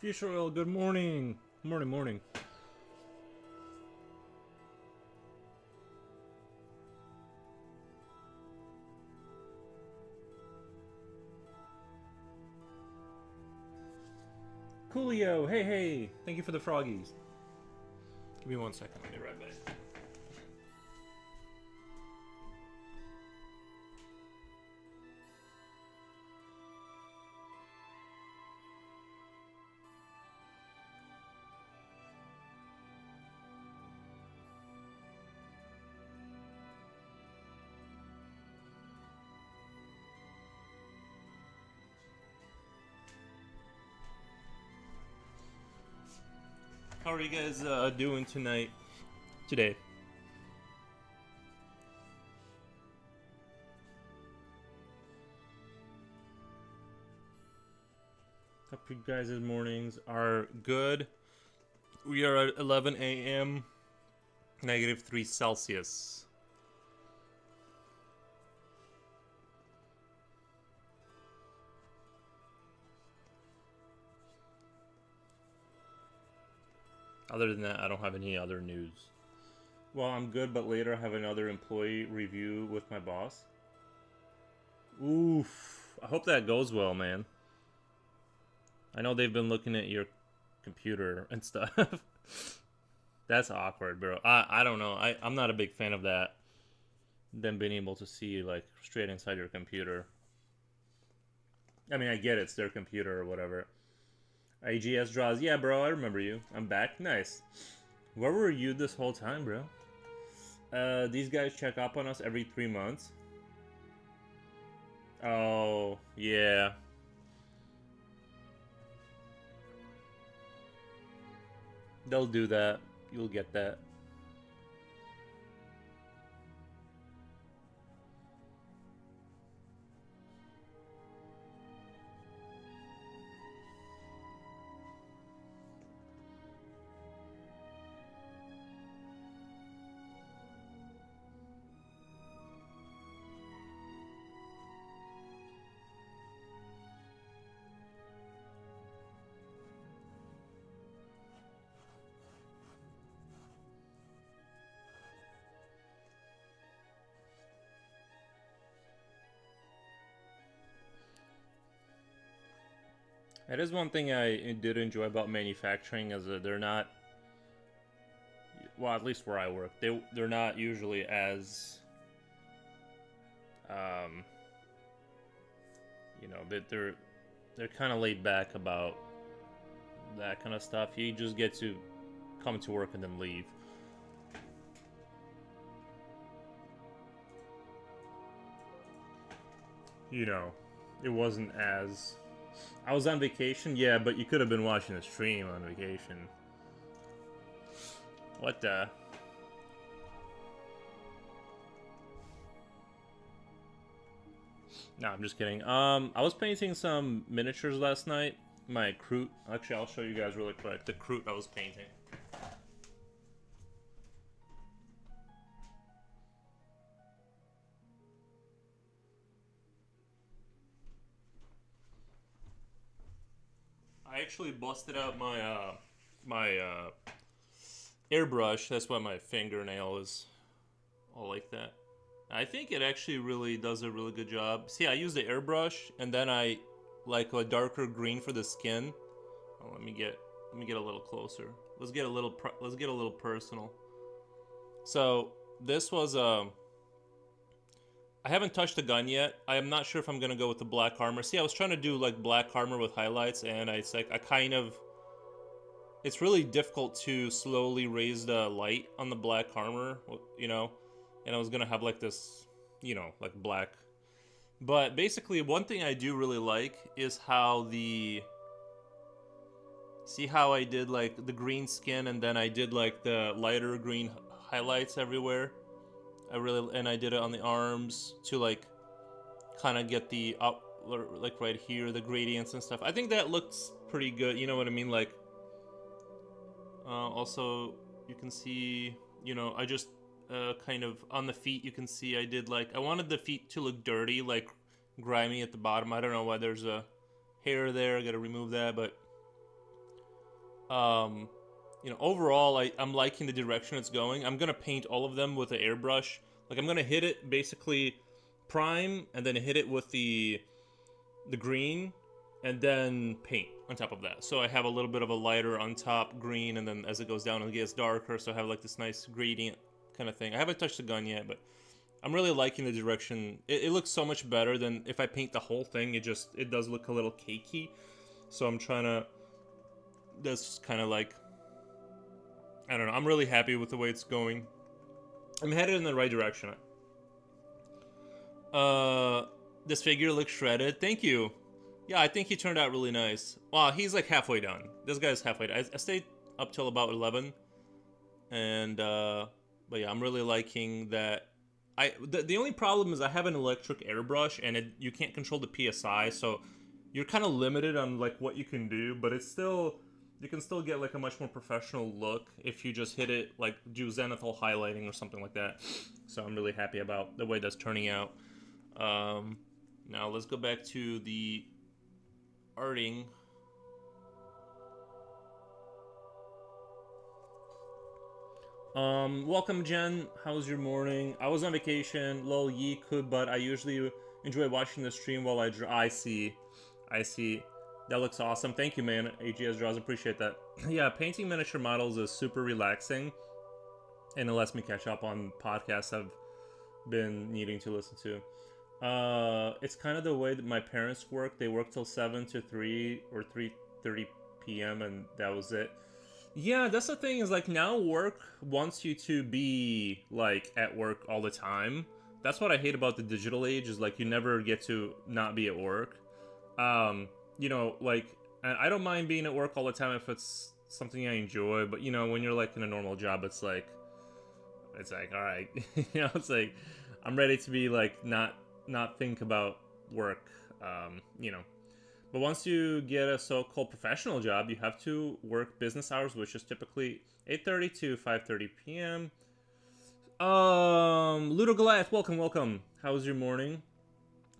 Fish oil, good morning. Morning, morning. Coolio, hey, hey. Thank you for the froggies. Give me 1 second, I'll be right back. How are you guys doing tonight? Today? Hope you guys' mornings are good. We are at 11 a.m. -3 Celsius. Other than that, I don't have any other news. Well, I'm good, but later I have another employee review with my boss. Oof. I hope that goes well, man. I know they've been looking at your computer and stuff. That's awkward, bro. I don't know. I'm not a big fan of that. Them being able to see, like, straight inside your computer. I mean, I get it's their computer or whatever. AGS draws. Yeah, bro, I remember you. I'm back. Nice. Where were you this whole time, bro? These guys check up on us every 3 months. Oh, yeah. They'll do that. You'll get that. That is one thing I did enjoy about manufacturing, is that they're not, well, at least where I work, they're not usually as, you know, they're kind of laid back about that kind of stuff. You just get to come to work and then leave. You know, it wasn't as... I was on vacation, yeah, but you could have been watching the stream on vacation. What the... No, I'm just kidding. I was painting some miniatures last night. My Kroot. Actually, I'll show you guys really quick. The Kroot I was painting. I actually busted out my airbrush. That's why my fingernail is all like that. I think it actually really does a really good job. See, I use the airbrush, and then I like a darker green for the skin. Oh, let me get a little closer. Let's get a little personal. So this was I haven't touched the gun yet. I am not sure if I'm gonna go with the black armor. See, I was trying to do like black armor with highlights, and it's like it's really difficult to slowly raise the light on the black armor, you know. And I was gonna have like this, you know, like black. But basically, one thing I do really like is how see how I did like the green skin, and then I did like the lighter green highlights everywhere. I did it on the arms to like kind of get the up, like right here, the gradients and stuff. I think that looks pretty good. You know what I mean? Like, also you can see, you know, I just kind of on the feet, you can see I did like, I wanted the feet to look dirty, like grimy at the bottom. I don't know why there's a hair there. I gotta remove that, but you know, overall, I'm liking the direction it's going. I'm gonna paint all of them with an airbrush. Like, I'm gonna hit it basically prime, and then hit it with the green, and then paint on top of that. So I have a little bit of a lighter on top green, and then as it goes down, it gets darker. So I have like this nice gradient kind of thing. I haven't touched the gun yet, but I'm really liking the direction. It looks so much better than if I paint the whole thing. It does look a little cakey. So I'm trying to, that's kind of like, I don't know. I'm really happy with the way it's going. I'm headed in the right direction. This figure looks shredded. Thank you. Yeah, I think he turned out really nice. Wow, he's like halfway done. This guy's halfway done. I stayed up till about 11. And, but yeah, I'm really liking that. The only problem is I have an electric airbrush, and you can't control the PSI, so you're kind of limited on like what you can do, but it's still you can still get like a much more professional look if you just hit it like do zenithal highlighting or something like that. So I'm really happy about the way that's turning out. Um, Now let's go back to the arting. Welcome Jen. How's your morning? I was on vacation. Lol, ye could, but I usually enjoy watching the stream while I draw. I see. That looks awesome. Thank you, man. AGS draws. Appreciate that. Yeah, painting miniature models is super relaxing, and it lets me catch up on podcasts I've been needing to listen to. It's kind of the way that my parents work. They work till 7 to 3 or 3:30 p.m. and that was it. Yeah, that's the thing is like now work wants you to be like at work all the time. That's what I hate about the digital age is like you never get to not be at work. You know, like I don't mind being at work all the time if it's something I enjoy, but you know, when you're like in a normal job, it's like all right, you know, it's like I'm ready to be like not think about work, you know. But once you get a so-called professional job, you have to work business hours, which is typically 8:30 to 5:30 p.m. Ludo Goliath, welcome. How's your morning?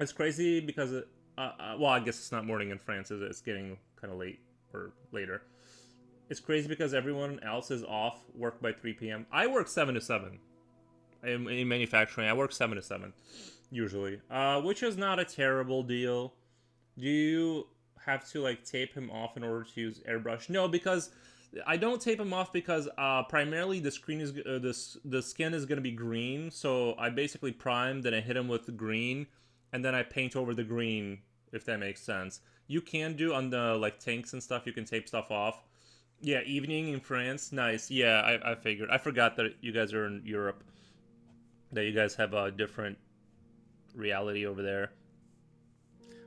It's crazy because well, I guess it's not morning in France, is it? It's getting kind of late or later. It's crazy because everyone else is off work by 3 p.m. I work 7 to 7 in manufacturing. I work 7 to 7 usually, which is not a terrible deal. Do you have to like tape him off in order to use airbrush? No, because I don't tape him off because primarily the screen is the skin is gonna be green. So I basically prime, then I hit him with the green, and then I paint over the green. If that makes sense. You can do on the like tanks and stuff. You can tape stuff off. Yeah, evening in France, nice. Yeah, I figured. I forgot that you guys are in Europe. That you guys have a different reality over there.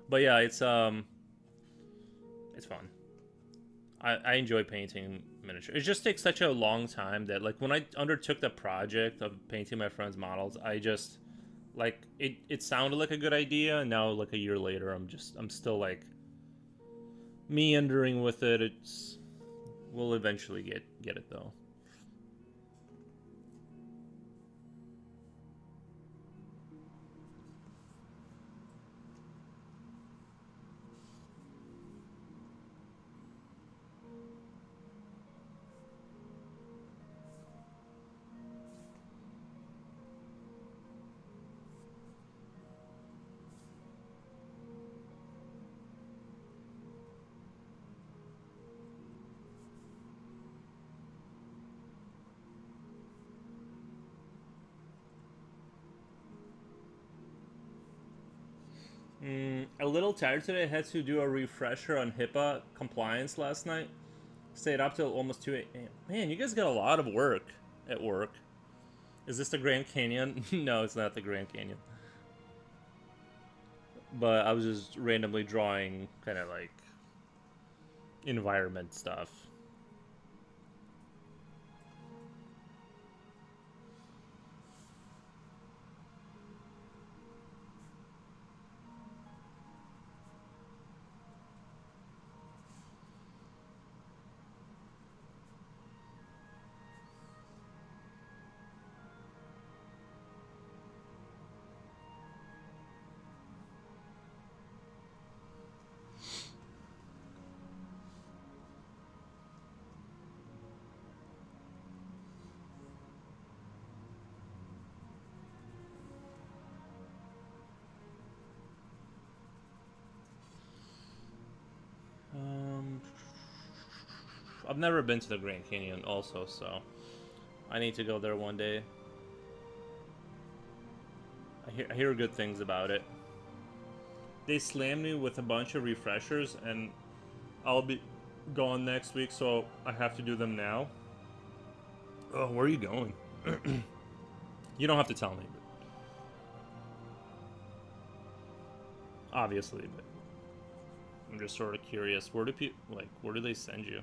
But yeah, it's fun. I enjoy painting miniature. It just takes such a long time that like when I undertook the project of painting my friends' models, I just like it sounded like a good idea, and now like a year later I'm still like meandering with it. It's we'll eventually get it though. A little tired today. I had to do a refresher on HIPAA compliance last night. Stayed up till almost 2 a.m. Man, you guys got a lot of work at work. Is this the Grand Canyon? No, it's not the Grand Canyon. But I was just randomly drawing kind of like environment stuff. Um, I've never been to the Grand Canyon, also, so I need to go there one day. I hear good things about it. They slammed me with a bunch of refreshers, and I'll be gone next week, so I have to do them now. Oh, where are you going? You don't have to tell me, but obviously, but I'm just sort of curious. Where do people like? Where do they send you?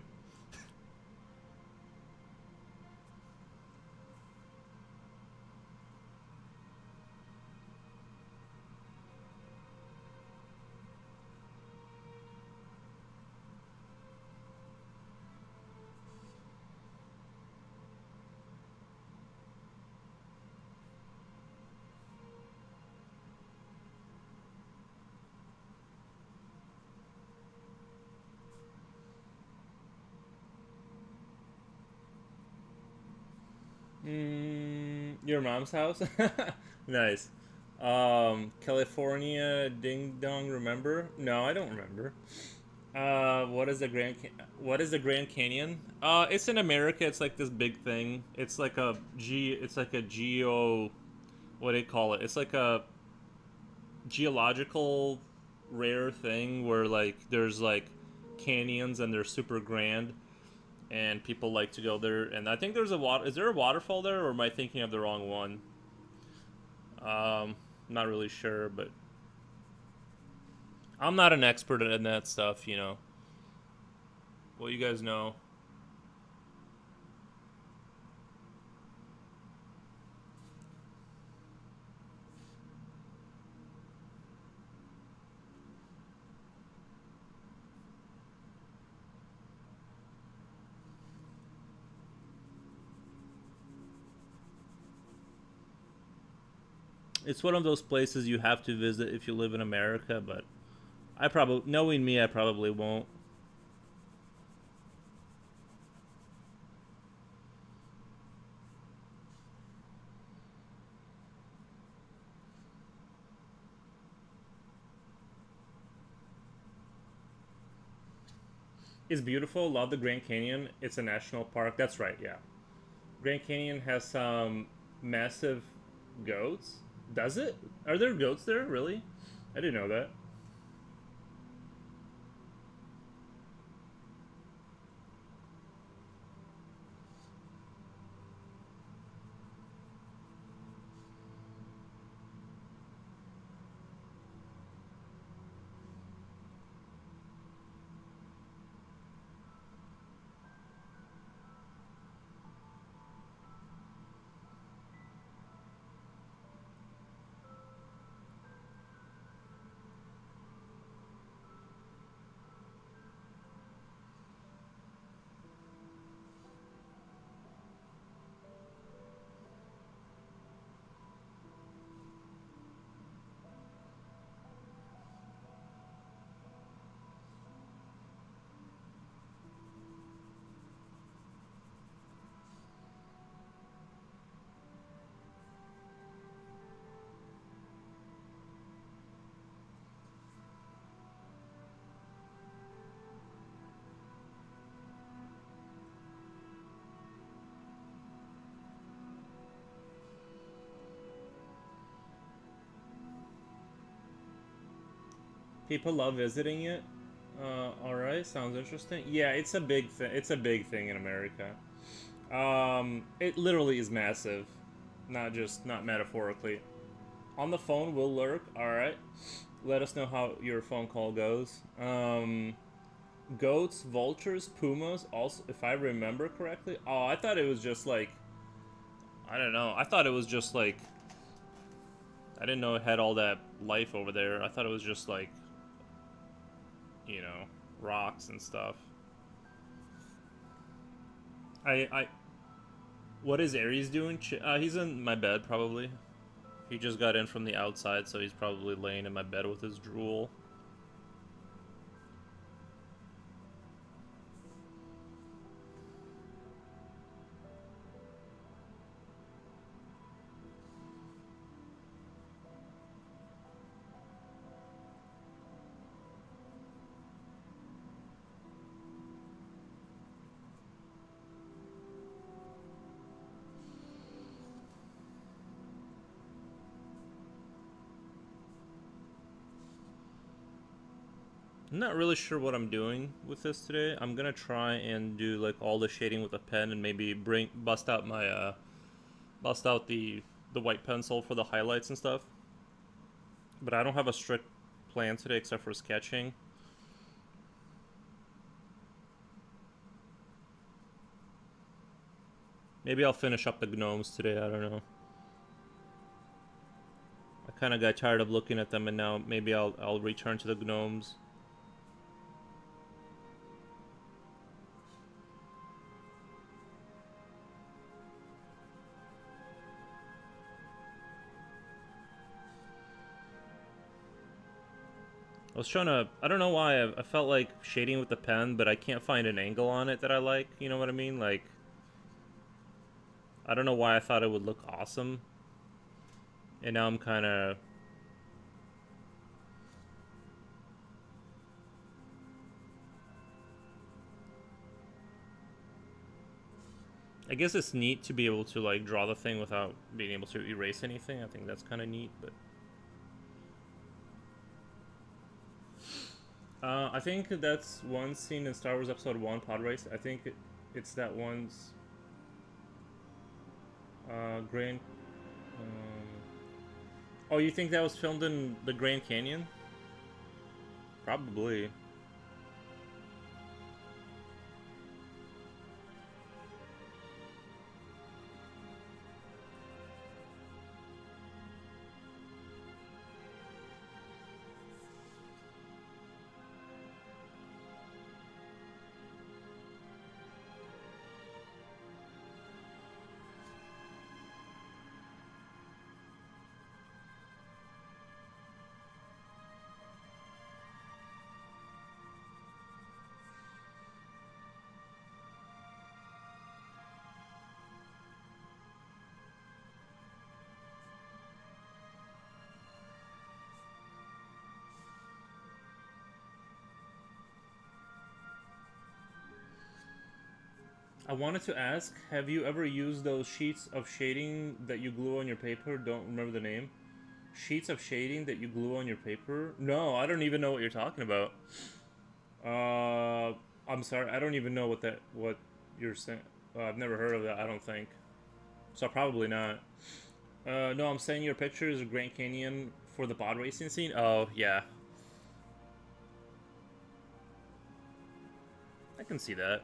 Your mom's house? Nice. California Ding Dong, remember? No, I don't remember. What is the Grand Canyon? It's in America. It's like this big thing. It's like a geo, what do you call it? It's like a geological rare thing where like there's like canyons and they're super grand and people like to go there. And I think there's a water. Is there a waterfall there, or am I thinking of the wrong one? Um, Not really sure, but I'm not an expert in that stuff. You know. Well, you guys know. It's one of those places you have to visit if you live in America, but knowing me, I probably won't. It's beautiful. Love the Grand Canyon. It's a national park. That's right. Yeah. Grand Canyon has some massive goats. Does it? Are there goats there? Really? I didn't know that. People love visiting it. All right, sounds interesting. Yeah, it's a big thing. It's a big thing in America. It literally is massive, not metaphorically. On the phone will lurk. All right. Let us know how your phone call goes. Goats, vultures, pumas. Also, if I remember correctly. Oh, I thought it was just like I don't know. I thought it was just like I didn't know it had all that life over there. I thought it was just like you know rocks and stuff. I what is Aries doing? He's in my bed probably. He just got in from the outside, so he's probably laying in my bed with his drool. I'm not really sure what I'm doing with this today. I'm gonna try and do like all the shading with a pen and maybe bust out the white pencil for the highlights and stuff. But I don't have a strict plan today except for sketching. Maybe I'll finish up the gnomes today. I don't know. I kind of got tired of looking at them, and now maybe I'll return to the gnomes. I was trying to. I don't know why. I felt like shading with the pen, but I can't find an angle on it that I like. You know what I mean? Like, I don't know why I thought it would look awesome. And now I'm kind of... I guess it's neat to be able to like draw the thing without being able to erase anything. I think that's kind of neat, but I think that's one scene in Star Wars Episode 1 Pod Race. I think it's that one's Grand. Oh, you think that was filmed in the Grand Canyon? Probably. I wanted to ask, have you ever used those sheets of shading that you glue on your paper? Don't remember the name. Sheets of shading that you glue on your paper? No, I don't even know what you're talking about. I'm sorry, I don't even know what you're saying. I've never heard of that, I don't think. So probably not. No, I'm saying your picture is Grand Canyon for the pod racing scene? Oh, yeah. I can see that.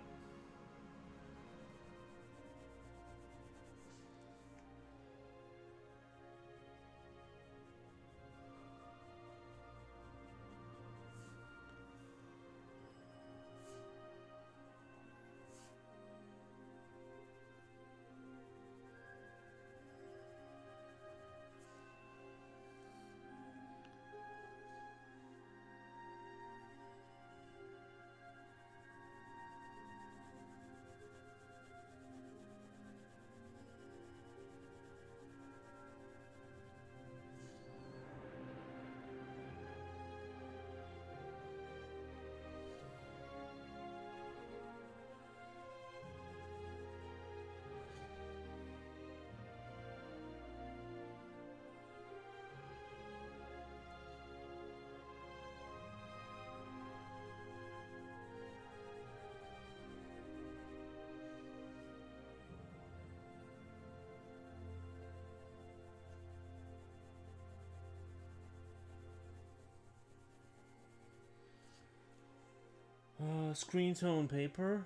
Screen tone paper?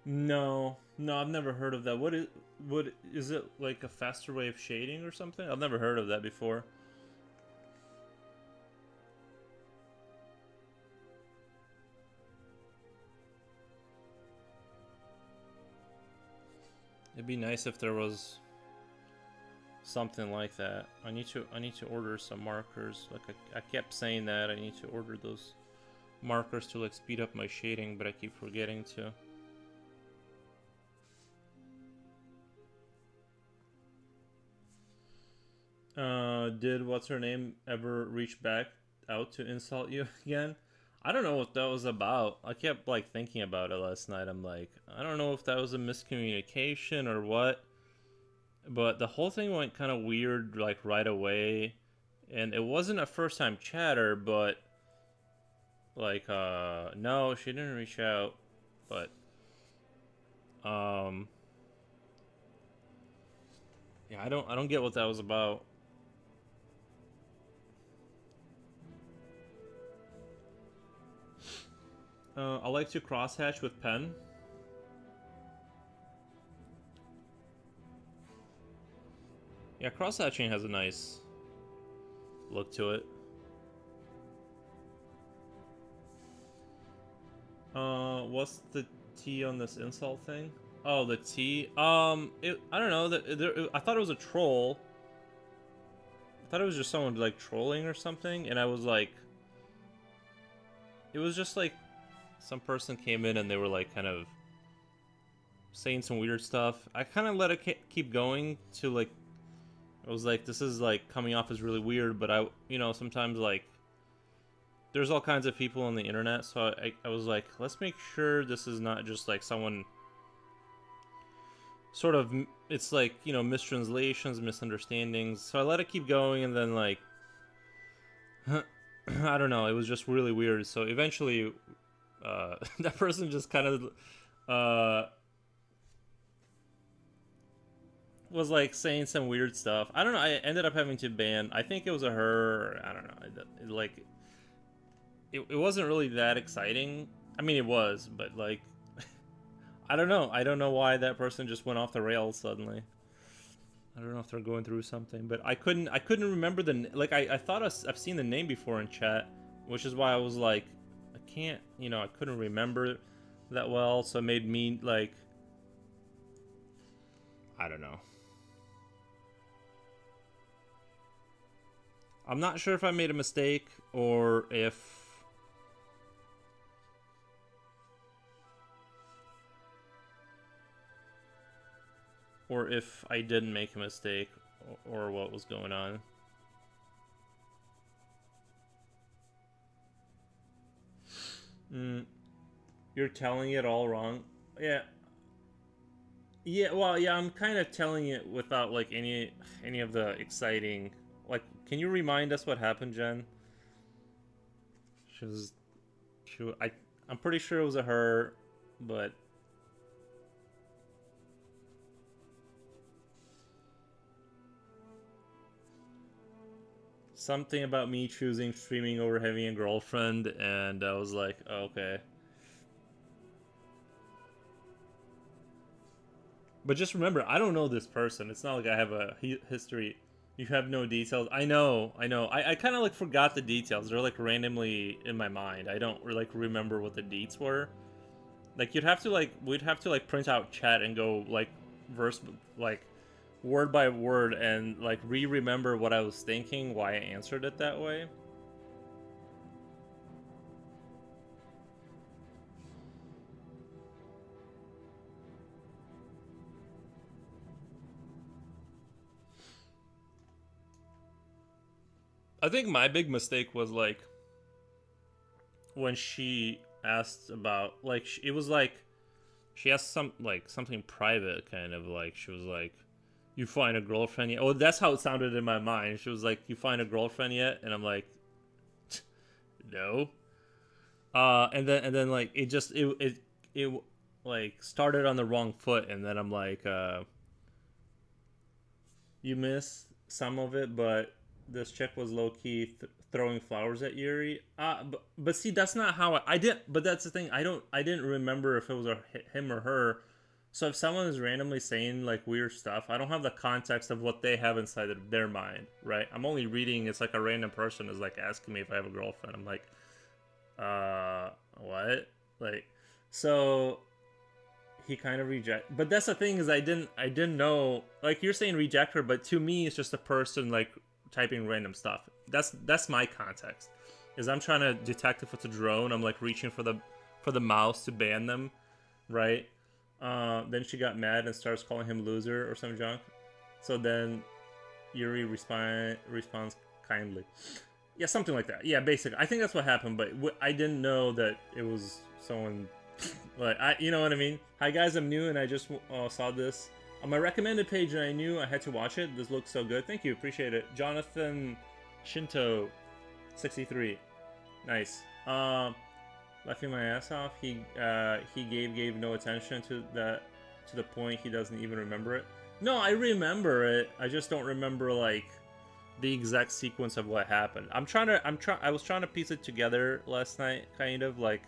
No, I've never heard of that. What is it, like a faster way of shading or something? I've never heard of that before. It'd be nice if there was something like that. I need to order some markers. Like I kept saying that I need to order those markers to like speed up my shading, but I keep forgetting to. Did what's her name ever reach back out to insult you again? I don't know what that was about. I kept like thinking about it last night. I'm like, I don't know if that was a miscommunication or what. But the whole thing went kind of weird like right away. And it wasn't a first time chatter, but like no, she didn't reach out. But yeah, I don't get what that was about. I like to crosshatch with pen. Yeah, crosshatching has a nice look to it. What's the T on this insult thing? Oh, the T. I don't know. I thought it was a troll. I thought it was just someone like trolling or something, and I was like, it was just like some person came in and they were like kind of saying some weird stuff. I kind of let it keep going to like, I was like, this is like coming off as really weird, but sometimes like there's all kinds of people on the internet, so I was like, let's make sure this is not just like someone sort of, it's like, mistranslations, misunderstandings. So I let it keep going, and then like, I don't know, it was just really weird. So eventually, that person just kind of was like saying some weird stuff. I don't know. I ended up having to ban. I think it was a her. I don't know. It wasn't really that exciting. I mean, it was, but like, I don't know. I don't know why that person just went off the rails suddenly. I don't know if they're going through something, but I couldn't remember I thought I've seen the name before in chat, which is why I was like, I can't, I couldn't remember that well, so it made me like, I don't know. I'm not sure if I made a mistake or if I didn't make a mistake, or what was going on. You're telling it all wrong. Yeah. Yeah, well, yeah, I'm kind of telling it without like any of the exciting. Like, can you remind us what happened, Jen? I'm pretty sure it was a her, but something about me choosing streaming over having a girlfriend, and I was like, oh, okay. But just remember, I don't know this person. It's not like I have a history. You have no details. I know. I kind of like forgot the details. They're like randomly in my mind. I don't like remember what the deets were. Like we'd have to like print out chat and go like verse, like word by word, and like remember what I was thinking, why I answered it that way. I think my big mistake was like when she asked about like it was like she asked something private, kind of like she was like, you find a girlfriend yet? Oh, that's how it sounded in my mind. She was like, you find a girlfriend yet? And I'm like, no. And then like it like started on the wrong foot, and then I'm like, you missed some of it, but this chick was low key throwing flowers at Yuri. But see, that's not how I did. But that's the thing. I didn't remember if it was him or her. So if someone is randomly saying like weird stuff, I don't have the context of what they have inside of their mind, right? I'm only reading. It's like a random person is like asking me if I have a girlfriend. I'm like, what? Like, so he kind of reject. But that's the thing, is I didn't know. Like, you're saying reject her, but to me it's just a person like typing random stuff. That's my context. Is I'm trying to detect if it's a drone. I'm like reaching for the mouse to ban them, right? Then she got mad and starts calling him loser or some junk. So then Yuri responds kindly. Yeah, something like that. Yeah, basically. I think that's what happened, but I didn't know that it was someone. Like, you know what I mean? Hi guys, I'm new and I just saw this on my recommended page and I knew I had to watch it. This looks so good. Thank you, appreciate it. Jonathan Shinto, 63. Nice. Laughing my ass off. He gave no attention to that, to the point he doesn't even remember it. No, I remember it. I just don't remember like the exact sequence of what happened. I was trying to piece it together last night, kind of like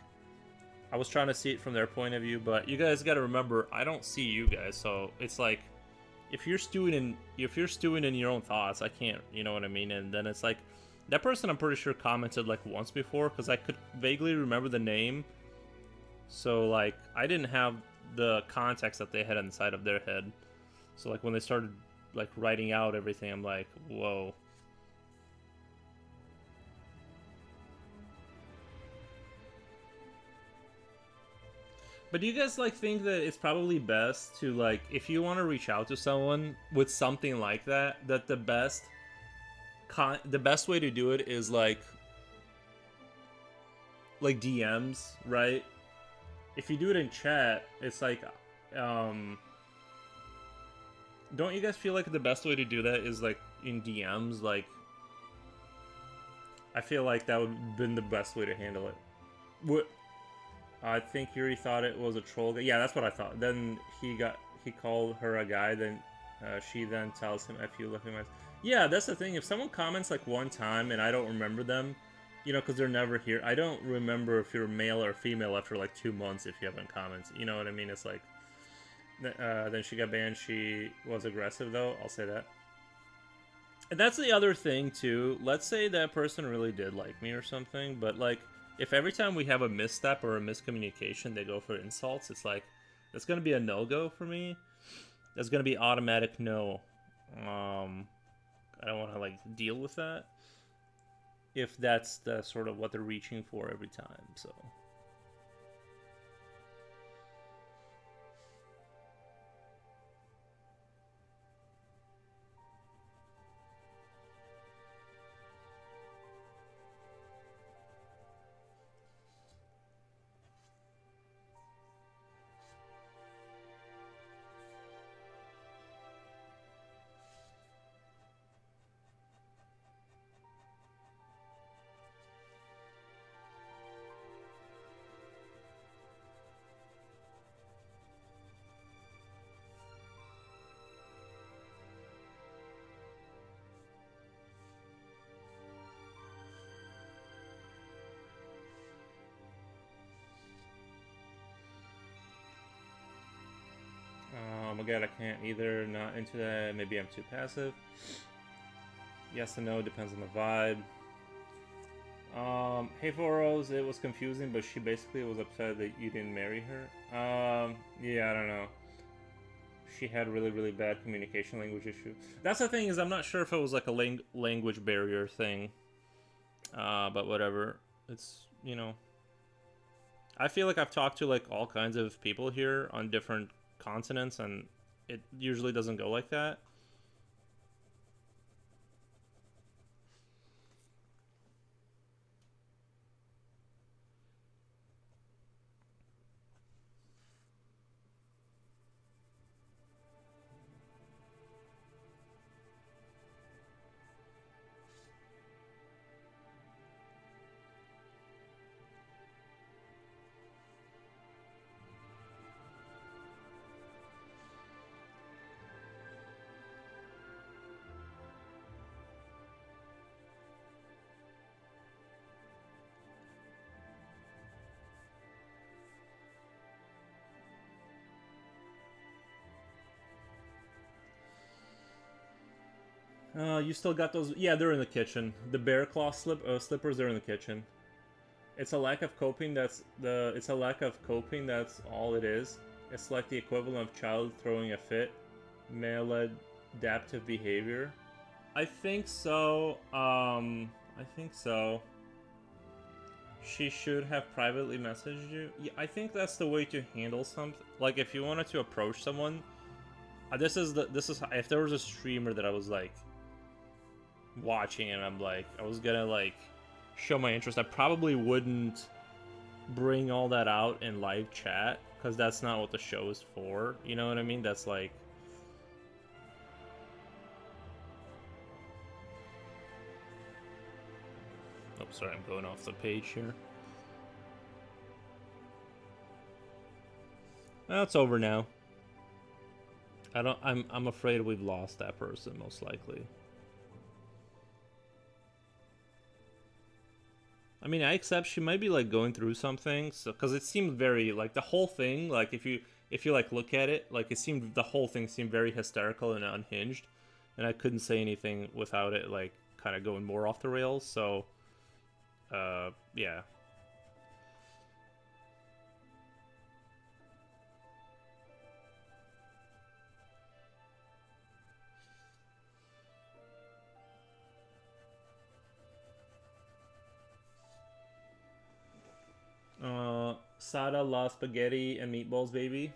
I was trying to see it from their point of view, but you guys got to remember, I don't see you guys, so it's like if you're stewing in your own thoughts, I can't, you know what I mean? And then it's like that person, I'm pretty sure, commented like once before, because I could vaguely remember the name. So like I didn't have the context that they had inside of their head. So like when they started like writing out everything, I'm like, whoa. But do you guys like think that it's probably best to like if you want to reach out to someone with something like that, that the best way to do it is like DMs, right? If you do it in chat, it's like um don't you guys feel like the best way to do that is like in DMs? Like I feel like that would have been the best way to handle it. What I think Yuri thought it was a troll guy. Yeah, that's what I thought. Then he called her a guy. Then she then tells him, "F you, left him." Yeah, that's the thing. If someone comments like one time and I don't remember them, you know, because they're never here. I don't remember if you're male or female after like 2 months if you haven't commented. You know what I mean? It's like then she got banned. She was aggressive though. I'll say that. And that's the other thing too. Let's say that person really did like me or something, but like if every time we have a misstep or a miscommunication they go for insults, it's like that's gonna be a no-go for me. That's gonna be automatic no. I don't want to like deal with that if that's the sort of what they're reaching for every time. So oh my god, I can't either. Not into that. Maybe I'm too passive. Yes and no, depends on the vibe. Hey Foros, it was confusing, but she basically was upset that you didn't marry her. Yeah, I don't know. She had really, really bad communication language issue. That's the thing is, I'm not sure if it was like a language barrier thing. But whatever. It's, you know. I feel like I've talked to like all kinds of people here on different continents, and it usually doesn't go like that. You still got those? Yeah, they're in the kitchen. The bear claw slippers, they're in the kitchen. It's a lack of coping. It's a lack of coping. That's all it is. It's like the equivalent of child throwing a fit, maladaptive behavior. I think so. I think so. She should have privately messaged you. Yeah, I think that's the way to handle something. Like if you wanted to approach someone, this is if there was a streamer that I was like watching and I'm like I was gonna like show my interest, I probably wouldn't bring all that out in live chat because that's not what the show is for. You know what I mean? That's like oh sorry, I'm going off the page here. Well, it's over now. I'm afraid we've lost that person most likely. I mean, I accept she might be like going through something, so because it seemed very like the whole thing, like if you like look at it, like it seemed the whole thing seemed very hysterical and unhinged, and I couldn't say anything without it like kind of going more off the rails. So, yeah. Sada la spaghetti and meatballs, baby.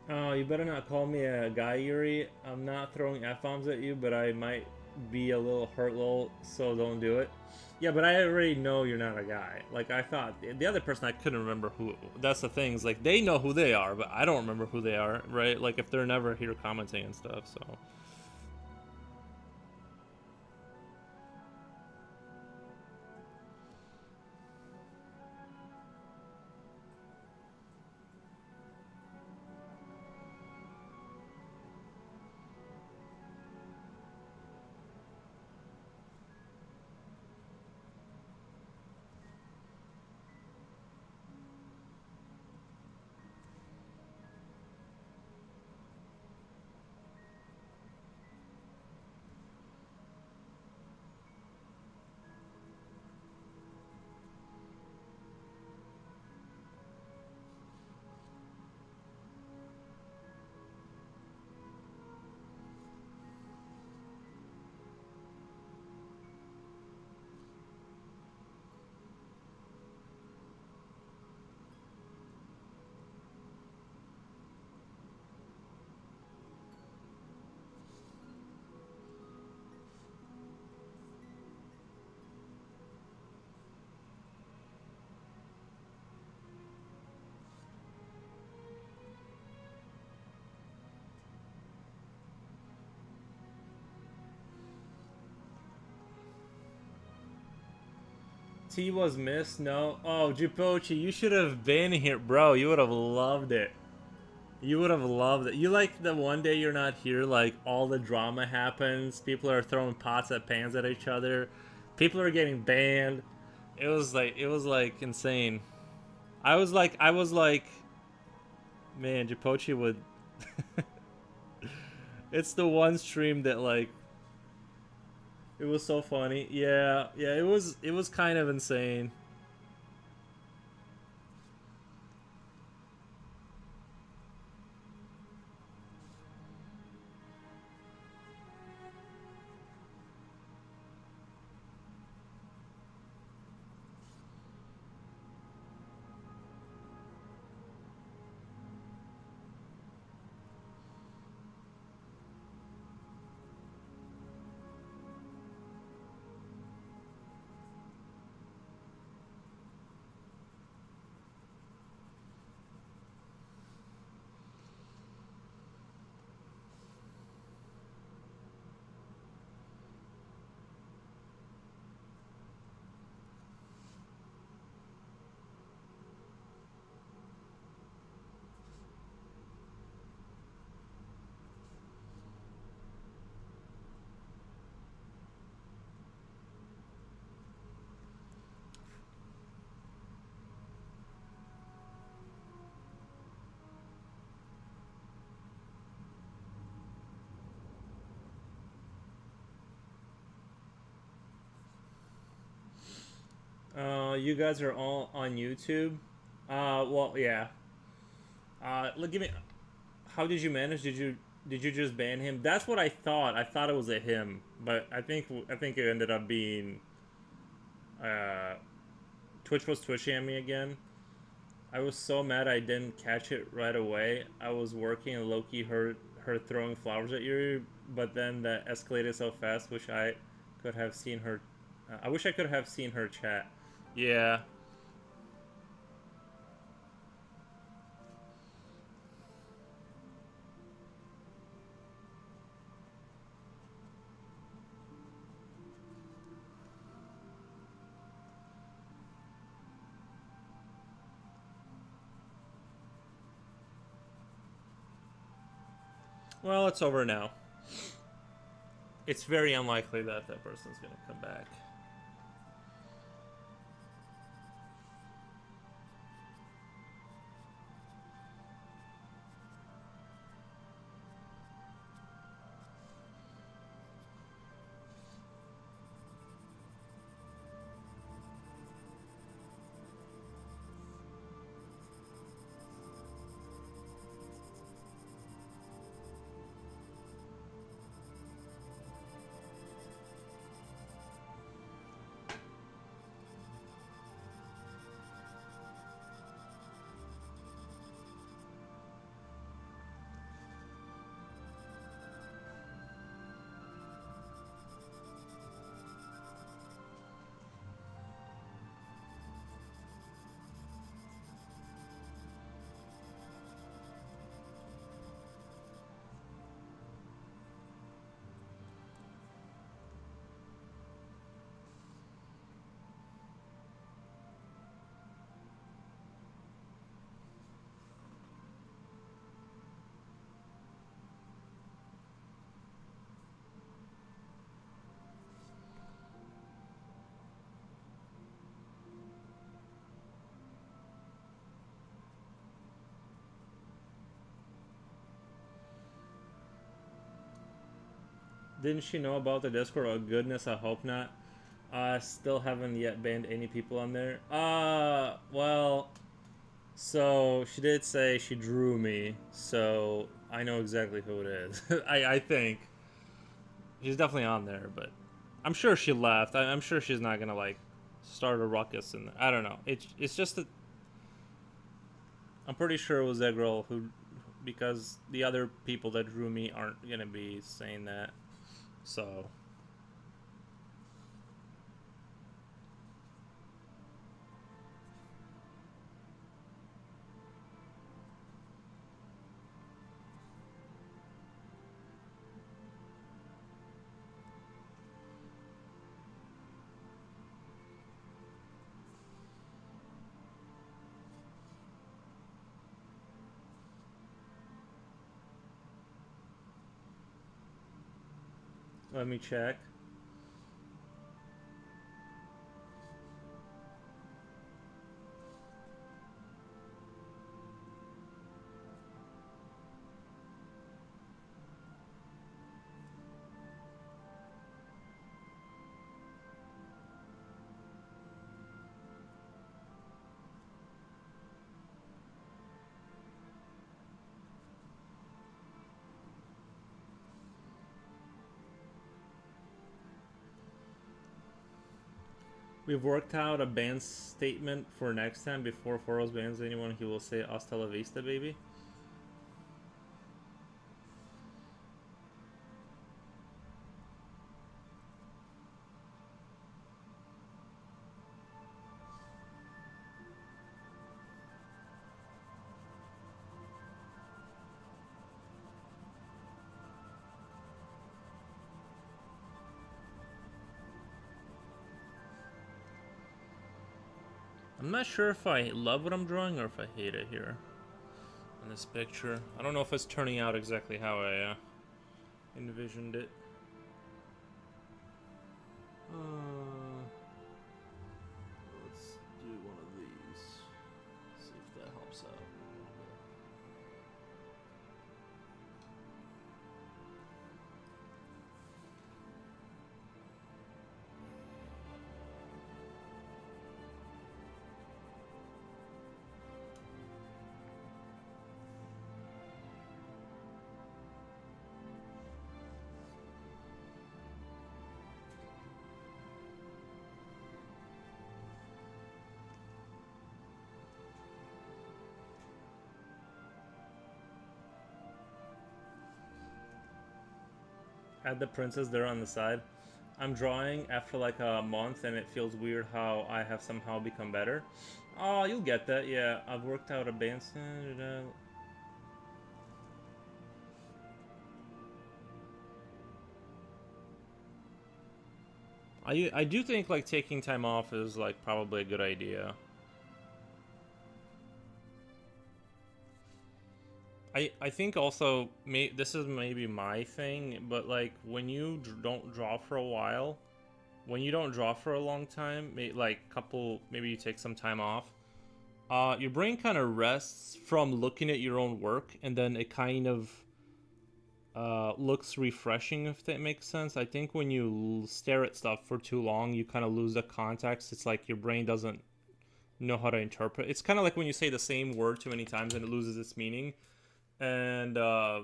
Oh, you better not call me a guy, Yuri. I'm not throwing F-bombs at you, but I might be a little hurt, lol, so don't do it. Yeah, but I already know you're not a guy. Like, I thought, the other person, I couldn't remember who, that's the thing, is like, they know who they are, but I don't remember who they are, right? Like, if they're never here commenting and stuff, so. T was missed? No. Oh, Jupochi, you should have been here, bro. You would have loved it. You would have loved it. You like the one day you're not here, like all the drama happens. People are throwing pots at pans at each other. People are getting banned. It was like insane. I was like, man, Japochi would. It's the one stream that like it was so funny. Yeah, yeah, it was kind of insane. you guys are all on YouTube. Well, yeah. Look, give me. How did you manage? Did you just ban him? That's what I thought. I thought it was a him, but I think it ended up being uh, Twitch was twitching at me again. I was so mad I didn't catch it right away. I was working and Loki heard her throwing flowers at you, but then that escalated so fast. Wish I could have seen her. I wish I could have seen her chat. Yeah. Well, it's over now. It's very unlikely that that person's gonna come back. Didn't she know about the Discord? Oh goodness, I hope not. Still haven't yet banned any people on there. Well, so she did say she drew me, so I know exactly who it is. I think she's definitely on there, but I'm sure she left. I'm sure she's not gonna like start a ruckus, and I don't know. It's just that I'm pretty sure it was that girl who, because the other people that drew me aren't gonna be saying that. So let me check. We've worked out a ban statement for next time. Before Foros bans anyone, he will say "Hasta la vista, baby." I'm not sure if I love what I'm drawing or if I hate it here in this picture. I don't know if it's turning out exactly how I envisioned it. Let's do one of these. See if that helps out. Add the princess there on the side. I'm drawing after like a month and it feels weird how I have somehow become better. Oh, you'll get that. Yeah, I've worked out a bandstand. I do think like taking time off is like probably a good idea. I think also this is maybe my thing, but like when you don't draw for a while, when you don't draw for a long time, like couple maybe you take some time off. Your brain kind of rests from looking at your own work, and then it kind of looks refreshing, if that makes sense. I think when you stare at stuff for too long, you kind of lose the context. It's like your brain doesn't know how to interpret. It's kind of like when you say the same word too many times and it loses its meaning. And I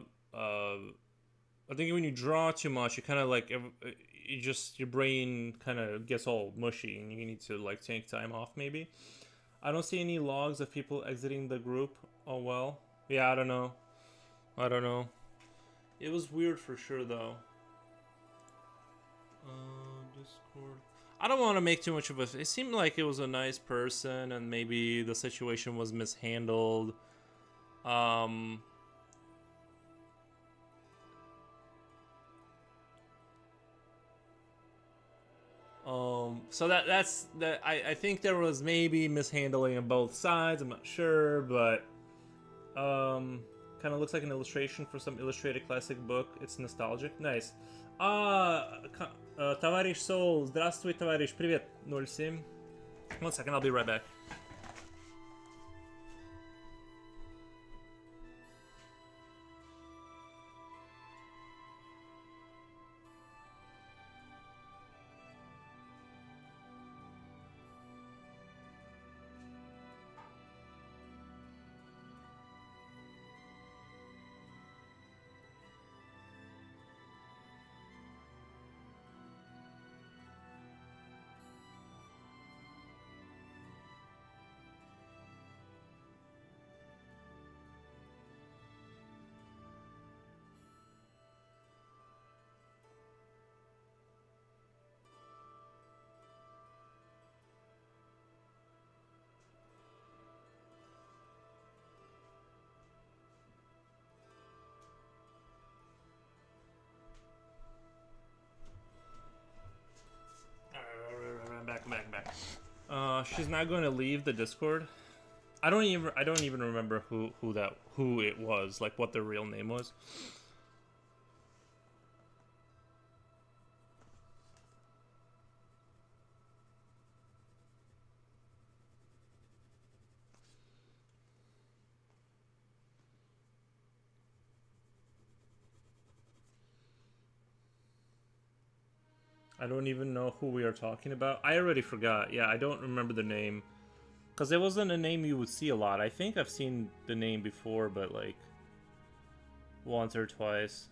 think when you draw too much, you kind of like you just your brain kind of gets all mushy, and you need to like take time off maybe. I don't see any logs of people exiting the group. Oh well. Yeah, I don't know. I don't know. It was weird for sure though. Discord. I don't want to make too much of a. It seemed like it was a nice person, and maybe the situation was mishandled. Um. So that's that. I think there was maybe mishandling on both sides. I'm not sure, but kind of looks like an illustration for some illustrated classic book. It's nostalgic. Nice. Товарищ Soul. Здравствуй, товарищ. Привет. 07. One second, I'll be right back. Back. She's not going to leave the Discord. I don't even remember who it was, like what their real name was. I don't even know who we are talking about. I already forgot. Yeah, I don't remember the name. Because it wasn't a name you would see a lot. I think I've seen the name before, but like once or twice.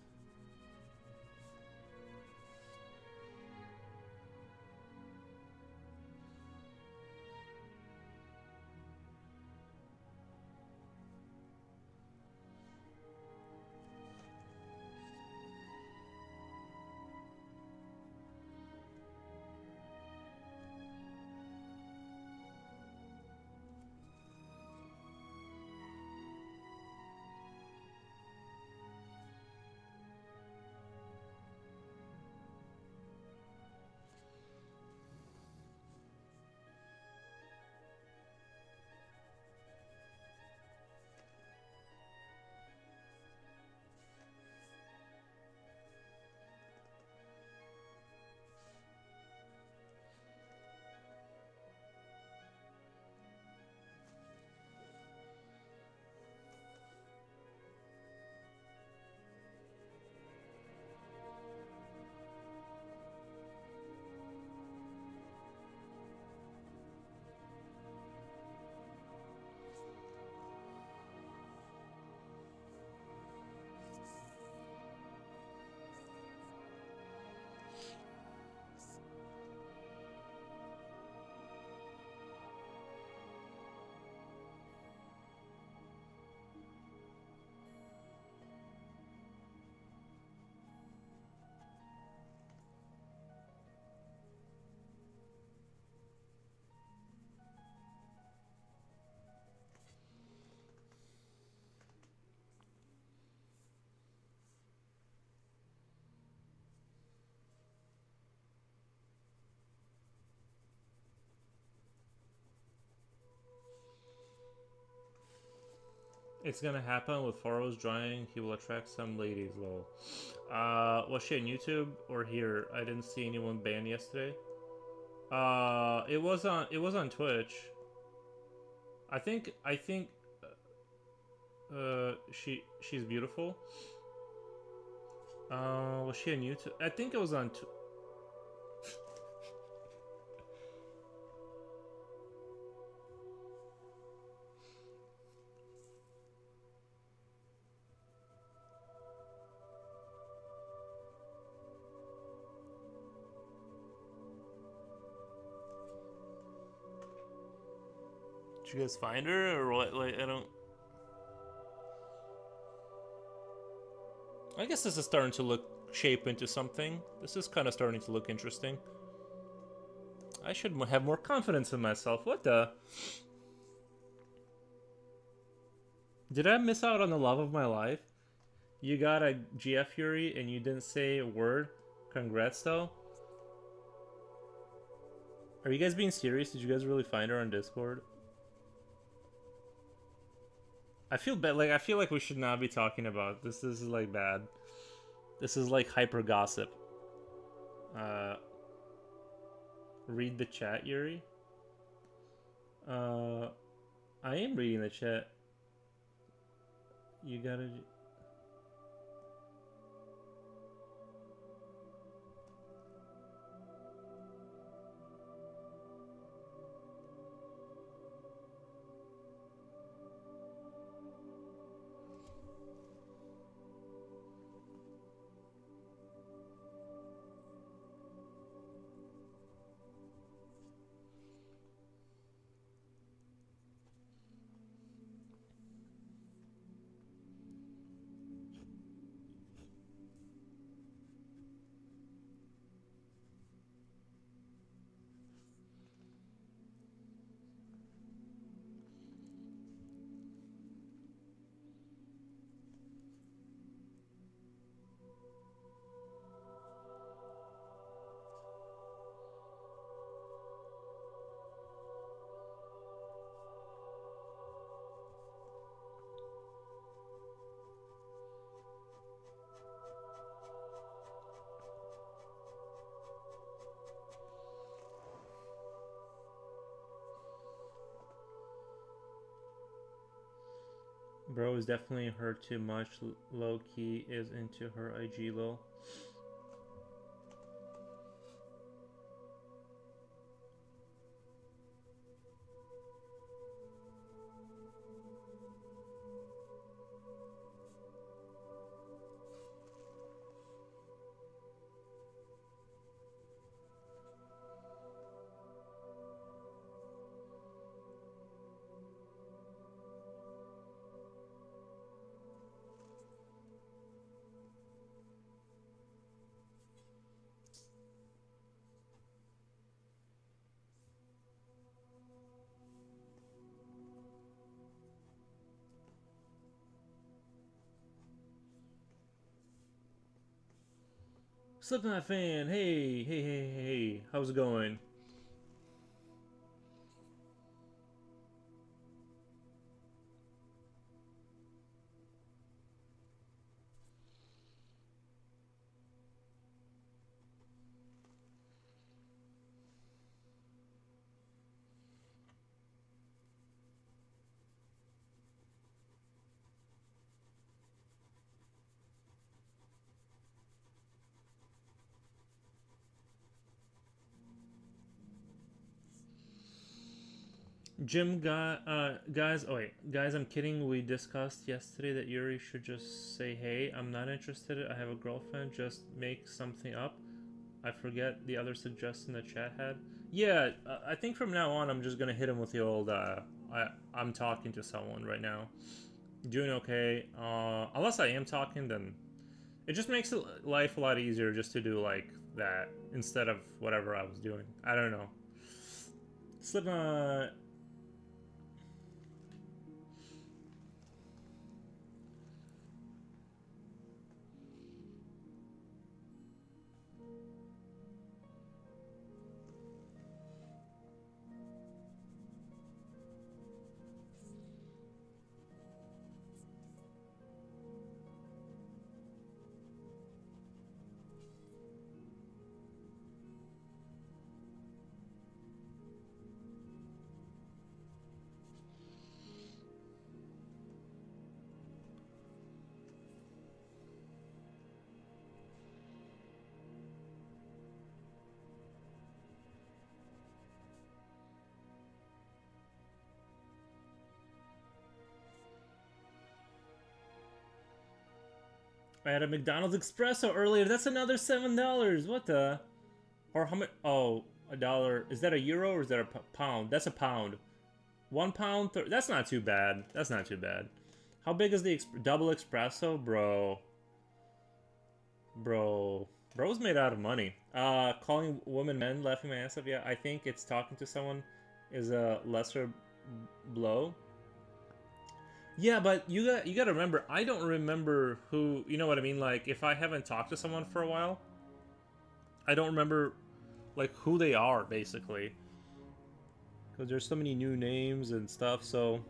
It's gonna happen with Faro's drying. He will attract some ladies, lol. Was she on YouTube or here? I didn't see anyone banned yesterday. It was on Twitch. I think she's beautiful. Was she on YouTube? I think it was on Did you guys find her or what? Like, I don't. I guess this is starting to shape into something. This is kind of starting to look interesting. I should have more confidence in myself. What the? Did I miss out on the love of my life? You got a GF Fury and you didn't say a word? Congrats, though. Are you guys being serious? Did you guys really find her on Discord? I feel bad. Like, I feel like we should not be talking about this. This is like bad. This is like hyper gossip. Read the chat, Yuri. I am reading the chat. You gotta. Bro is definitely her too much. Low key is into her IG lol. Slipknot fan, hey, how's it going? Guys, oh wait, guys, I'm kidding. We discussed yesterday that Yuri should just say, hey, I'm not interested. I have a girlfriend. Just make something up. I forget the other suggestion the chat had. Yeah, I think from now on, I'm just gonna hit him with the old, I'm talking to someone right now. Doing okay. Unless I am talking, then it just makes life a lot easier just to do like that instead of whatever I was doing. I don't know. Slipknot. I had a McDonald's espresso earlier. That's another $7. What the? Or how much? Oh, a dollar. Is that a euro or is that a pound? That's a pound. 1 pound. That's not too bad. That's not too bad. How big is the double espresso, bro? Bro's made out of money. Calling women men, laughing my ass off. Yeah, I think it's talking to someone is a lesser blow. Yeah, but you got to remember, I don't remember who, you know what I mean? Like, if I haven't talked to someone for a while, I don't remember, like, who they are, basically. Because there's so many new names and stuff, so...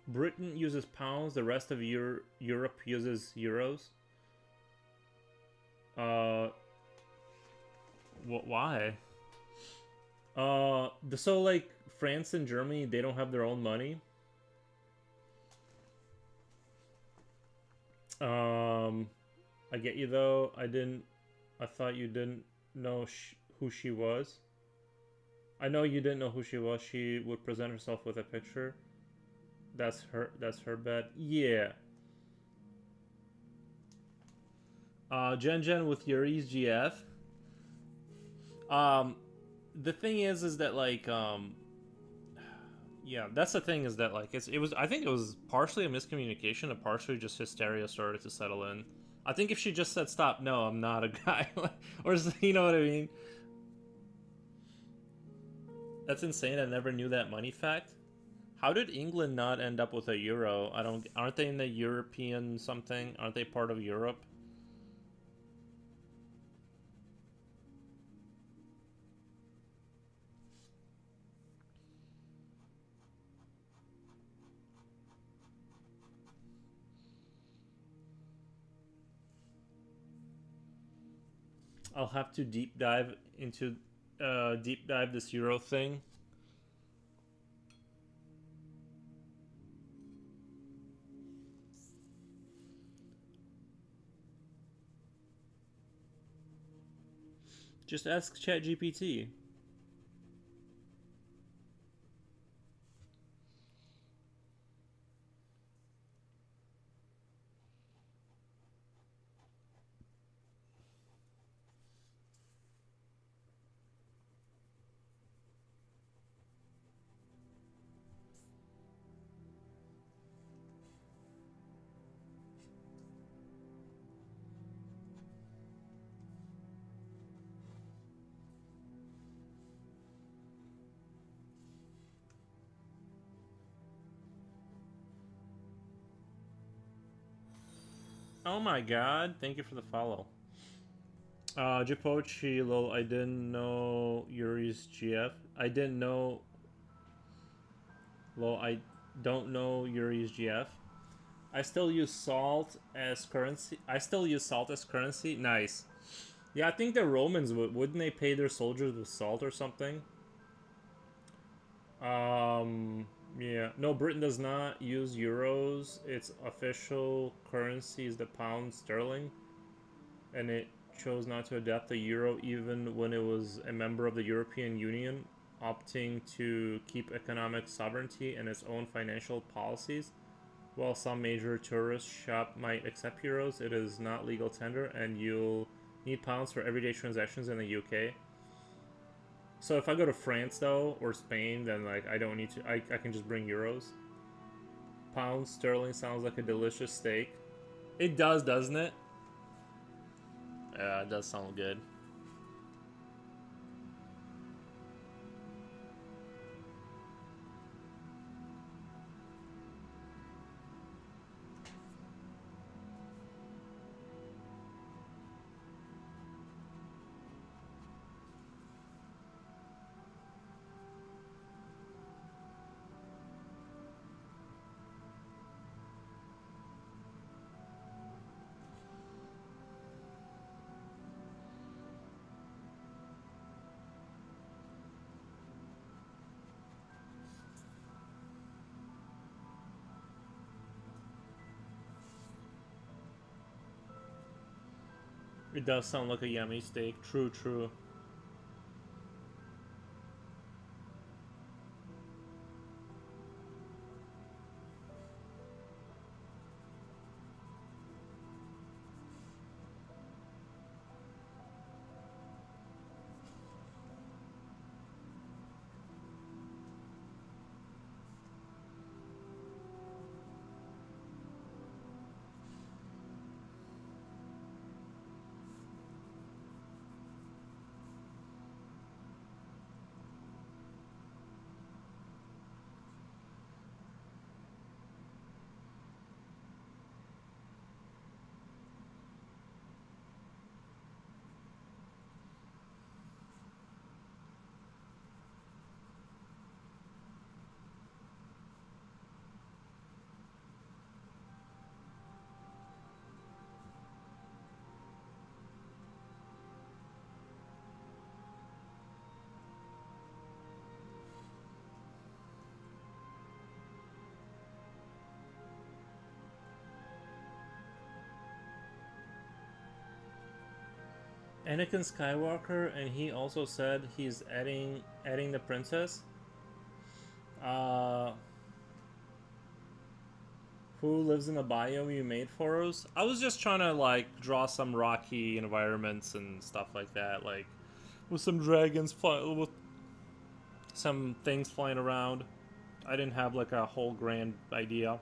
Britain uses pounds, the rest of Europe uses euros. Uh, why? So like France and Germany, they don't have their own money. I get you though. I thought you didn't know who she was. I know you didn't know who she was. She would present herself with a picture. That's her. That's her bet. Yeah. Gen with Yuri's GF. Um, the thing is that like yeah, that's the thing is that like it was, I think it was partially a miscommunication and partially just hysteria started to settle in. I think if she just said stop, no, I'm not a guy, or you know what I mean. That's insane. I never knew that money fact. How did England not end up with a euro? I don't. Aren't they in the European something? Aren't they part of Europe? I'll have to deep dive into deep dive this euro thing. Just ask ChatGPT. Oh my god, thank you for the follow. Jipochi, lol, I didn't know Yuri's GF. I didn't know... Lol, I don't know Yuri's GF. I still use salt as currency. Nice. Yeah, I think the Romans wouldn't they pay their soldiers with salt or something? Yeah. No, Britain does not use euros. Its official currency is the pound sterling. And it chose not to adapt the euro even when it was a member of the European Union, opting to keep economic sovereignty and its own financial policies. While some major tourist shop might accept euros, it is not legal tender, and you'll need pounds for everyday transactions in the UK. So if I go to France though, or Spain, then like I don't need to. I can just bring euros. Pound sterling sounds like a delicious steak. It does, doesn't it? Yeah, it does sound good. It does sound like a yummy steak. True, true. Anakin Skywalker, and he also said he's adding the princess. Uh, who lives in the biome you made for us? I was just trying to like draw some rocky environments and stuff like that, like with some dragons with some things flying around. I didn't have like a whole grand idea.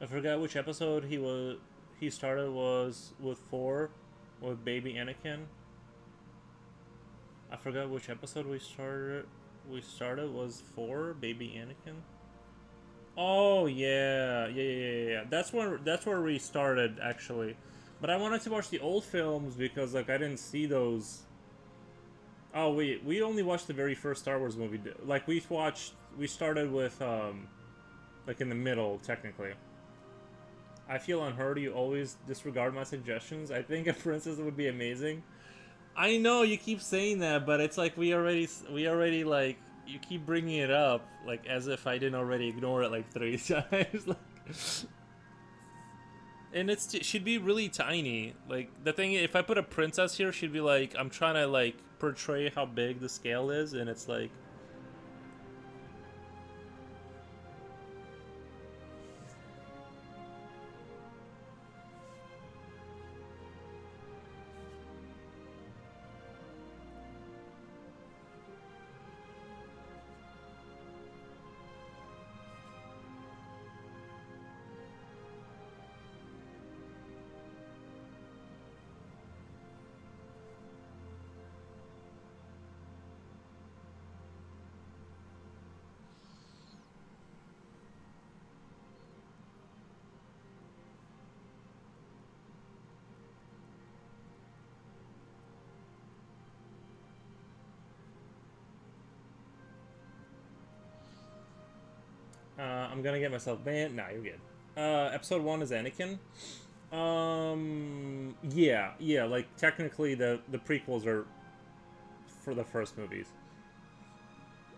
I forgot which episode he started was with 4 with baby Anakin. I forgot which episode we started was 4 baby Anakin. Oh yeah. That's where we started actually. But I wanted to watch the old films because like I didn't see those. Oh wait, we only watched the very first Star Wars movie. Like we started with like in the middle technically. I feel unheard. You always disregard my suggestions. I think a princess would be amazing. I know you keep saying that, but it's like we already like you keep bringing it up like as if I didn't already ignore it like 3 times. Like, and she'd be really tiny. Like the thing, if I put a princess here, she'd be like I'm trying to like portray how big the scale is, and it's like I'm gonna get myself banned. Nah, you're good. Episode 1 is Anakin. Yeah. Like technically, the prequels are for the first movies.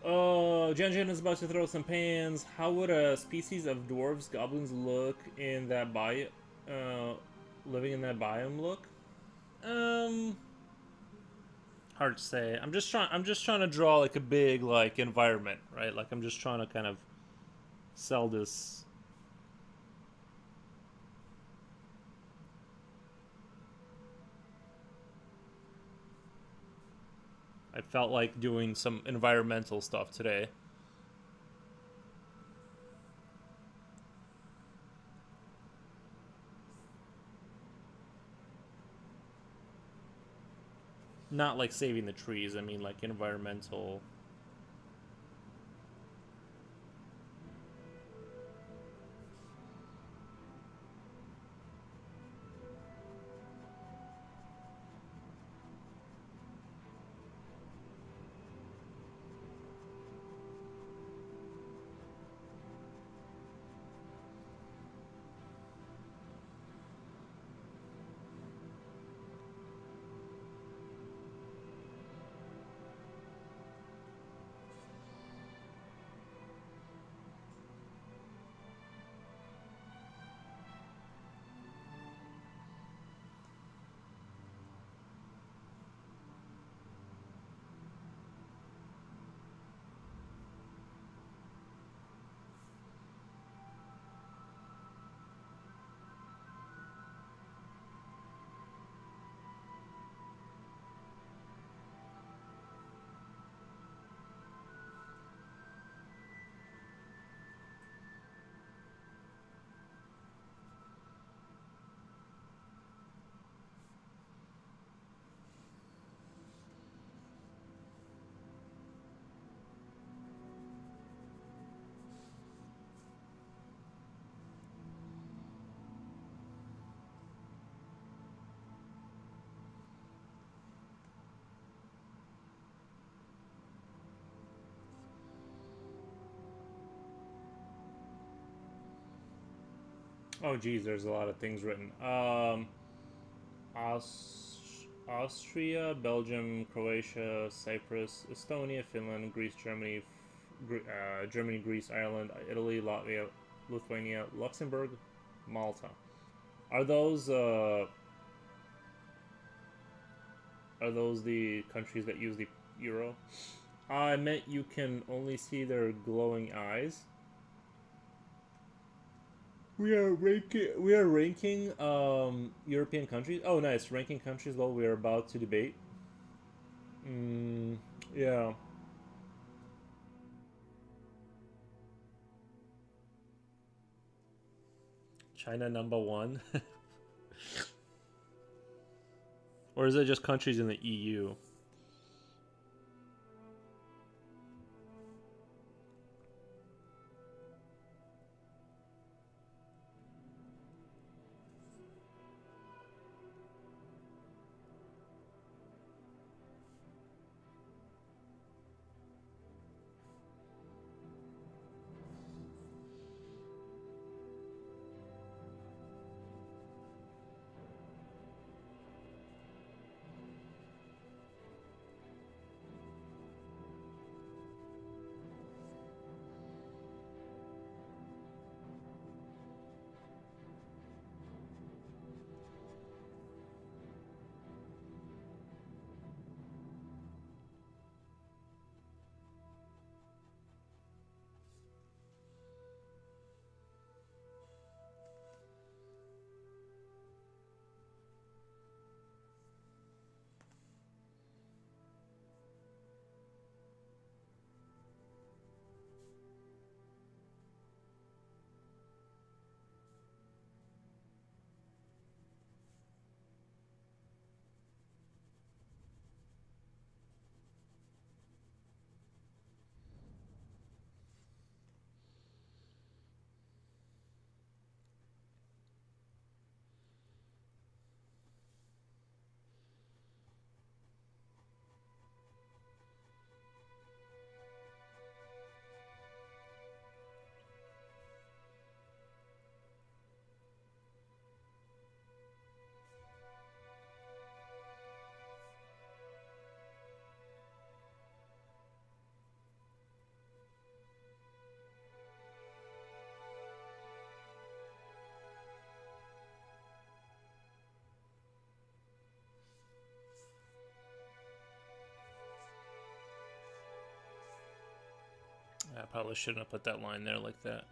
Oh, Janjan is about to throw some pans. How would a species of dwarves, goblins look in that living in that biome look? Um, Hard to say. I'm just trying to draw like a big like environment, right? Like I'm just trying to kind of sell this. I felt like doing some environmental stuff today. Not like saving the trees, I mean like environmental. Oh geez, there's a lot of things written. Austria, Belgium, Croatia, Cyprus, Estonia, Finland, Greece, Germany, Germany, Greece, Ireland, Italy, Latvia, Lithuania, Luxembourg, Malta. Are those the countries that use the euro? I meant you can only see their glowing eyes. We are ranking European countries. Oh nice, ranking countries while we are about to debate. Mm, yeah. China number one. Or is it just countries in the EU? Probably shouldn't have put that line there like that.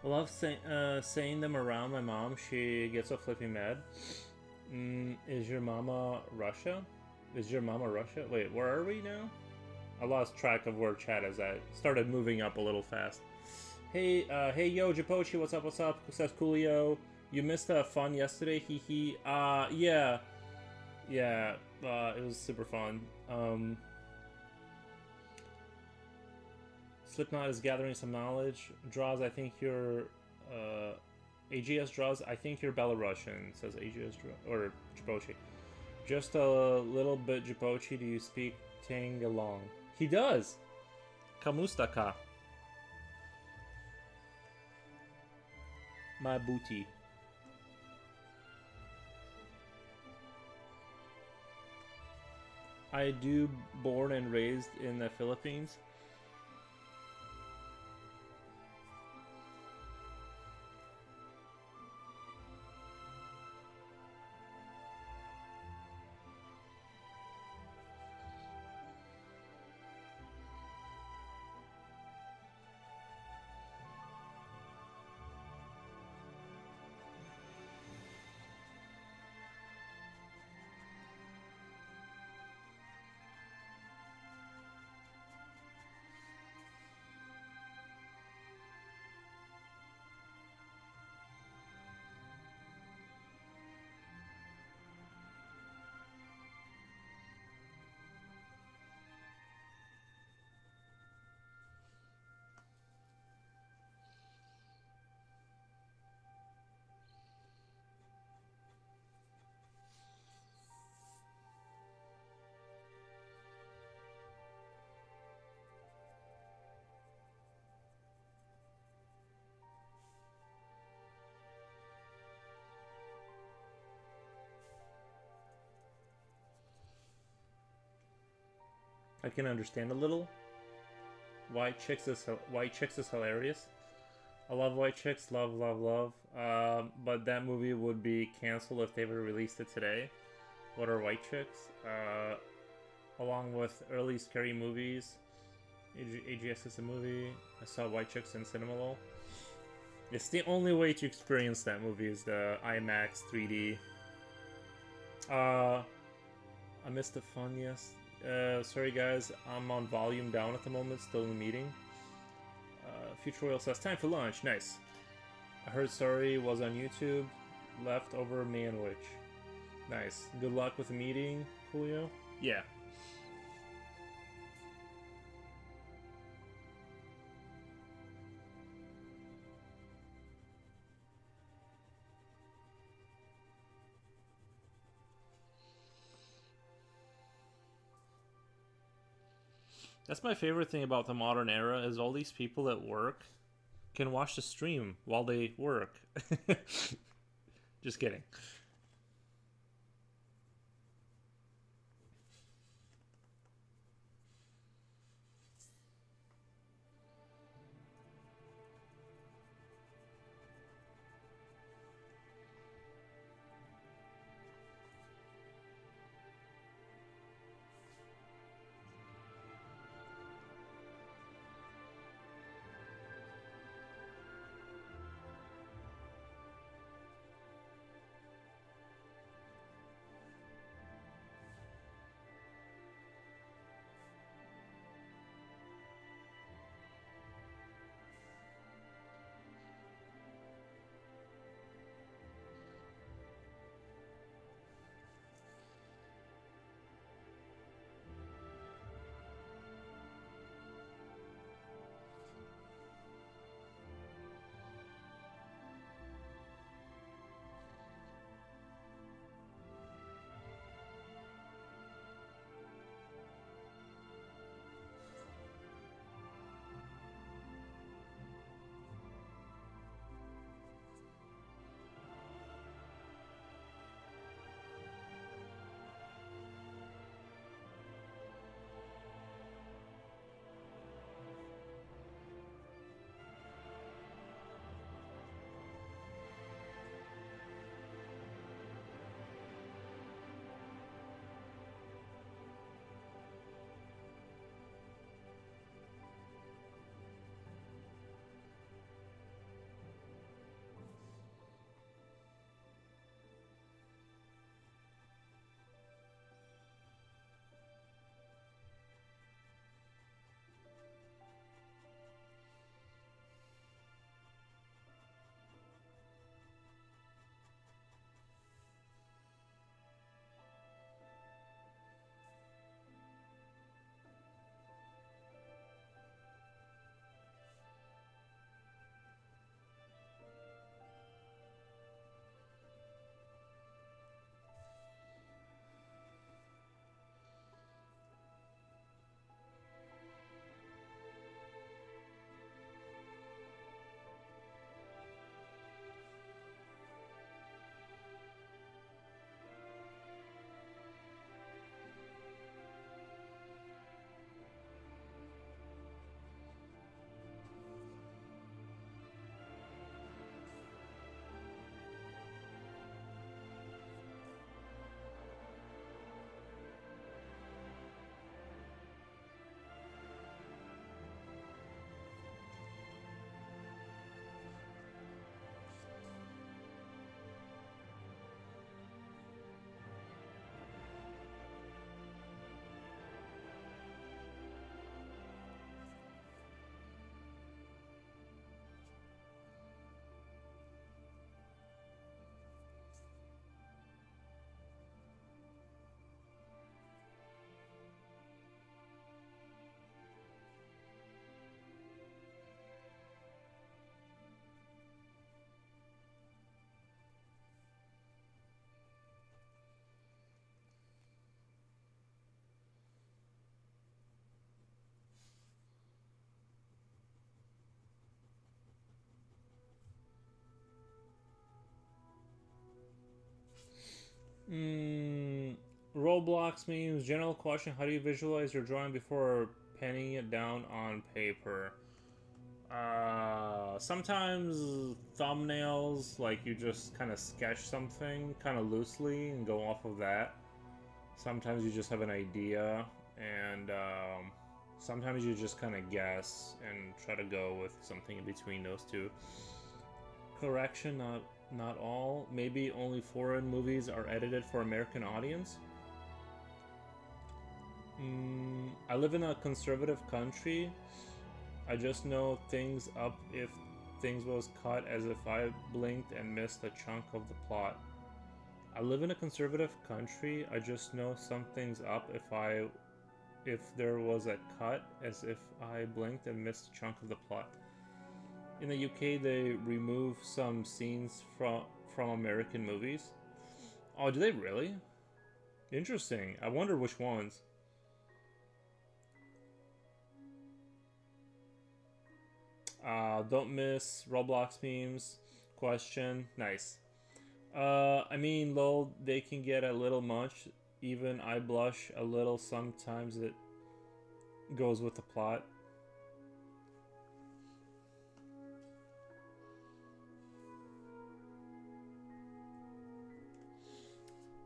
I love saying them around my mom. She gets so flipping mad. Is your mama Russia? Is your mama Russia? Wait, where are we now? I lost track of where chat is at. Started moving up a little fast. Hey, hey, yo, Japochi, what's up, what's up? Says Coolio. You missed fun yesterday, hee hee. Yeah. Yeah, it was super fun. Slipknot is gathering some knowledge. Draws, I think you're, AGS Draws, I think you're Belarusian, says AGS Draws, or Japochi. Just a little bit, Japochi, do you speak Tangalong? He does! Kamustaka. My booty. I do born and raised in the Philippines. I can understand a little. White Chicks is hilarious. I love White Chicks, love, love, love. But that movie would be canceled if they were released it today. What are White Chicks? Along with early scary movies. AGS is a movie. I saw White Chicks in Cinnamalo. It's the only way to experience that movie is the IMAX 3D. I missed the fun, yes. Sorry guys, I'm on volume down at the moment, still in the meeting. Future Royal says, time for lunch, nice. I heard Sorry was on YouTube, Leftover Man Witch. Nice. Good luck with the meeting, Julio. Yeah. That's my favorite thing about the modern era is all these people at work can watch the stream while they work. Just kidding. Mm, Roblox memes. General question: how do you visualize your drawing before penning it down on paper? Sometimes thumbnails, like you just kind of sketch something kind of loosely and go off of that. Sometimes you just have an idea, and sometimes you just kind of guess and try to go with something in between those two. Correction, not all. Maybe only foreign movies are edited for American audience. I live in a conservative country. I just know things up if things was cut as if I blinked and missed a chunk of the plot. I live in a conservative country. I just know some things up if there was a cut as if I blinked and missed a chunk of the plot. In the UK, they remove some scenes from American movies. Oh, do they really? Interesting. I wonder which ones. Don't miss Roblox memes. Question. Nice. I mean, lol, they can get a little much. Even I blush a little sometimes. It goes with the plot.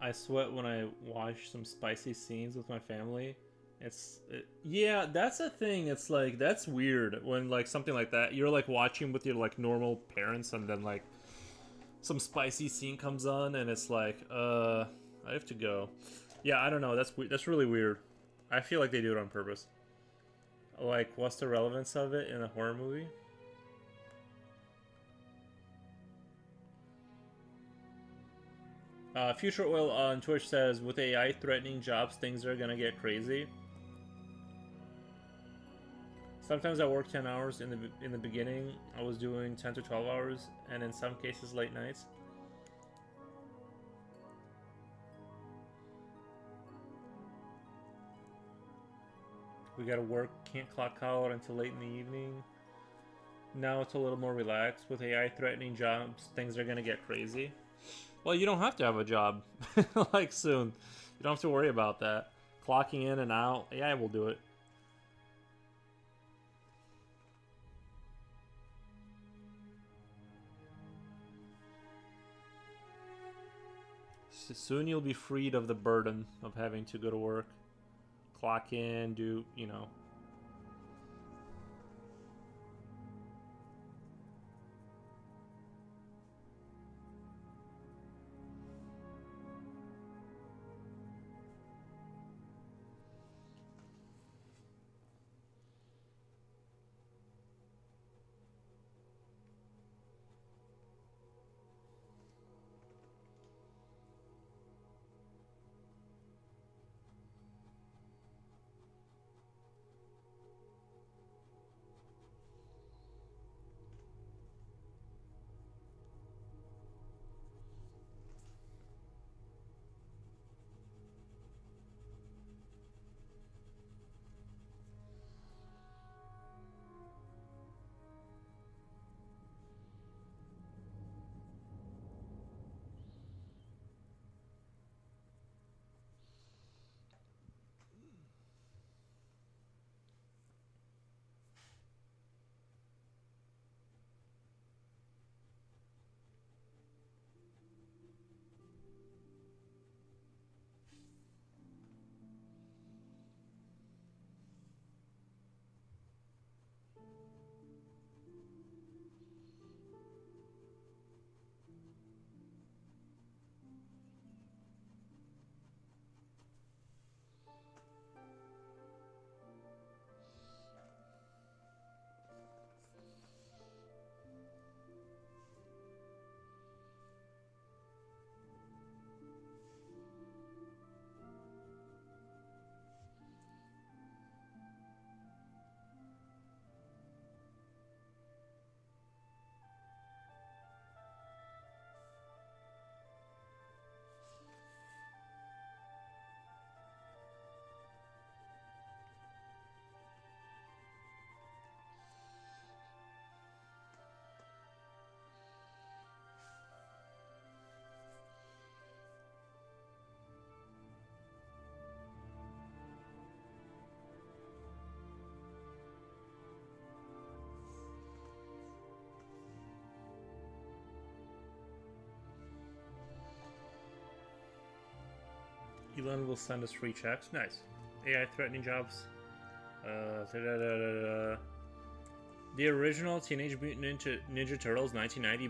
I sweat when I watch some spicy scenes with my family. Yeah, that's a thing. It's like that's weird when like something like that you're like watching with your like normal parents and then like some spicy scene comes on and it's like I have to go. Yeah, I don't know. That's really weird. I feel like they do it on purpose. Like, what's the relevance of it in a horror movie? Future Oil on Twitch says, with AI threatening jobs, things are gonna get crazy. Sometimes I work 10 hours in the beginning. I was doing 10 to 12 hours, and in some cases, late nights. We gotta work, can't clock out until late in the evening. Now it's a little more relaxed. With AI threatening jobs, things are gonna get crazy. Well, you don't have to have a job, like soon. You don't have to worry about that. Clocking in and out, AI will do it. Soon you'll be freed of the burden of having to go to work, clock in, do, you know. Elon will send us free checks. Nice. AI threatening jobs. The original Teenage Mutant Ninja Turtles 1990,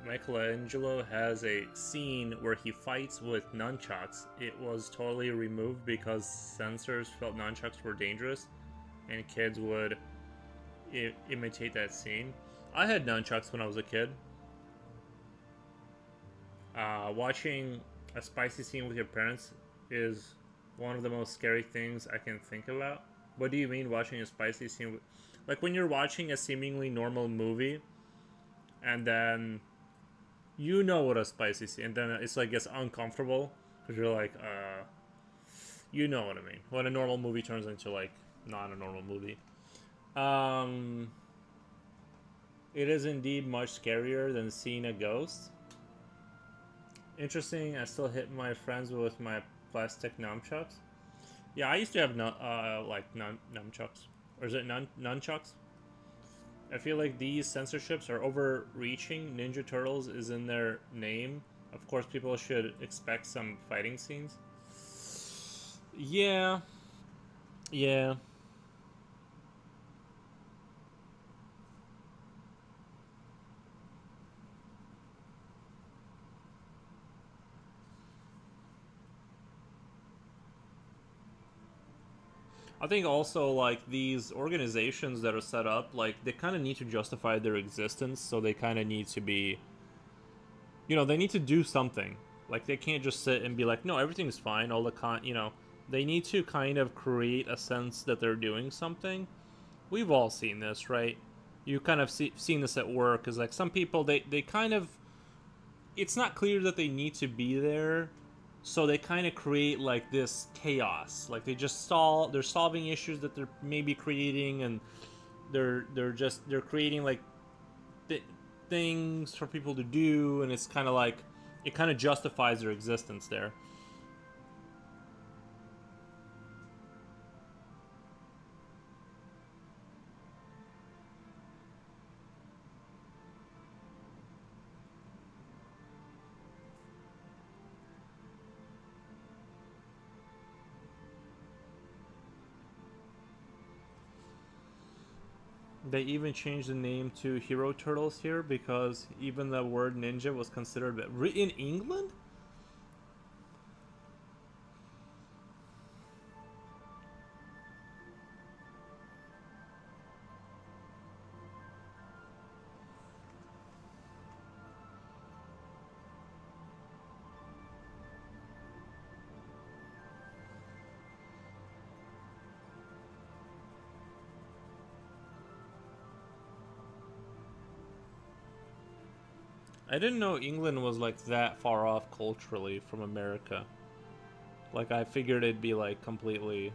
Michelangelo has a scene where he fights with nunchucks. It was totally removed because censors felt nunchucks were dangerous and kids would imitate that scene. I had nunchucks when I was a kid. Watching a spicy scene with your parents is one of the most scary things I can think about. What do you mean watching a spicy scene? Like when you're watching a seemingly normal movie and then you know what a spicy scene, and then it's like gets uncomfortable because you're like, you know what I mean. When a normal movie turns into like not a normal movie. It is indeed much scarier than seeing a ghost. Interesting. I still hit my friends with my plastic nunchucks. Yeah, I used to have nunchucks, or is it nunchucks? I feel like these censorships are overreaching. Ninja Turtles is in their name. Of course, people should expect some fighting scenes. Yeah. Yeah. I think also like these organizations that are set up, like they kind of need to justify their existence, so they kind of need to be, they need to do something. Like they can't just sit and be like, no, everything's fine. All the they need to kind of create a sense that they're doing something. We've all seen this, right? You kind of seen this at work, is like some people they kind of, it's not clear that they need to be there, so they kind of create like this chaos. Like they just they're solving issues that they're maybe creating, and they're creating like things for people to do, and it's kind of like it kind of justifies their existence there. They even changed the name to Hero Turtles here because even the word ninja was considered in England. I didn't know England was like that far off culturally from America. Like I figured it'd be like completely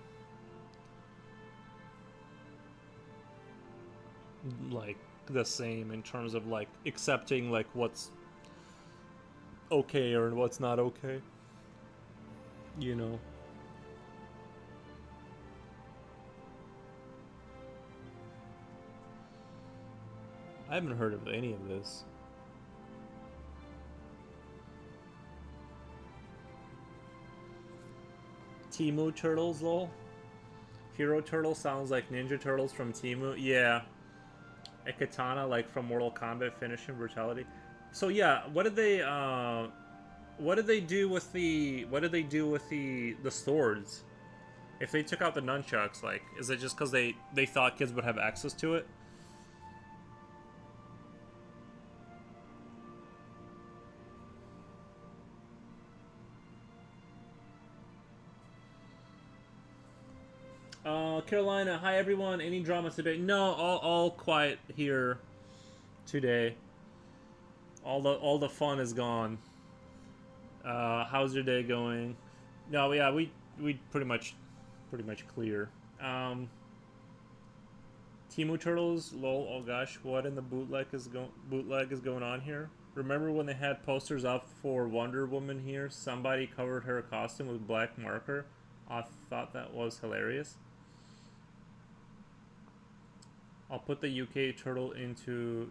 like the same in terms of like accepting like what's okay or what's not okay. You know. I haven't heard of any of this. Timu Turtles, lol. Hero Turtle sounds like Ninja Turtles from Timu. Yeah. A katana like from Mortal Kombat finishing brutality. So yeah, what did they do with the swords? If they took out the nunchucks, like, is it just because they thought kids would have access to it? Carolina, hi everyone. Any drama today? No, all quiet here today. All the fun is gone. How's your day going? No, yeah, we pretty much clear. Timu Turtles, lol. Oh gosh, what in the bootleg is going on here? Remember when they had posters up for Wonder Woman here? Somebody covered her costume with black marker. I thought that was hilarious. I'll put the UK turtle into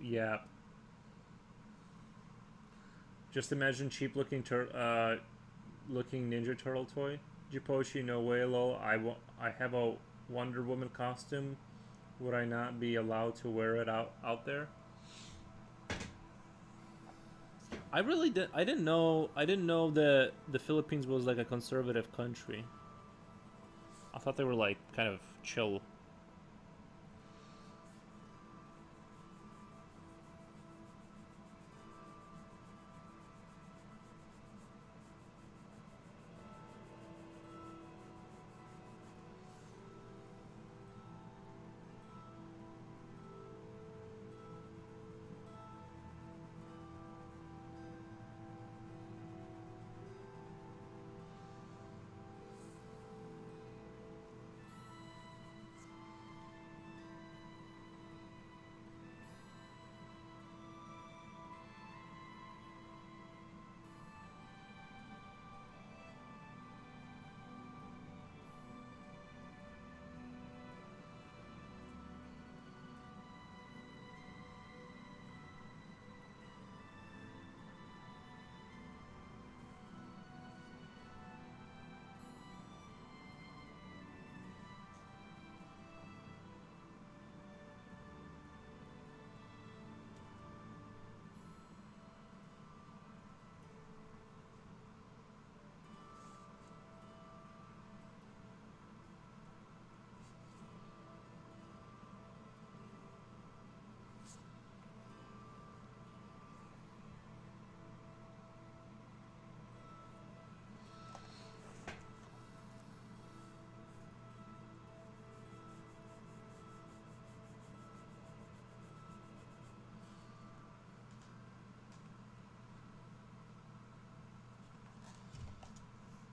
Just imagine cheap looking turtle. looking Ninja Turtle toy. Jiposhi no way, lol. I have a Wonder Woman costume. Would I not be allowed to wear it out there? I really did. I didn't know. I didn't know that the Philippines was like a conservative country. I thought they were like kind of chill.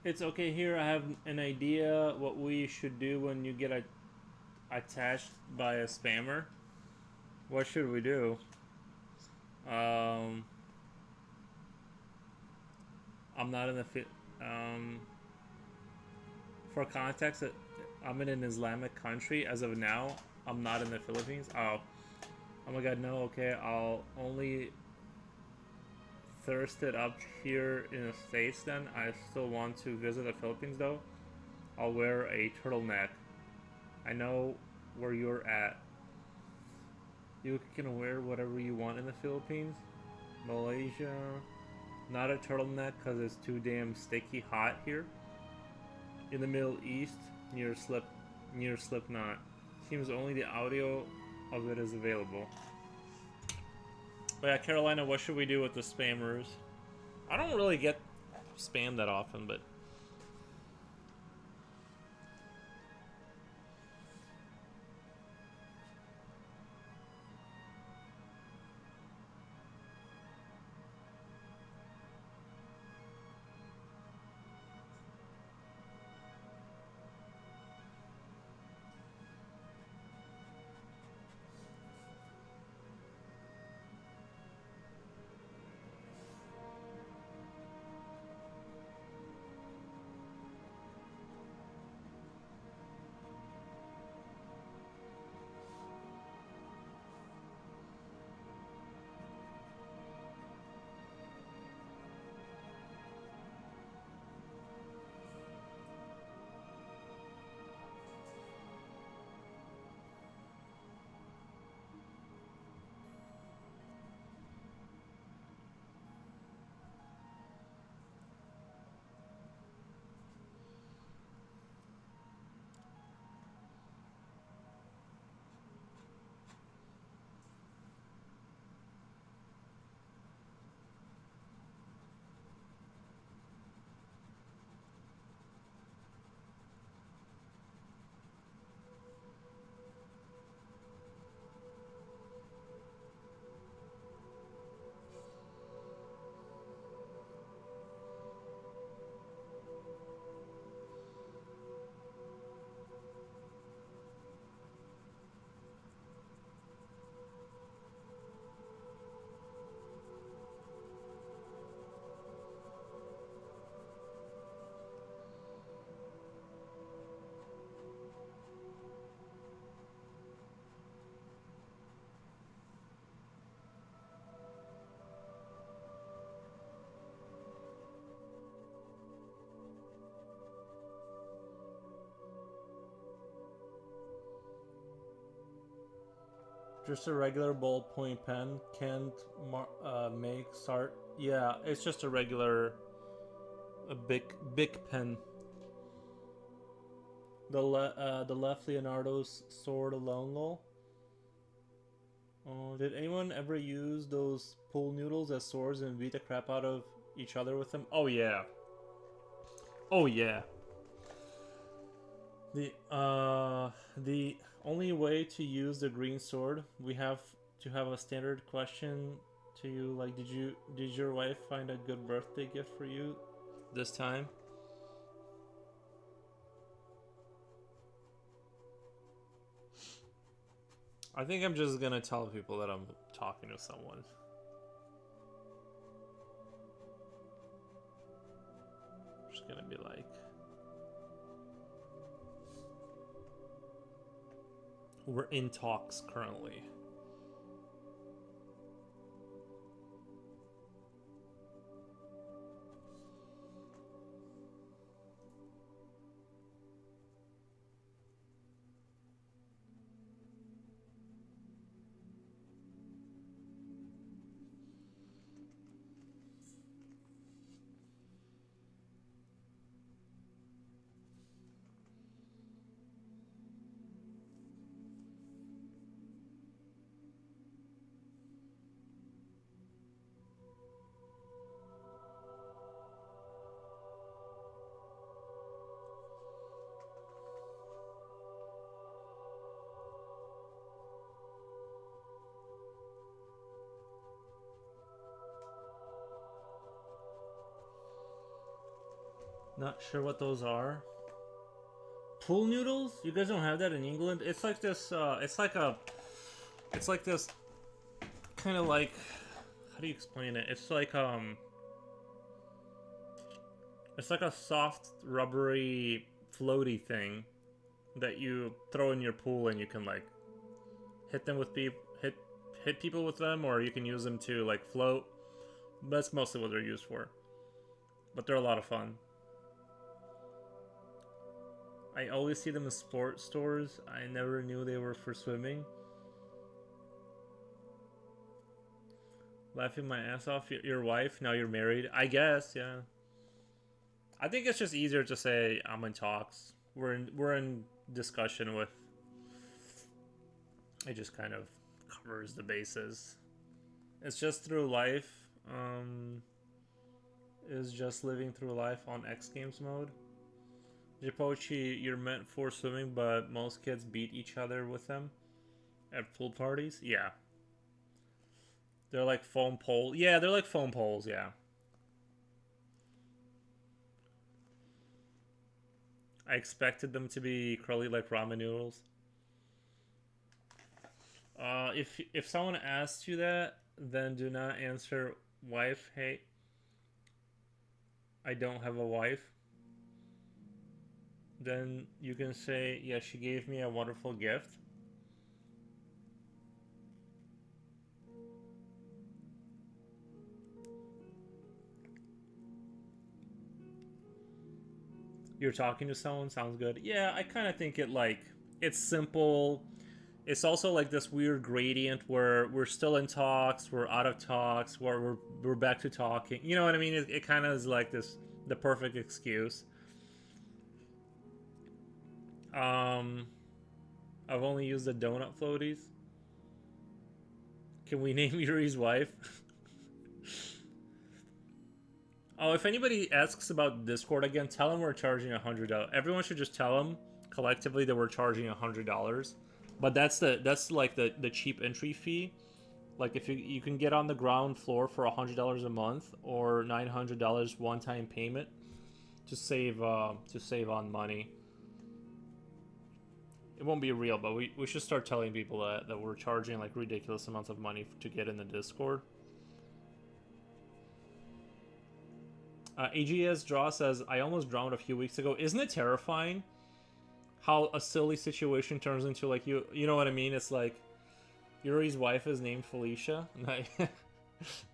It's okay here. I have an idea what we should do when you get attached by a spammer. What should we do? Um, I'm not in the for context. I'm in an Islamic country as of now. I'm not in the Philippines. Oh my God, no. Okay, I'll only thirst it up here in the States. Then I still want to visit the Philippines though. I'll wear a turtleneck. I know where you're at. You can wear whatever you want in the Philippines. Malaysia, not a turtleneck because it's too damn sticky hot here. In the Middle East, near Slipknot. Seems only the audio of it is available. But yeah, Carolina, what should we do with the spammers? I don't really get spammed that often, but Just a regular ballpoint pen. Can't make start. Yeah, it's just a regular, a big pen. The left Leonardo's sword alone, lol. Oh, did anyone ever use those pool noodles as swords and beat the crap out of each other with them? Oh yeah. Oh yeah. The only way to use the green sword, we have to have a standard question to you, like, did your wife find a good birthday gift for you this time? I think I'm just gonna tell people that I'm talking to someone. I'm just gonna be like, we're in talks currently. Not sure what those are. Pool noodles? You guys don't have that in England? It's like this, it's like this kind of like, how do you explain it? It's like a soft, rubbery, floaty thing that you throw in your pool, and you can like hit them with hit people with them, or you can use them to like float. That's mostly what they're used for. But they're a lot of fun. I always see them in sports stores. I never knew they were for swimming. Laughing my ass off. Your wife, now you're married. I guess, yeah. I think it's just easier to say I'm in talks. We're in discussion with. It just kind of covers the bases. It's just through life. Is just living through life on X Games mode. Jipochi, you're meant for swimming, but most kids beat each other with them at pool parties. Yeah. They're like foam poles. Yeah, they're like foam poles, yeah. I expected them to be curly like ramen noodles. If someone asks you that, then do not answer wife. Hey, I don't have a wife. Then you can say, yeah, she gave me a wonderful gift. You're talking to someone, sounds good. Yeah, I kind of think it's simple. It's also like this weird gradient where we're still in talks, we're out of talks, where we're back to talking. You know what I mean? It kind of is like the perfect excuse. Um, I've only used the donut floaties. Can we name Yuri's wife? Oh, if anybody asks about Discord again, tell them we're charging $100. Everyone should just tell them collectively that we're charging $100. But that's like the cheap entry fee. Like if you can get on the ground floor for $100 a month or $900 one time payment to save on money. It won't be real, but we should start telling people that we're charging like ridiculous amounts of money to get in the Discord. AGS Draw says, I almost drowned a few weeks ago. Isn't it terrifying how a silly situation turns into like you know what I mean? It's like Yuri's wife is named Felicia.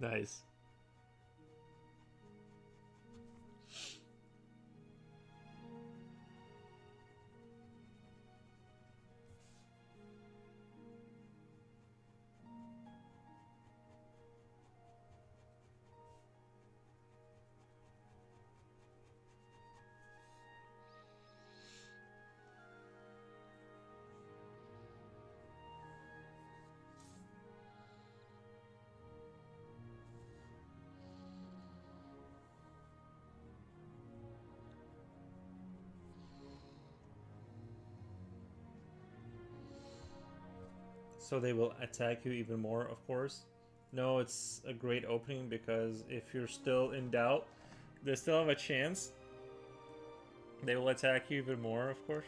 Nice. So they will attack you even more, of course. No, it's a great opening because if you're still in doubt, they still have a chance. They will attack you even more, of course.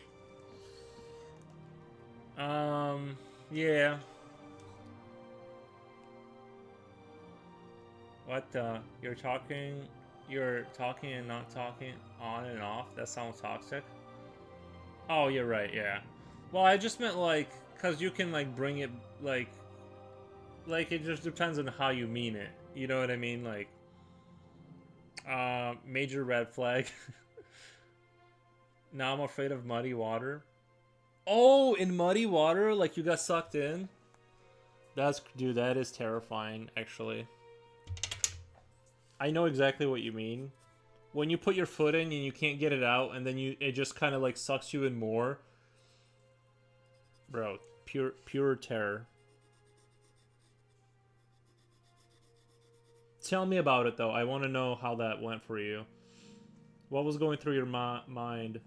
Yeah. What, you're talking and not talking on and off? That sounds toxic. Oh, you're right, yeah. Well, I just meant, like, because you can, like, bring it, like, it just depends on how you mean it. You know what I mean? Like, major red flag. Now I'm afraid of muddy water. Oh, in muddy water? Like, you got sucked in? Dude, that is terrifying, actually. I know exactly what you mean. When you put your foot in and you can't get it out, and then it just kind of, like, sucks you in more. Bro, pure terror. Tell me about it, though. I want to know how that went for you. What was going through your mind?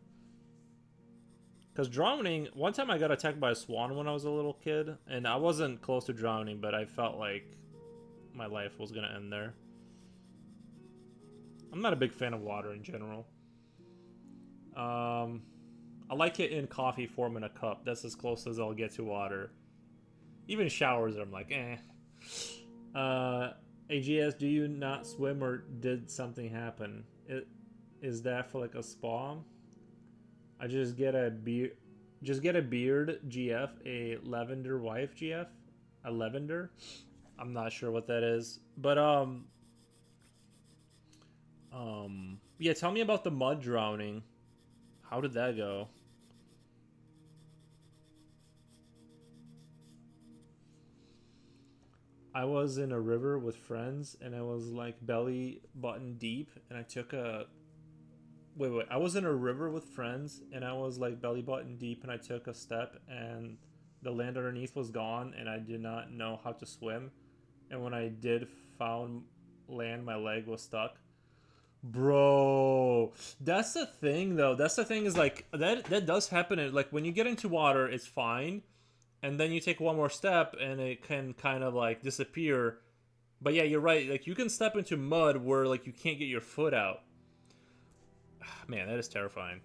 Because drowning... One time I got attacked by a swan when I was a little kid. And I wasn't close to drowning, but I felt like my life was going to end there. I'm not a big fan of water in general. I like it in coffee form in a cup. That's as close as I'll get to water. Even showers, I'm like, eh. AGS, do you not swim or did something happen? Is that for like a spa? I just get a beard, GF, a lavender wife, GF, a lavender. I'm not sure what that is, but yeah. Tell me about the mud drowning. How did that go? I was in a river with friends, and I was like belly button deep, and I took a wait. I was in a river with friends, and I was like belly button deep, and I took a step, and the land underneath was gone, and I did not know how to swim. And when I did found land, my leg was stuck. Bro, that's the thing though. That's the thing is like that does happen. Like when you get into water, it's fine, and then you take one more step, and it can kind of like disappear. But yeah, you're right. Like you can step into mud where like you can't get your foot out. Man, that is terrifying.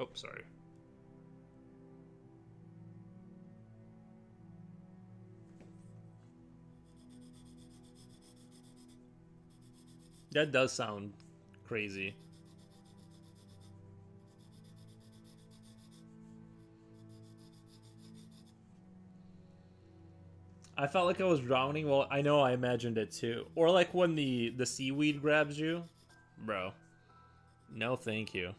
Oh, sorry. That does sound crazy. I felt like I was drowning. Well, I know I imagined it too. Or like when the seaweed grabs you. Bro. No, thank you.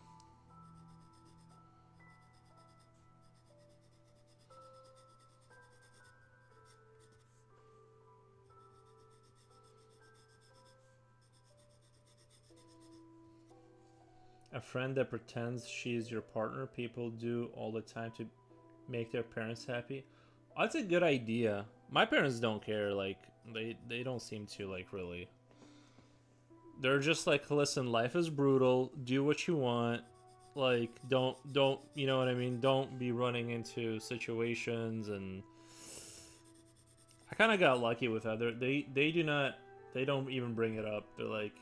A friend that pretends she's your partner, people do all the time to make their parents happy. That's a good idea. My parents don't care. Like they don't seem to like really. They're just like, listen, life is brutal. Do what you want. Like don't you know what I mean? Don't be running into situations. And I kind of got lucky with that. They do not. They don't even bring it up. They're like,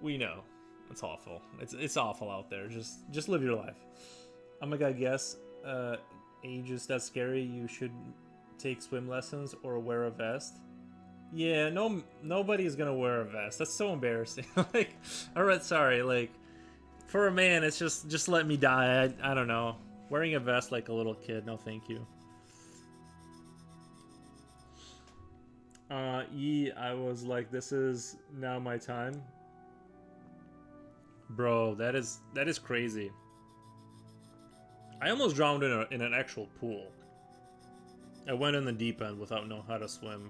we know. It's awful. It's awful out there. Just live your life. I'm gonna guess. Age is that scary. You should take swim lessons or wear a vest. Yeah, nobody's gonna wear a vest. That's so embarrassing. Like, alright, sorry. Like, for a man, it's just let me die. I don't know. Wearing a vest like a little kid. No, thank you. I was like, this is now my time. Bro, that is crazy. I almost drowned in an actual pool. I went in the deep end without knowing how to swim.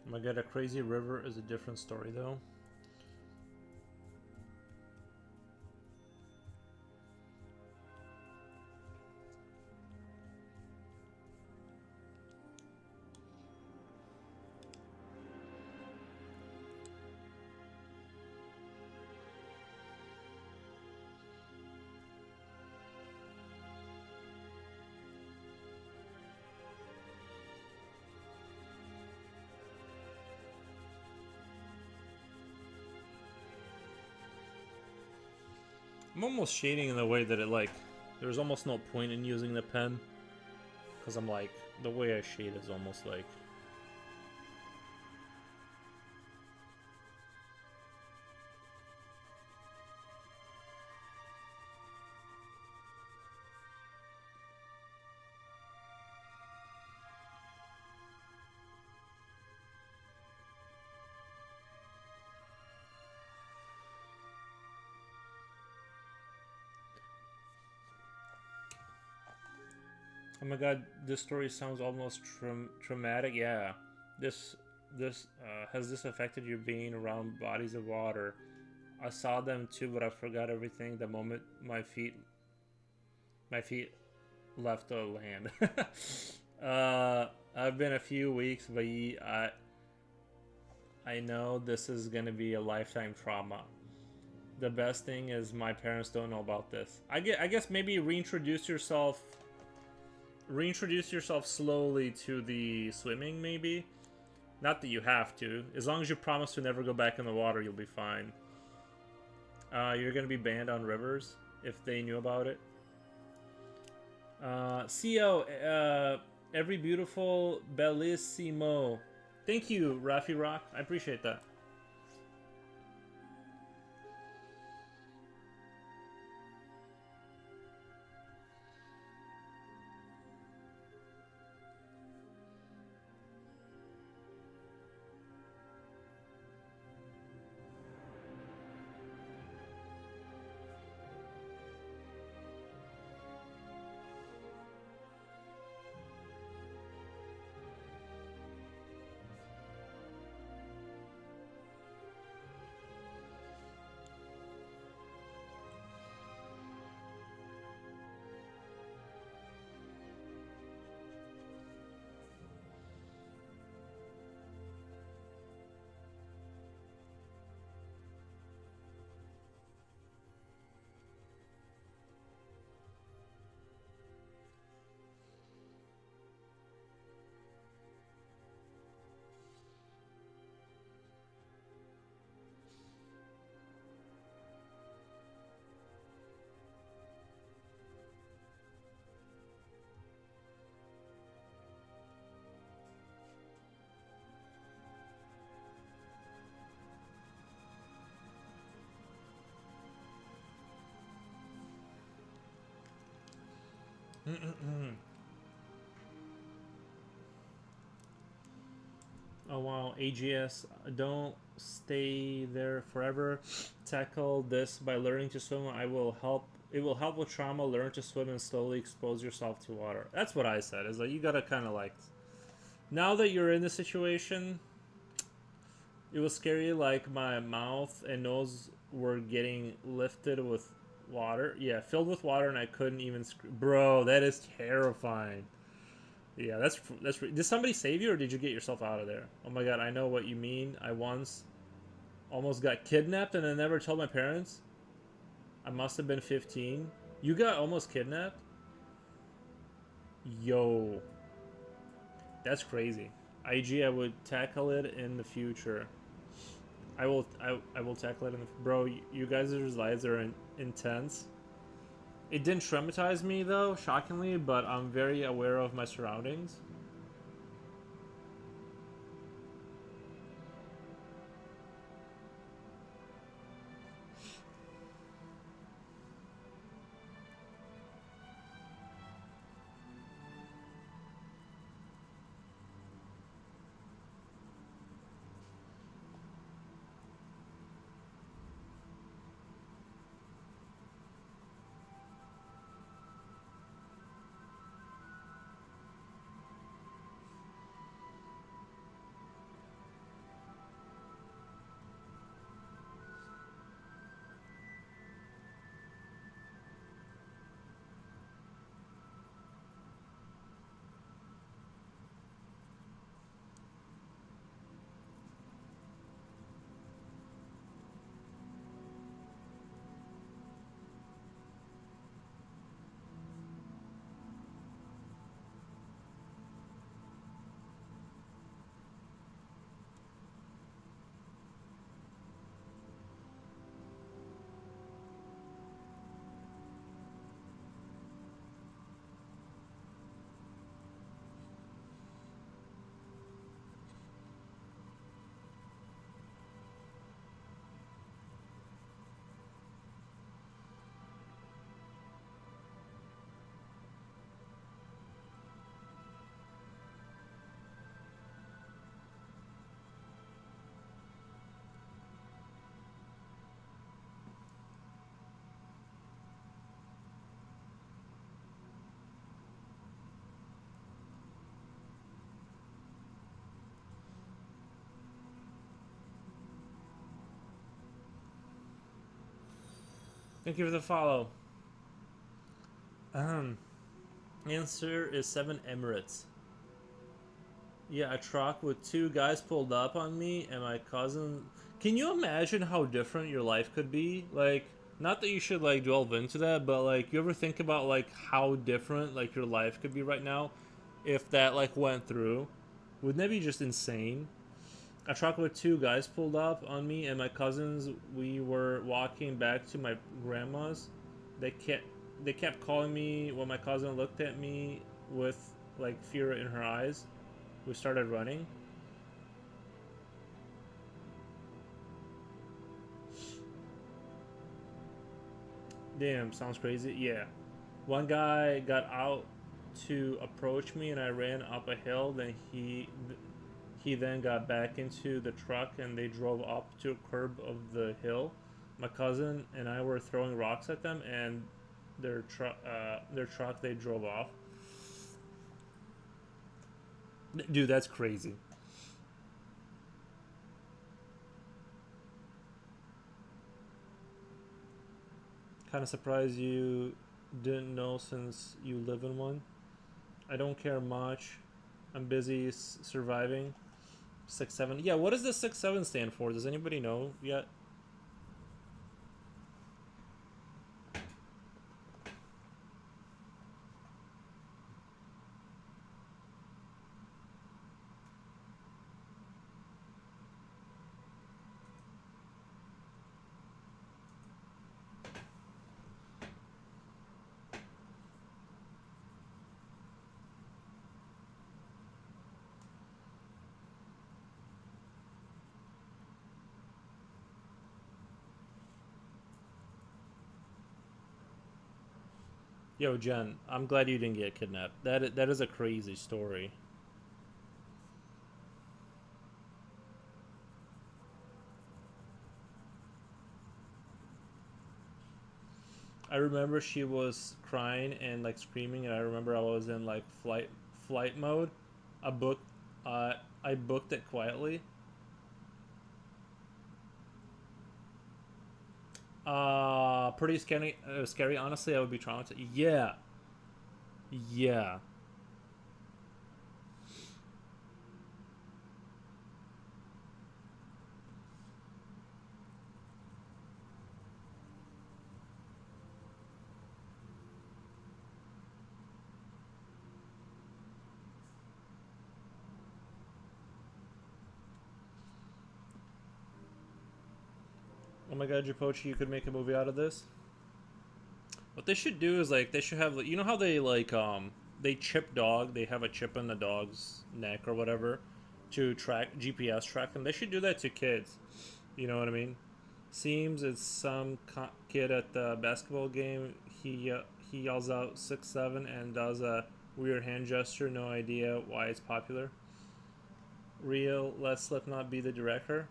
Oh my god, a crazy river is a different story though. I'm almost shading in the way that it like, there's almost no point in using the pen. Because I'm like, the way I shade is almost like... Oh my god, this story sounds almost traumatic. Yeah, this has this affected you being around bodies of water? I saw them too, but I forgot everything the moment my feet left the land. I've been a few weeks, but I know this is gonna be a lifetime trauma. The best thing is my parents don't know about this. I guess maybe reintroduce yourself slowly to the swimming, maybe. Not that you have to. As long as you promise to never go back in the water, you'll be fine. You're gonna be banned on rivers if they knew about it. CO, every beautiful bellissimo. Thank you, Rafi Rock. I appreciate that. Oh wow, AGS, don't stay there forever. Tackle this by learning to swim. It will help with trauma. Learn to swim and slowly expose yourself to water. That's what I said. Is like you gotta kind of like. Now that you're in the situation, it was scary. Like my mouth and nose were getting lifted with water. Yeah, filled with water, and I couldn't even. Bro, that is terrifying. Yeah, that's. Did somebody save you, or did you get yourself out of there? Oh my god, I know what you mean. I once almost got kidnapped, and I never told my parents. I must have been 15. You got almost kidnapped? Yo, that's crazy. IG, I would tackle it in the future. I will tackle it in the. Bro, you guys' lives are intense. It didn't traumatize me though, shockingly, but I'm very aware of my surroundings. Thank you for the follow. Um, answer is 7 Emirates. Yeah, a truck with two guys pulled up on me and my cousin. Can you imagine how different your life could be? Like, not that you should like delve into that, but like, you ever think about like how different like your life could be right now if that like went through? Wouldn't that be just insane? A truck with two guys pulled up on me and my cousins. We were walking back to my grandma's. They kept they kept calling me when my cousin looked at me with like fear in her eyes. We started running. Damn, sounds crazy. Yeah. One guy got out to approach me and I ran up a hill. Then he then got back into the truck and they drove up to a curb of the hill. My cousin and I were throwing rocks at them and their truck they drove off. Dude, that's crazy. Kind of surprised you didn't know since you live in one. I don't care much. I'm busy surviving. 6-7. Yeah, what does the 6-7 stand for? Does anybody know yet? Yo, Jen, I'm glad you didn't get kidnapped. That is a crazy story. I remember she was crying and like screaming, and I remember I was in like flight mode. I booked I booked it quietly. Pretty scary. Scary. Honestly, I would be traumatized. Yeah, yeah. Oh my God, Japochi, you could make a movie out of this. What they should do is like they should have you know how they they chip dog. They have a chip in the dog's neck or whatever to track GPS track them. They should do that to kids. You know what I mean? Seems it's some kid at the basketball game. He yells out 6-7 and does a weird hand gesture. No idea why it's popular. Real. Let Slipknot be the director.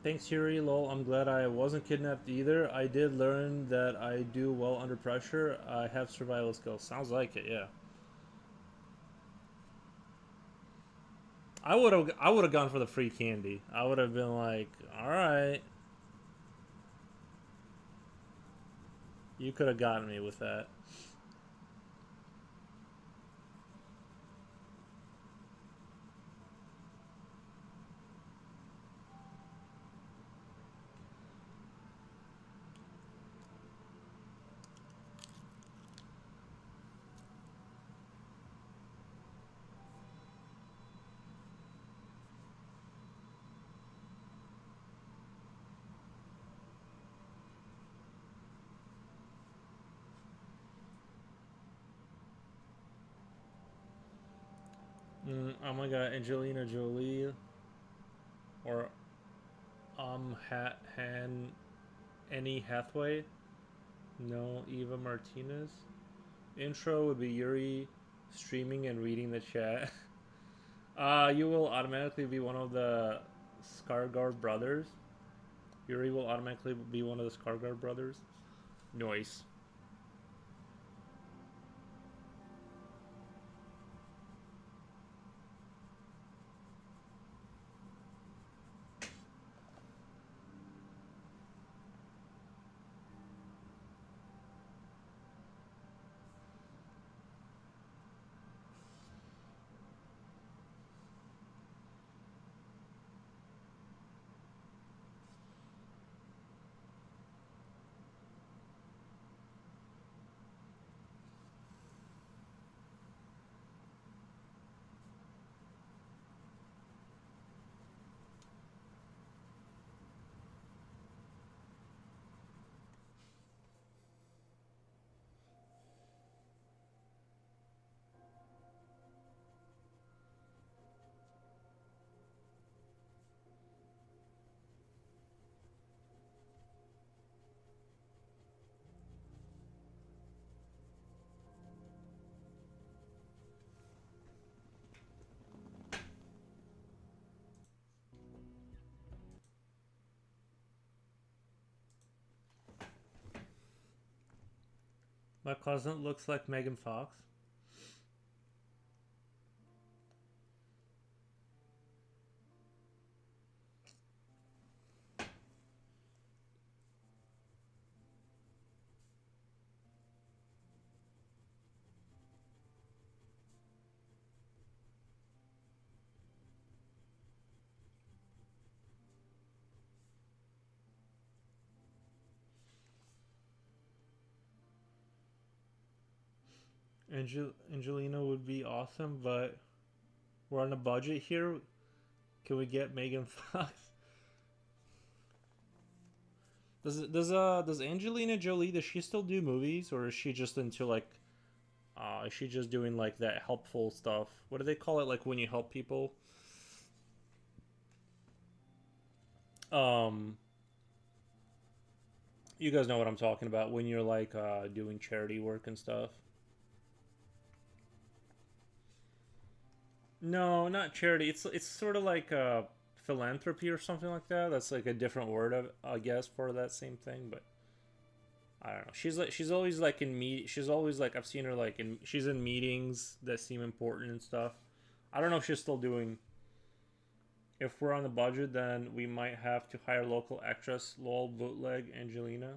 Thanks, Yuri. Lol. I'm glad I wasn't kidnapped either. I did learn that I do well under pressure. I have survival skills. Sounds like it. Yeah. I would have gone for the free candy. I would have been like, all right, you could have gotten me with that. Oh my god, Angelina Jolie or Annie Hathaway. No, Eva Martinez. Intro would be Yuri streaming and reading the chat. You will automatically be one of the Skarsgård brothers. Yuri will automatically be one of the Skarsgård brothers. Noise. My cousin looks like Megan Fox. Angelina would be awesome, but we're on a budget here. Can we get Megan Fox? Does Angelina Jolie, does she still do movies, or is she just into like is she just doing like that helpful stuff? What do they call it, like when you help people? Um you guys know what I'm talking about when you're like doing charity work and stuff. No, not charity. It's sort of like philanthropy or something like that. That's like a different word, I guess, for that same thing. But I don't know. She's always like in meet. She's always like I've seen her like in she's in meetings that seem important and stuff. I don't know if she's still doing. If we're on the budget, then we might have to hire local actress lol bootleg Angelina.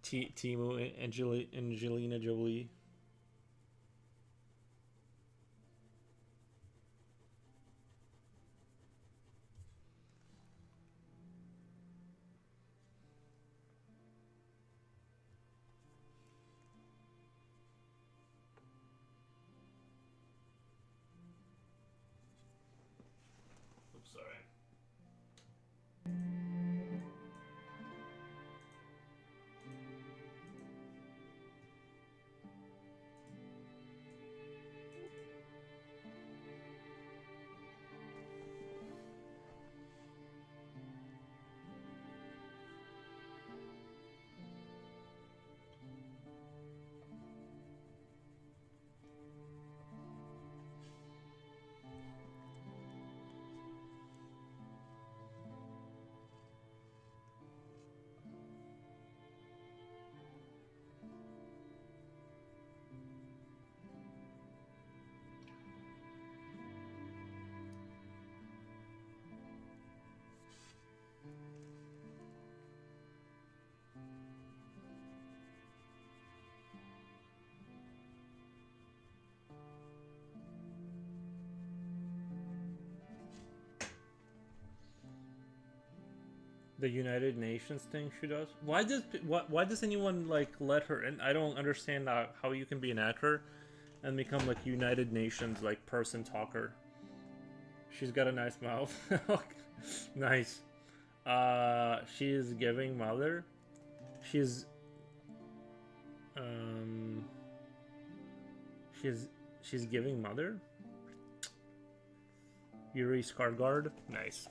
Timu Angelina Jolie. Oops, sorry. The United Nations thing she does. Why does anyone like let her in? I don't understand how you can be an actor and become like United Nations like person talker. She's got a nice mouth. Nice. She is giving mother. She's um she's She's giving mother? Yuri Skargard? Nice.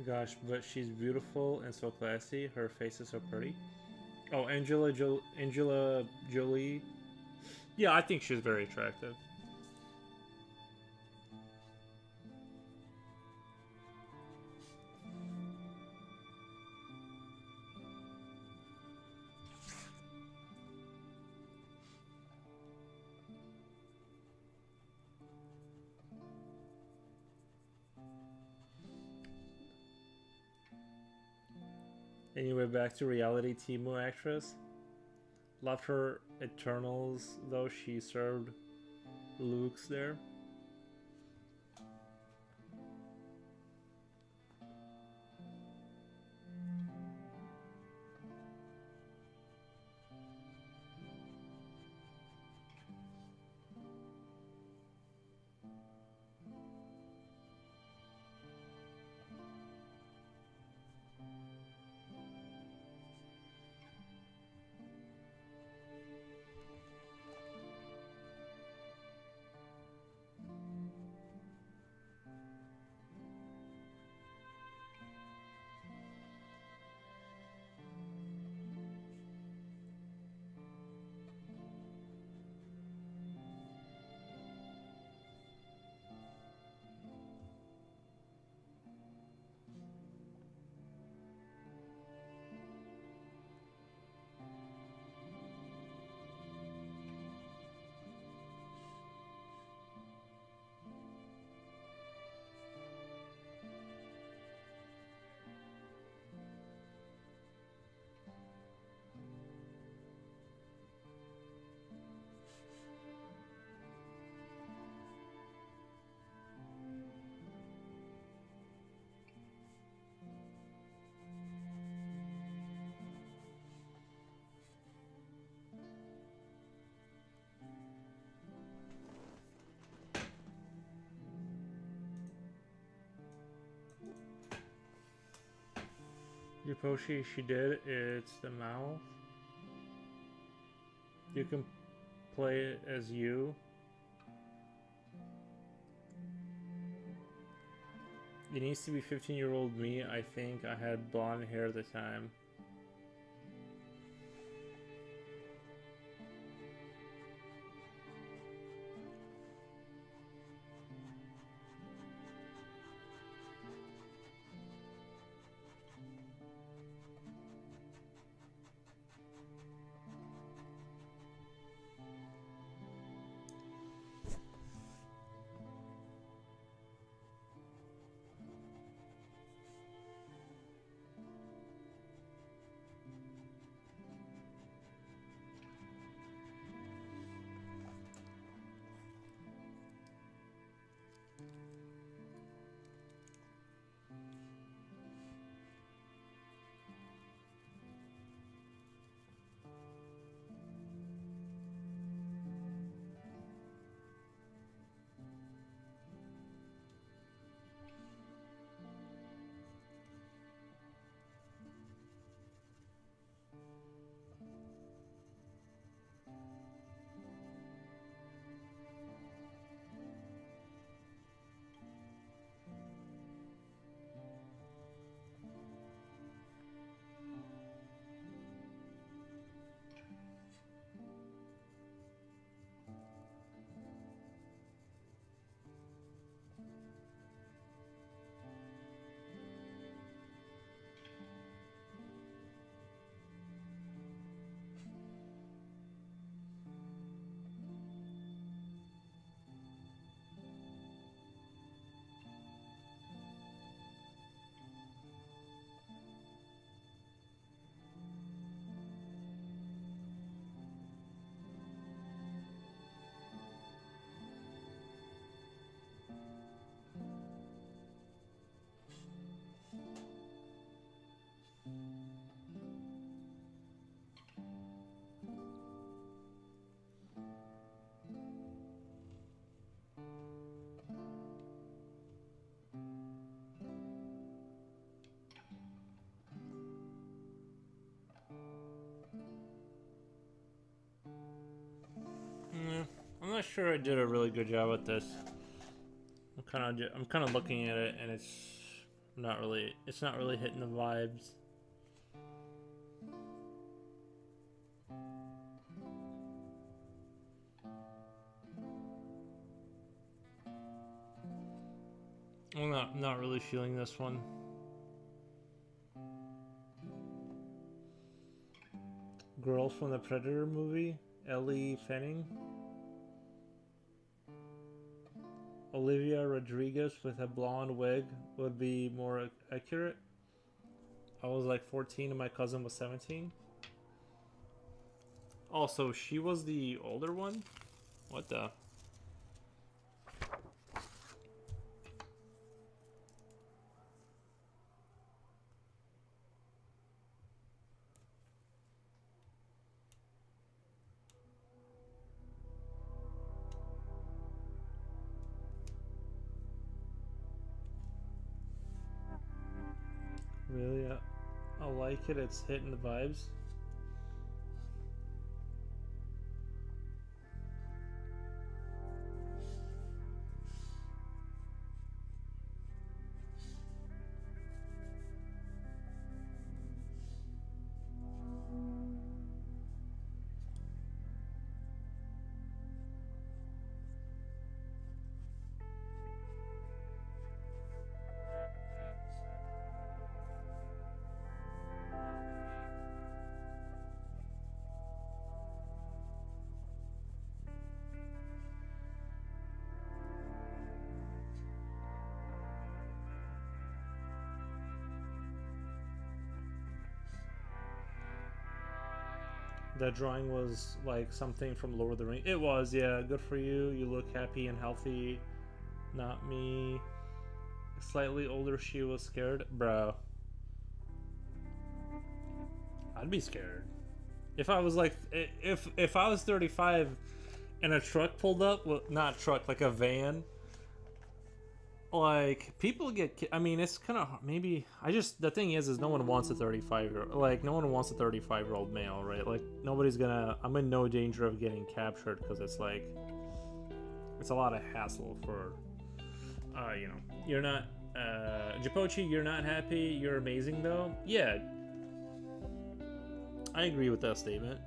Gosh, but she's beautiful and so classy. Her face is so pretty. Oh, Angela Jolie. Yeah, I think she's very attractive. Anyway, back to reality. Timo actress. Loved her Eternals, though she served Luke's there. Yuposhi, she did. It's the mouth. You can play it as you. It needs to be 15-year-old me. I think I had blonde hair at the time. not sure I did a really good job with this. I'm kind of looking at it, and it's not really hitting the vibes. I'm not really feeling this one. Girl from the Predator movie, Ellie Fanning. Olivia Rodriguez with a blonde wig would be more accurate. I was like 14 and my cousin was 17. Also, she was the older one? What the? Really? I like it. It's hitting the vibes. That drawing was like something from Lord of the Rings. It was, yeah. Good for you. You look happy and healthy. Not me. Slightly older, she was scared. Bro. I'd be scared. If I was like, if I was 35 and a truck pulled up, well, not truck, like a van, like people get, I mean, it's kind of, maybe, the thing is no one wants a 35-year-old, like no one wants a 35-year-old male, right? Like nobody's gonna, I'm in no danger of getting captured because it's like, it's a lot of hassle for, you know, you're not, Japochi, you're not happy, you're amazing though. Yeah, I agree with that statement.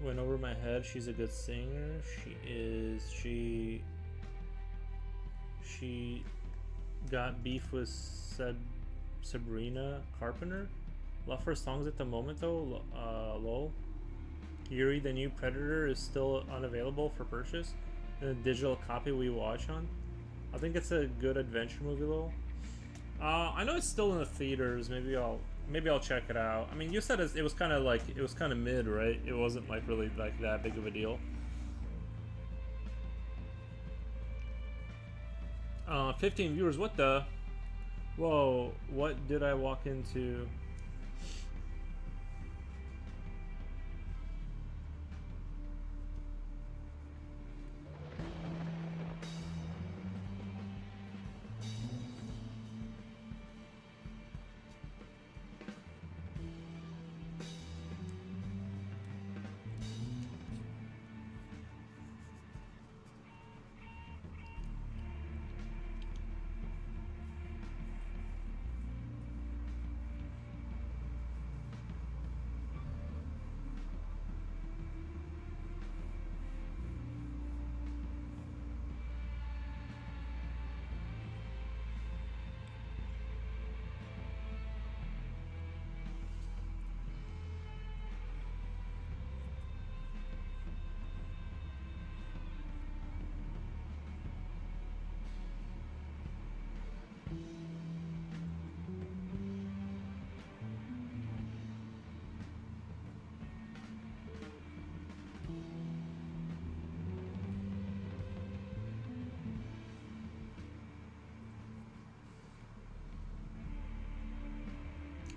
went over my head. She's a good singer. She is. She got beef with Sabrina Carpenter. Love her songs at the moment though. Lol. Yuri the New Predator is still unavailable for purchase. The digital copy we watch on. I think it's a good adventure movie though. I know it's still in the theaters. Maybe I'll check it out. I mean, you said it was kind of mid, right? It wasn't like really like that big of a deal. 15 viewers. What the? Whoa! What did I walk into?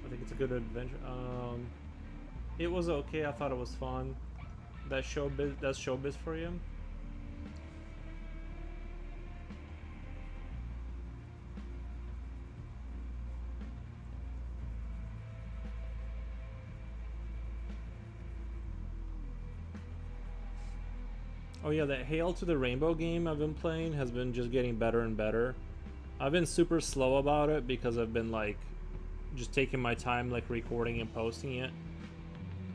I think it's a good adventure. It was okay. I thought it was fun. That's showbiz for you. Oh yeah, that Hail to the Rainbow game I've been playing has been just getting better and better. I've been super slow about it because I've been like just taking my time like recording and posting it.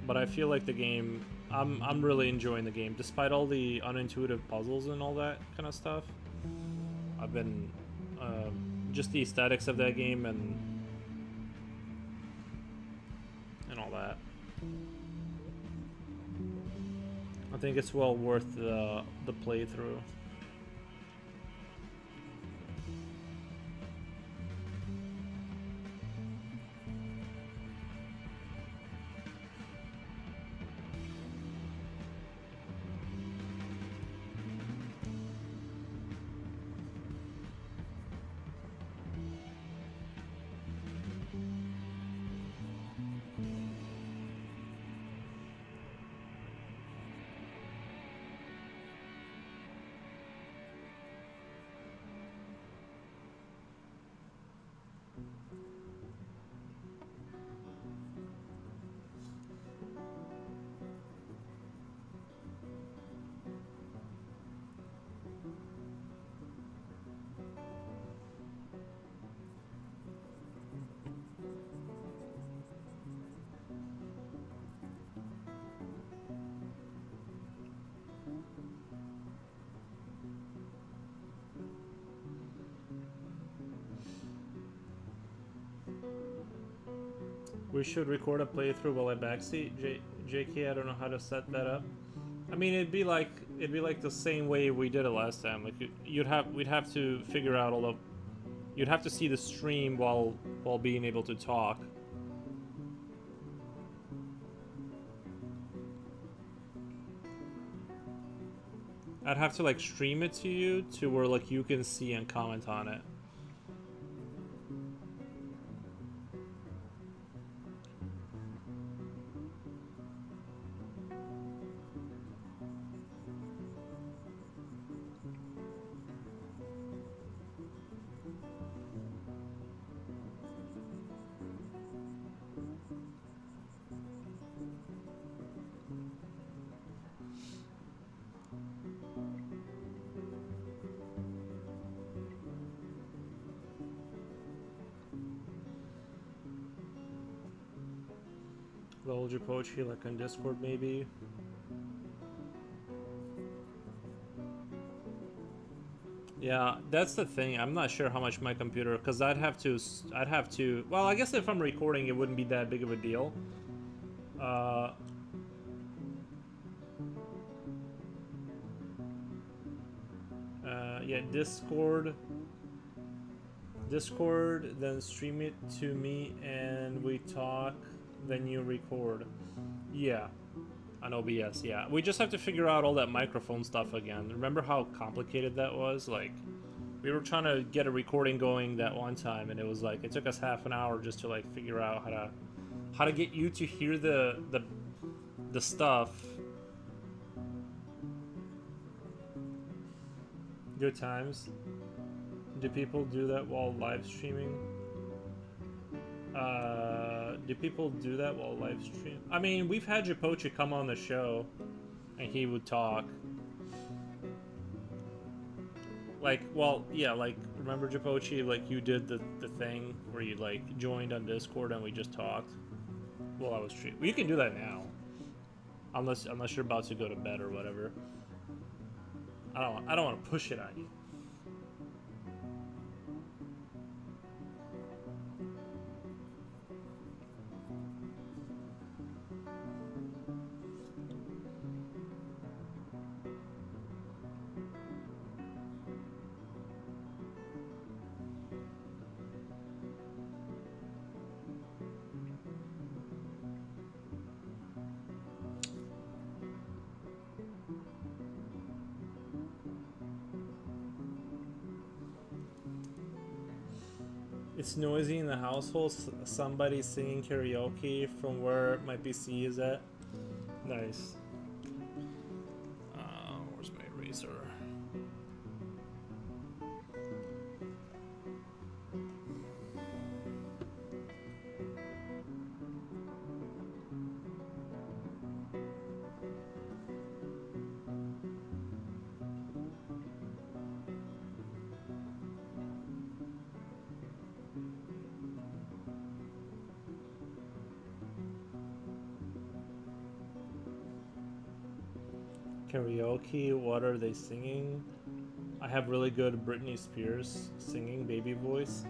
But I feel like the game I'm really enjoying the game despite all the unintuitive puzzles and all that kind of stuff. I've been just the aesthetics of that game and all that. I think it's well worth the playthrough. We should record a playthrough while I backseat. JK, I don't know how to set that up. I mean, it'd be like the same way we did it last time. Like we'd have to figure out all of. You'd have to see the stream while being able to talk. I'd have to like stream it to you to where like you can see and comment on it. Hold your poetry like on Discord maybe. Yeah, that's the thing. I'm not sure how much my computer, because I'd have to. Well, I guess if I'm recording, it wouldn't be that big of a deal. Uh, yeah, Discord, then stream it to me, and we talk. Then you record. Yeah, on OBS. Yeah, we just have to figure out all that microphone stuff again. Remember how complicated that was? Like, we were trying to get a recording going that one time, and it was like it took us half an hour just to like figure out how to get you to hear the stuff. Good times. Do people do that while live streaming? Do people do that while live stream? I mean, we've had Japocha come on the show, and he would talk. Like, well, yeah, like, remember Japochi, like, you did the thing where you, like, joined on Discord and we just talked while I was streaming. Well, you can do that now. Unless you're about to go to bed or whatever. I don't want to push it on you. It's noisy in the household. Somebody's singing karaoke from where my PC is at. Nice. Where's my eraser? Karaoke, what are they singing? I have really good Britney Spears singing baby voice.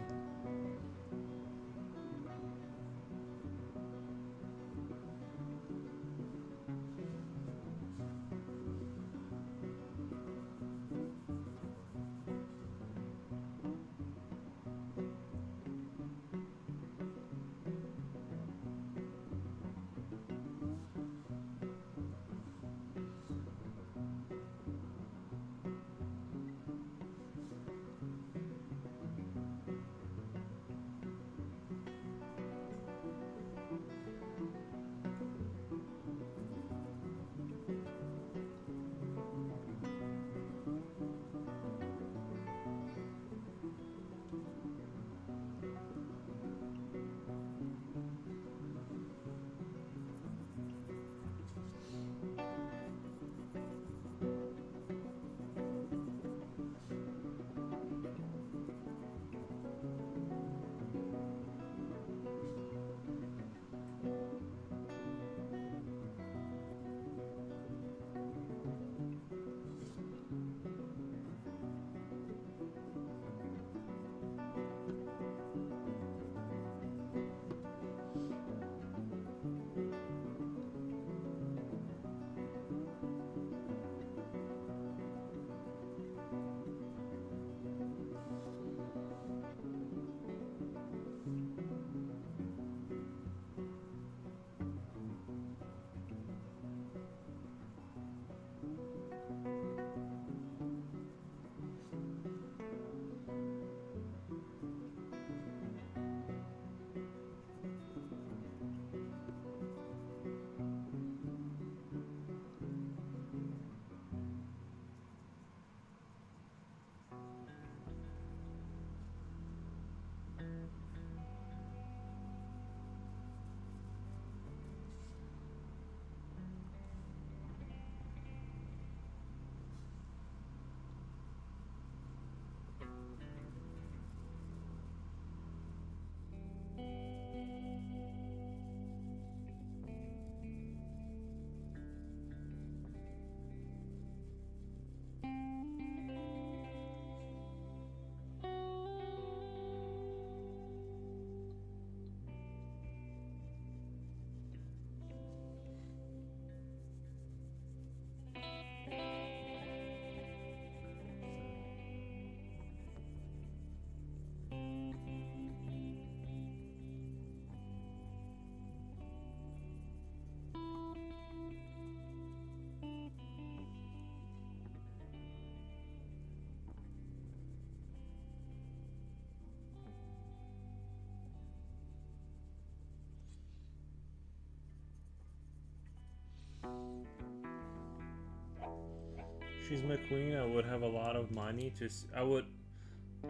She's my queen. I would have a lot of money to. I would.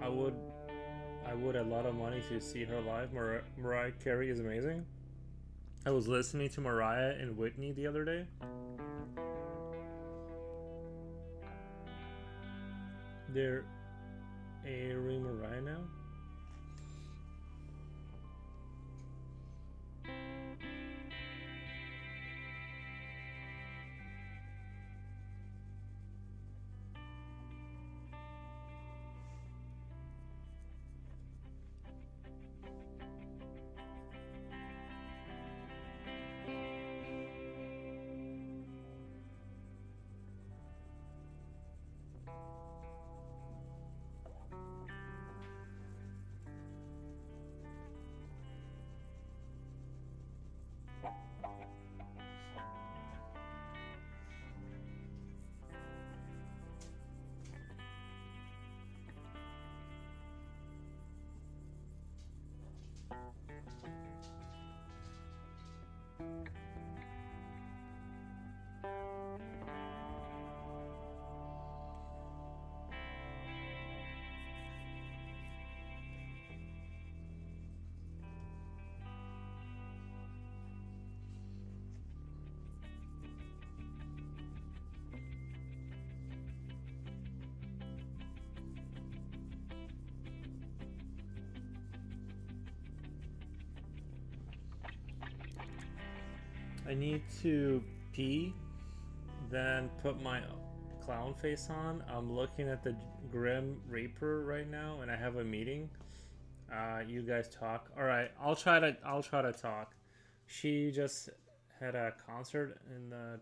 I would a lot of money to see her live. Mariah Carey is amazing. I was listening to Mariah and Whitney the other day. They're airing Mariah now. I need to pee, then put my clown face on. I'm looking at the Grim Reaper right now, and I have a meeting. You guys talk. All right, I'll try to talk. She just had a concert in the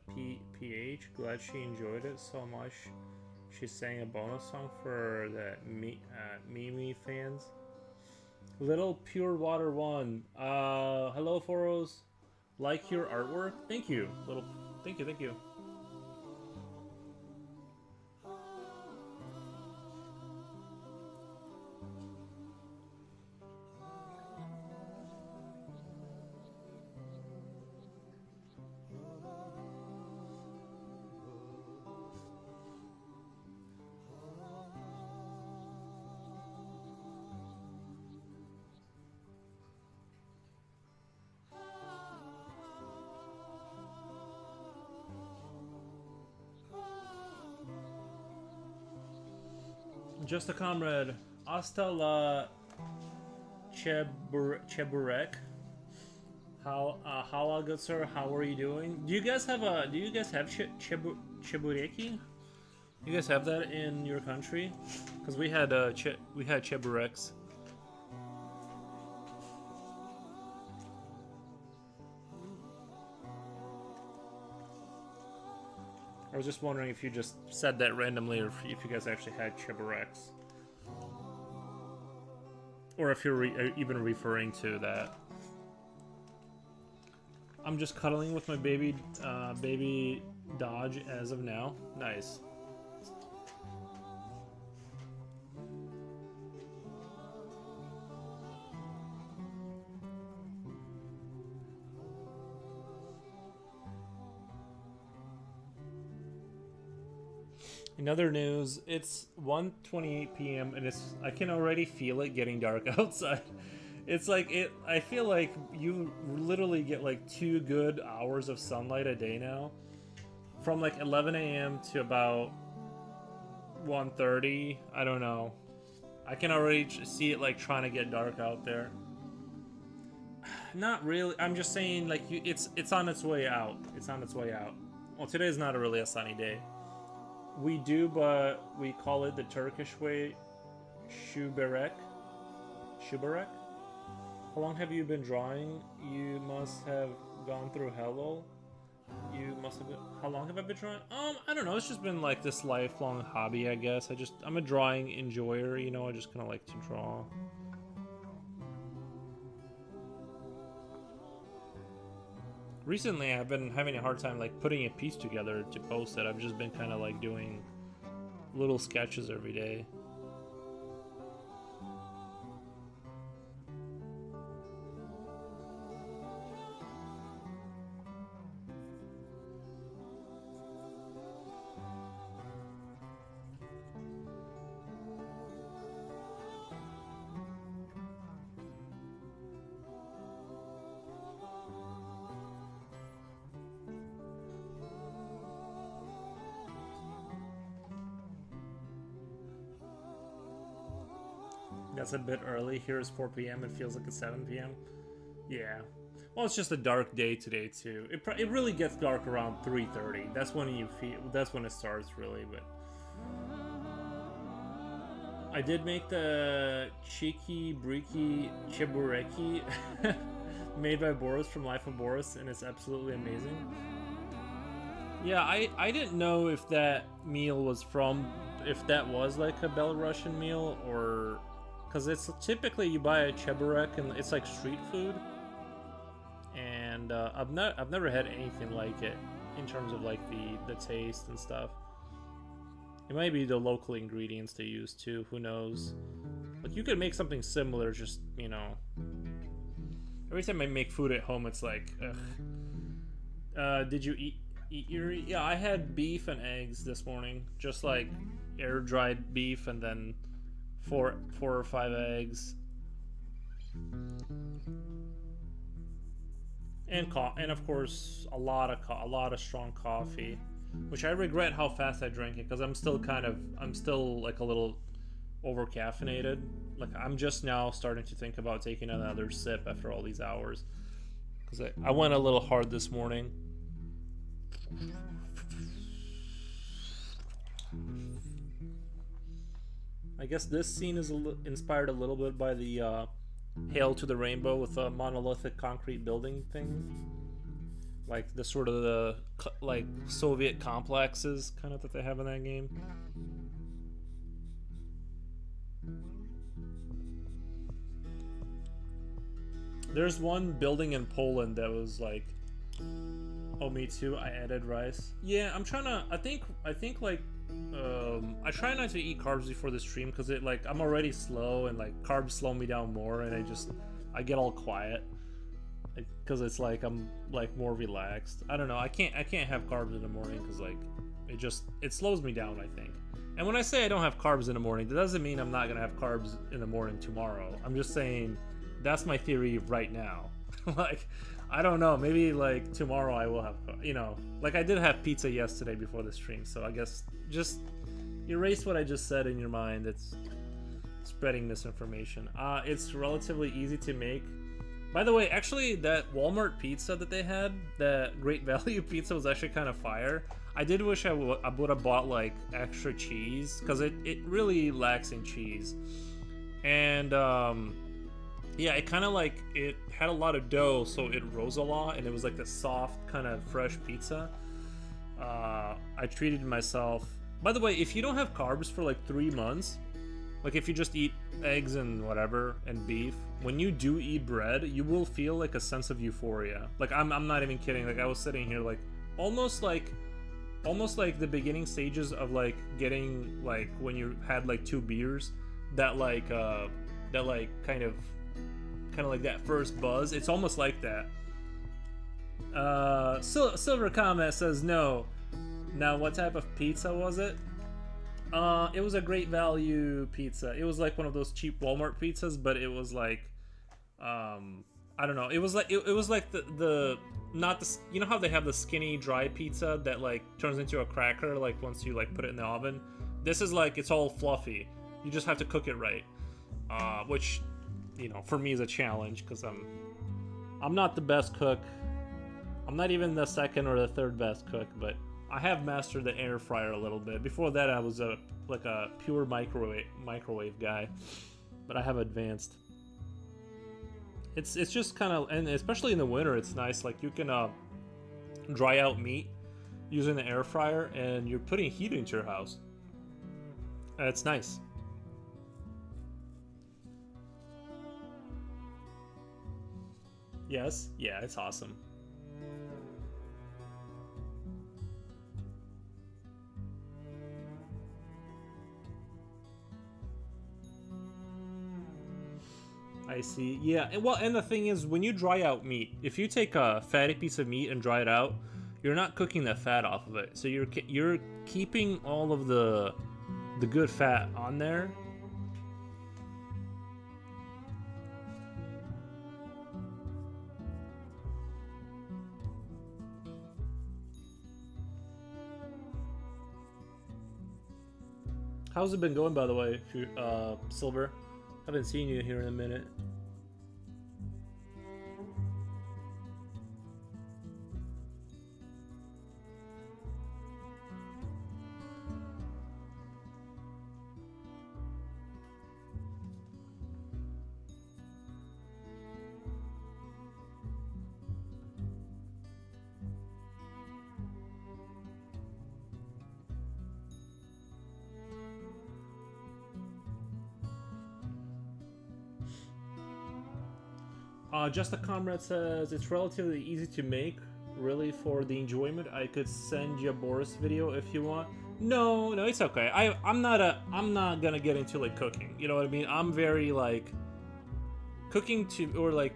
PH. Glad she enjoyed it so much. She sang a bonus song for the Mimi fans. Little Pure Water One. Hello, Foros. Like your artwork? Thank you. Thank you. Just a comrade. Hasta la Cheburek. How good sir? How are you doing? Do you guys have Chebureki? You guys have that in your country? Because we had Chebureks. I was just wondering if you just said that randomly, or if you guys actually had Chebureks, or if you're even referring to that. I'm just cuddling with my baby Dodge as of now. Nice. In other news, it's 1:28 p.m. and I can already feel it getting dark outside. It's like I feel like you literally get like 2 good hours of sunlight a day now. From like 11 a.m. to about 1:30. I don't know. I can already see it like trying to get dark out there. Not really. I'm just saying like it's on its way out. It's on its way out. Well, today is not really a sunny day. We do, but we call it the Turkish way, Shuberek. Shuberek? How long have you been drawing? You must have gone through hell. You must have been... How long have I been drawing? I don't know. It's just been like this lifelong hobby, I guess. I'm a drawing enjoyer, you know. I just kind of like to draw. Recently, I've been having a hard time like putting a piece together to post it. I've just been kind of like doing little sketches every day. That's a bit early. Here is 4 p.m. It feels like it's 7 p.m. Yeah. Well, it's just a dark day today too. It really gets dark around 3:30. That's when you feel. That's when it starts really. But I did make the cheeky breaky chibureki made by Boris from Life of Boris, and it's absolutely amazing. Yeah, I didn't know if that meal was from, if that was like a Belarusian meal, or because it's typically you buy a cheburek and it's like street food, and I've never had anything like it in terms of like the taste and stuff. It might be the local ingredients they use too. Who knows? Like you could make something similar, just you know. Every time I make food at home, it's like, ugh. Did you eat your? Yeah, I had beef and eggs this morning, just like air dried beef, and then four or five eggs, and of course a lot of strong coffee, which I regret how fast I drank it because I'm still like a little over caffeinated. Like I'm just now starting to think about taking another sip after all these hours because I went a little hard this morning. I guess this scene is inspired a little bit by the Hail to the Rainbow with a monolithic concrete building thing, like the sort of the like Soviet complexes kind of that they have in that game. There's one building in Poland that was like, oh, me too. I added rice. Yeah, I'm trying to. I think like, I try not to eat carbs before the stream because it like I'm already slow and like carbs slow me down more, and I get all quiet because it's like I'm like more relaxed. I don't know. I can't have carbs in the morning because like it slows me down, I think. And when I say I don't have carbs in the morning, that doesn't mean I'm not gonna have carbs in the morning tomorrow. I'm just saying that's my theory right now. Like, I don't know, maybe like tomorrow I will have, you know, like I did have pizza yesterday before the stream, so I guess just erase what I just said in your mind. It's spreading misinformation. It's relatively easy to make. By the way, actually that Walmart pizza that they had, that Great Value pizza, was actually kind of fire. I did wish I would have bought like extra cheese because it really lacks in cheese. And yeah, it kind of like, it had a lot of dough, so it rose a lot, and it was like the soft kind of fresh pizza. I treated myself. By the way, if you don't have carbs for like 3 months, like if you just eat eggs and whatever and beef, when you do eat bread, you will feel like a sense of euphoria. Like I'm not even kidding. Like I was sitting here like almost like the beginning stages of like getting like when you had like 2 beers, that like kind of like that first buzz. It's almost like that. Silver Comment says no. Now, what type of pizza was it? It was a Great Value pizza. It was like one of those cheap Walmart pizzas, but it was like, I don't know. It was like it was like the not the, you know how they have the skinny dry pizza that like turns into a cracker like once you like put it in the oven. This is like, it's all fluffy. You just have to cook it right, which, you know, for me is a challenge because I'm not the best cook. I'm not even the second or the third best cook, but I have mastered the air fryer a little bit. Before that, I was a pure microwave guy, but I have advanced. It's just kind of, and especially in the winter, it's nice. Like you can dry out meat using the air fryer, and you're putting heat into your house. It's nice. Yes, yeah, it's awesome. I see. Yeah, and the thing is, when you dry out meat, if you take a fatty piece of meat and dry it out, you're not cooking the fat off of it. So you're keeping all of the good fat on there. How's it been going, by the way, Silver? Haven't seen you here in a minute. Just a Comrade says it's relatively easy to make. Really, for the enjoyment, I could send you a Boris video if you want. No, no, it's okay. I'm not gonna get into like cooking. You know what I mean? I'm very like cooking to or like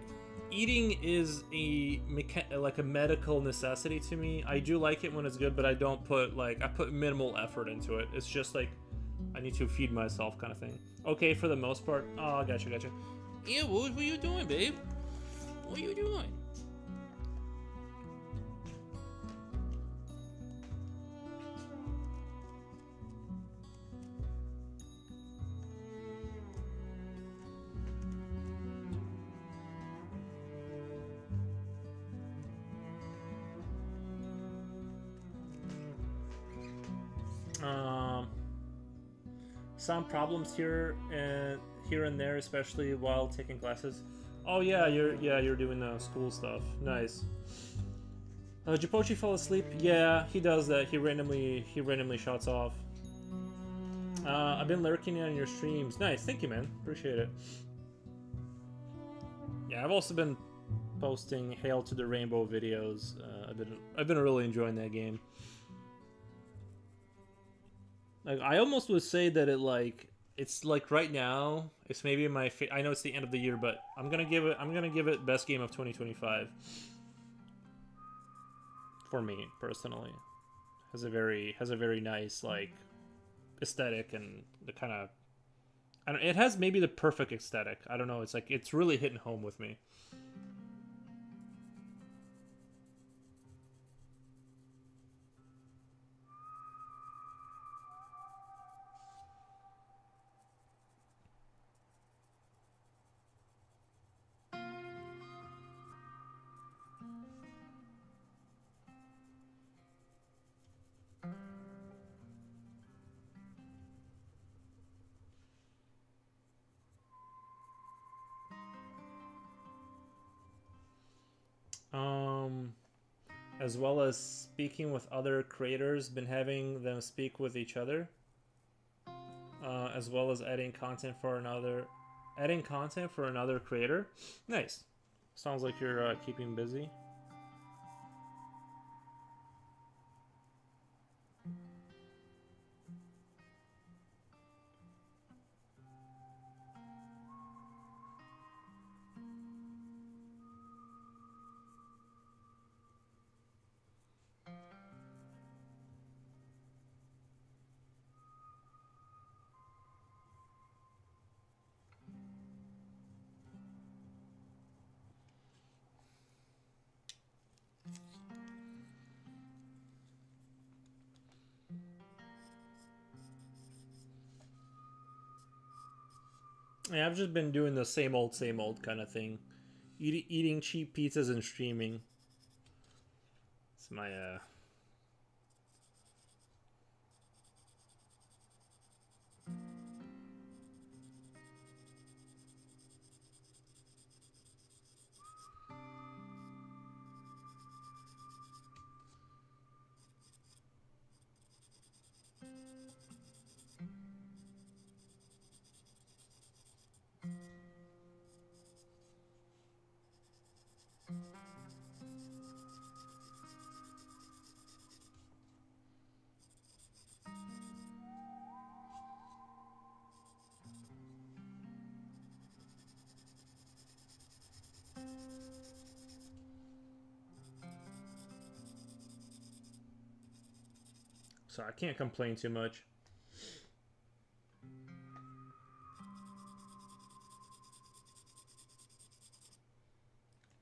eating is like a medical necessity to me. I do like it when it's good, but I don't put like I put minimal effort into it. It's just like I need to feed myself kind of thing. Okay, for the most part. Oh, gotcha. Yeah, what were you doing, babe? What are you doing? Some problems here and there, especially while taking classes. Oh yeah, you're doing school stuff. Nice. Japochi fell asleep. Yeah, he does that. He randomly shuts off. I've been lurking on your streams. Nice, thank you, man. Appreciate it. Yeah, I've also been posting Hail to the Rainbow videos. I've been really enjoying that game. Like I almost would say that it's like right now it's maybe my I know it's the end of the year, but I'm gonna give it best game of 2025 for me personally. Has a very nice like aesthetic and the kind of it has maybe the perfect aesthetic. I don't know. It's like it's really hitting home with me. As well as speaking with other creators, been having them speak with each other, as well as adding content for another creator. Nice. Sounds like you're keeping busy. Yeah, I've just been doing the same old kind of thing. Eating cheap pizzas and streaming. It's my so I can't complain too much.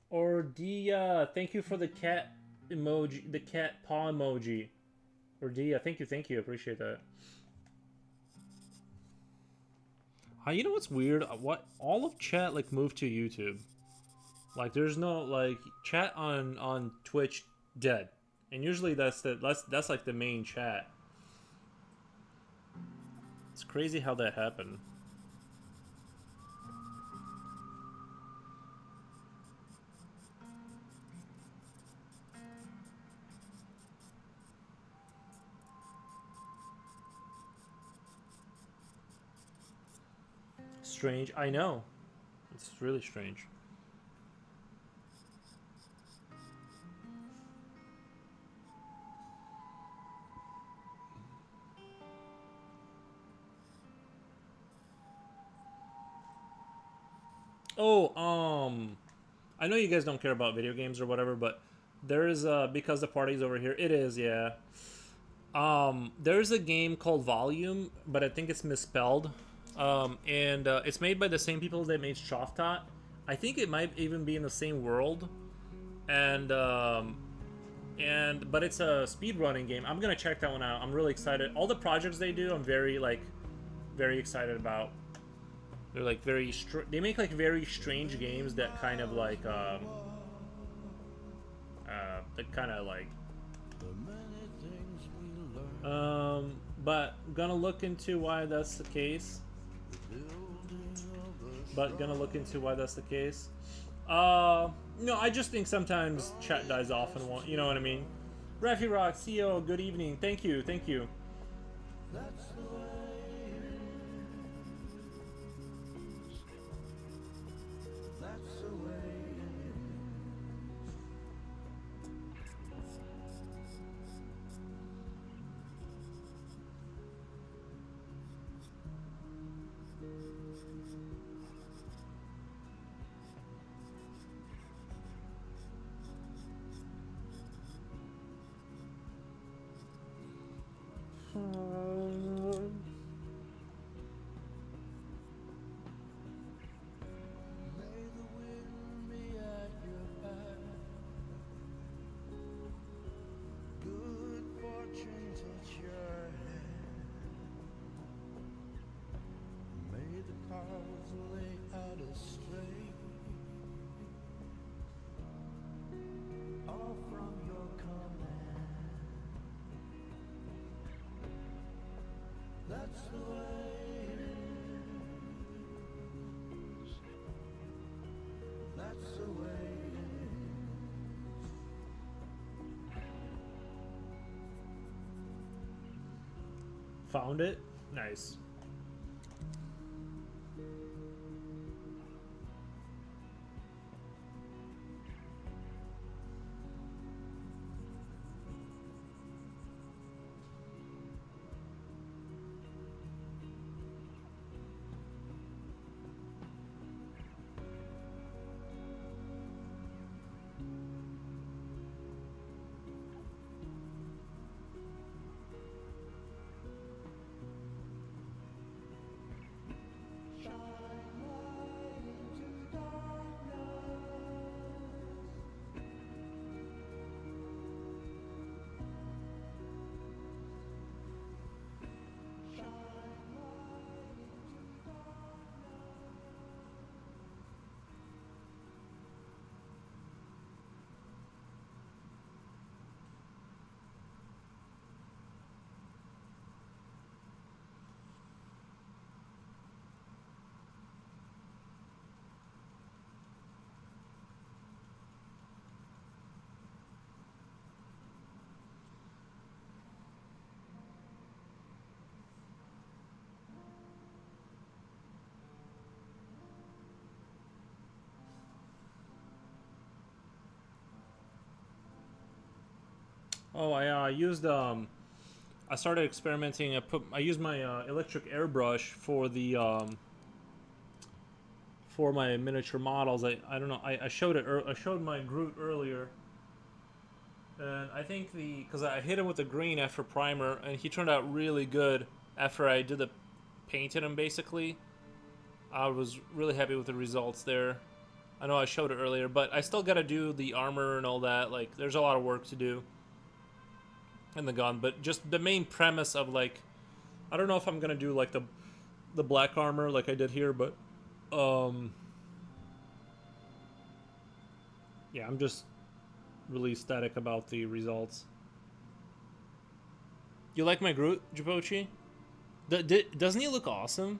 Or Dia, thank you for the cat emoji, the cat paw emoji. Or Dia, thank you, appreciate that. You know what's weird? What all of chat like moved to YouTube. Like there's no like chat on Twitch dead, and usually that's like the main chat. It's crazy how that happened. Strange. I know. It's really strange. Oh, I know you guys don't care about video games or whatever, but there is because the party's over here. It is, yeah. There's a game called Volume, but I think it's misspelled. And it's made by the same people that made Shoftot. I think it might even be in the same world. And but it's a speedrunning game. I'm gonna check that one out. I'm really excited. All the projects they do, I'm very excited about. They're like they make like very strange games that kind of like that kind of like but gonna look into why that's the case. No, I just think sometimes chat dies off and you know what I mean. Raffy Rock, CEO, good evening. Thank you. Found it? Nice. Oh, I used I started experimenting. I used my electric airbrush for the for my miniature models. I don't know. I showed it. I showed my Groot earlier, and I think because I hit him with the green after primer, and he turned out really good after I did the painted him. Basically, I was really happy with the results there. I know I showed it earlier, but I still got to do the armor and all that. Like, there's a lot of work to do in the gun, but just the main premise of like, I don't know if I'm gonna do like the black armor like I did here, but um, yeah, I'm just really ecstatic about the results. You like my Groot, Japochi? Doesn't he look awesome?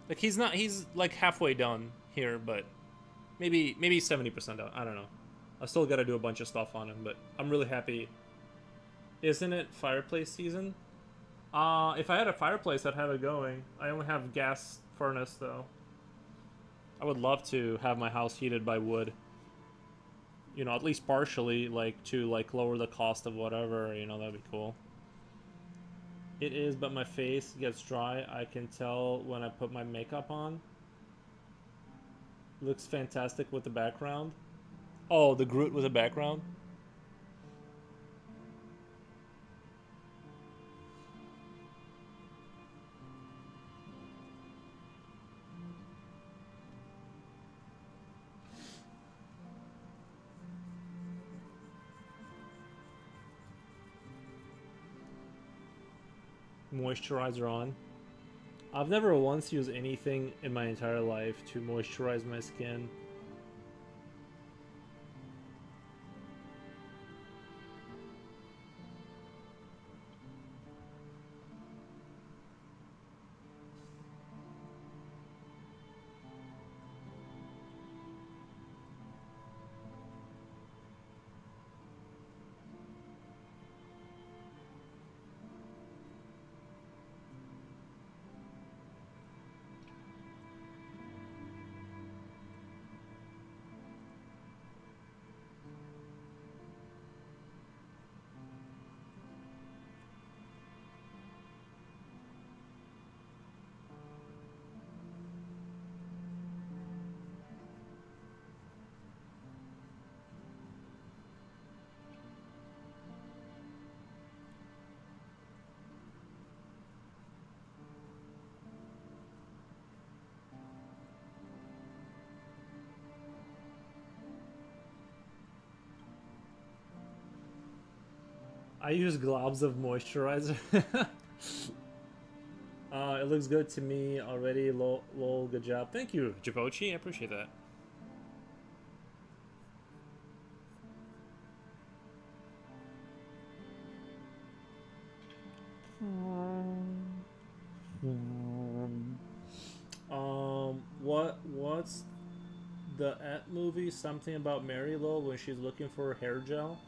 Like he's not. He's like halfway done here, but maybe 70% done. I don't know. I still got to do a bunch of stuff on him, but I'm really happy. Isn't it fireplace season? If I had a fireplace, I'd have it going. I only have gas furnace though. I would love to have my house heated by wood. You know, at least partially, like to like lower the cost of whatever. You know, that'd be cool. It is, but my face gets dry. I can tell when I put my makeup on. Looks fantastic with the background. Oh, the Groot with the background? Moisturizer on. I've never once used anything in my entire life to moisturize my skin. I use globs of moisturizer. It looks good to me already. Lol, good job. Thank you, Japochi. I appreciate that. What's the movie? Something about Mary Lowell when she's looking for hair gel?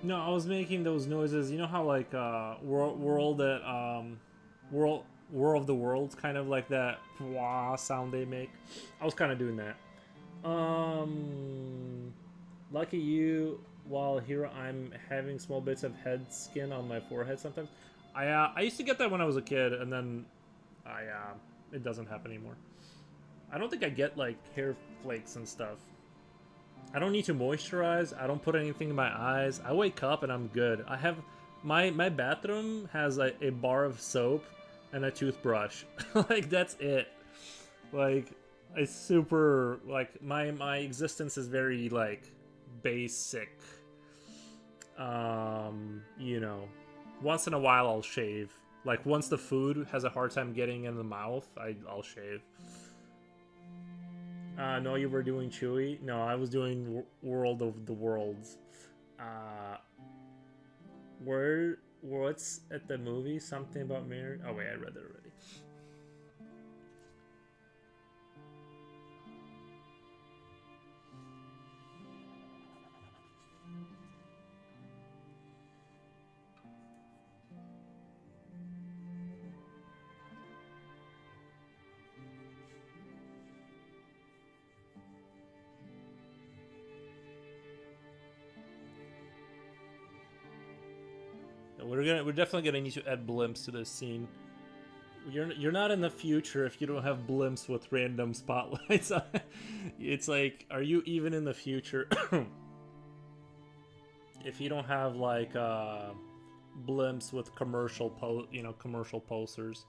No, I was making those noises. You know how like world at world War of the Worlds, kind of like that wah sound they make. I was kind of doing that. Lucky you. While here, I'm having small bits of head skin on my forehead sometimes. I used to get that when I was a kid, and then it doesn't happen anymore. I don't think I get like hair flakes and stuff. I don't need to moisturize. I don't put anything in my eyes. I wake up and I'm good. I have my bathroom has a bar of soap and a toothbrush. Like that's it. Like it's super like my existence is very like basic. You know, once in a while I'll shave. Like once the food has a hard time getting in the mouth, I'll shave. No, you were doing Chewy. No, I was doing World of the Worlds. Uh, where? What's at the movie? Something about Mary? Oh wait, I read it already. We're definitely gonna need to add blimps to this scene. You're not in the future if you don't have blimps with random spotlights. It's like, are you even in the future if you don't have like blimps with commercial posters?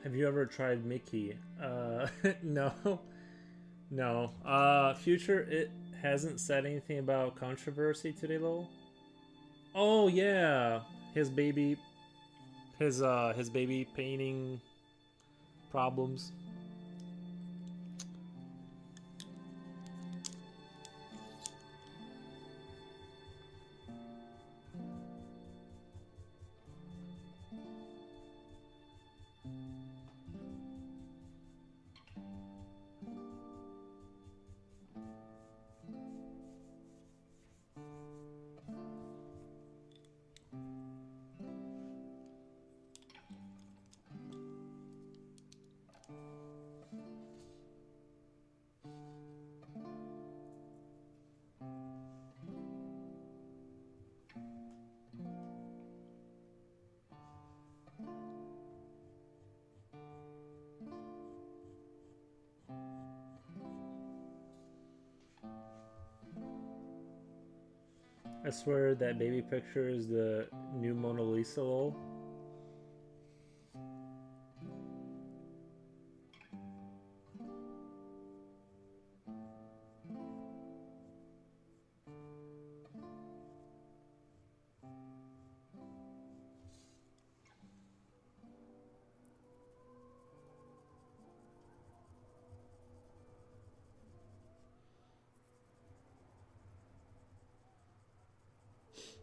Have you ever tried Mickey? No, no. Future, it hasn't said anything about controversy today, lol. Oh yeah, his baby, his baby painting problems. I swear that baby picture is the new Mona Lisa, lol.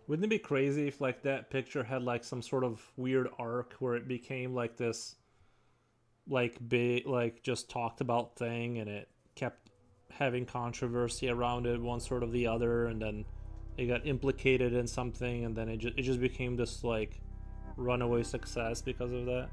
Wouldn't it be crazy if like that picture had like some sort of weird arc where it became like this like big like just talked about thing and it kept having controversy around it one sort of the other and then it got implicated in something and then it just became this like runaway success because of that.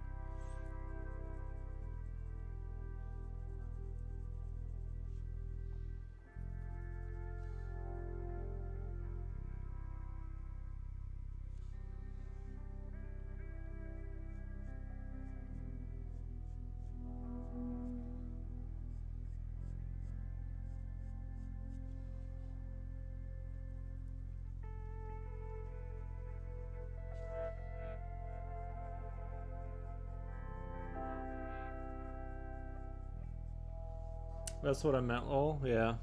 That's what I meant. Oh yeah.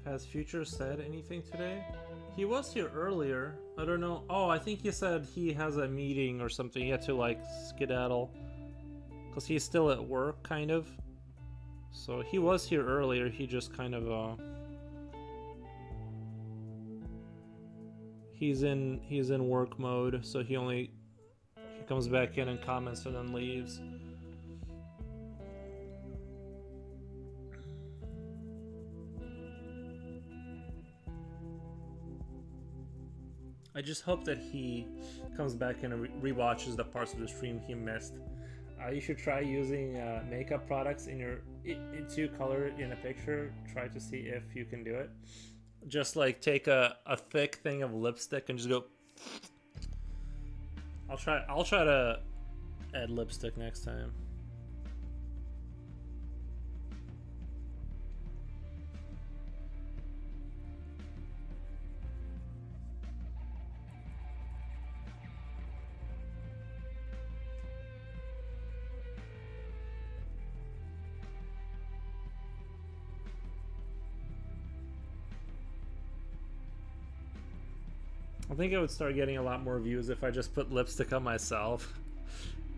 Has Future said anything today? He was here earlier. I don't know. Oh, I think he said he has a meeting or something. He had to like skedaddle. Because he's still at work, kind of. So he was here earlier. He just kind of he's in work mode, so he comes back in and comments and then leaves. I just hope that he comes back in and rewatches the parts of the stream he missed. You should try using makeup products to color in a picture. Try to see if you can do it. Just like take a thick thing of lipstick and just go. I'll try to add lipstick next time. I think I would start getting a lot more views if I just put lipstick on myself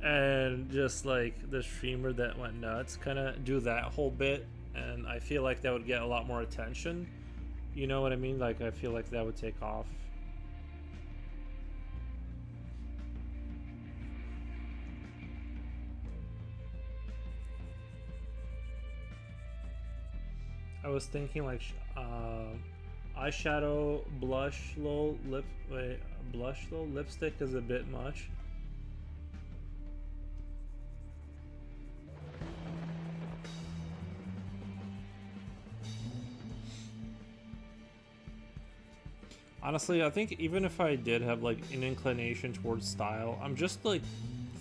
and just like the streamer that went nuts kind of do that whole bit, and I feel like that would get a lot more attention. You know what I mean? Like I feel like that would take off. I was thinking like eyeshadow, blush, lipstick is a bit much. Honestly, I think even if I did have like an inclination towards style, I'm just like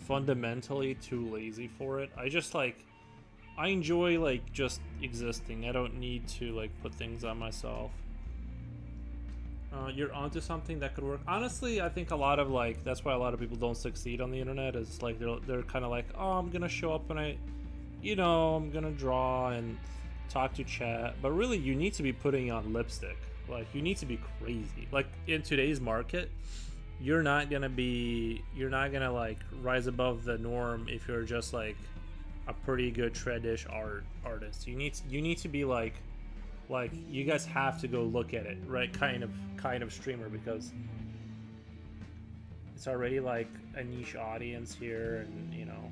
fundamentally too lazy for it. I enjoy like just existing. I don't need to like put things on myself. You're onto something that could work. Honestly, I think a lot of like that's why a lot of people don't succeed on the internet is like they're kind of like, oh, I'm gonna show up and I'm gonna draw and talk to chat, but really you need to be putting on lipstick. Like you need to be crazy. Like in today's market, you're not gonna like rise above the norm if you're just like a pretty good trad-ish artist. You need to be like you guys have to go look at it, right? Kind of streamer, because it's already like a niche audience here, and you know.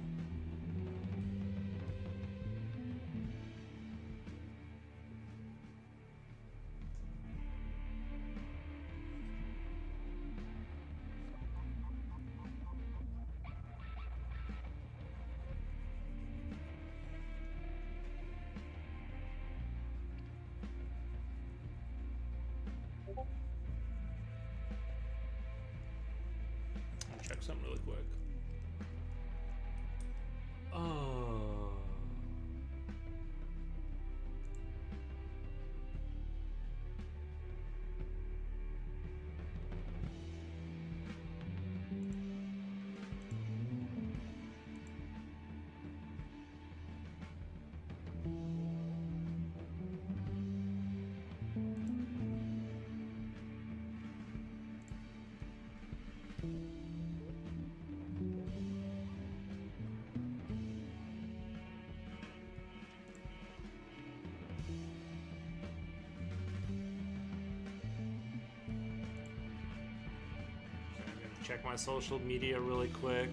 Check something really quick. Oh. Check my social media really quick.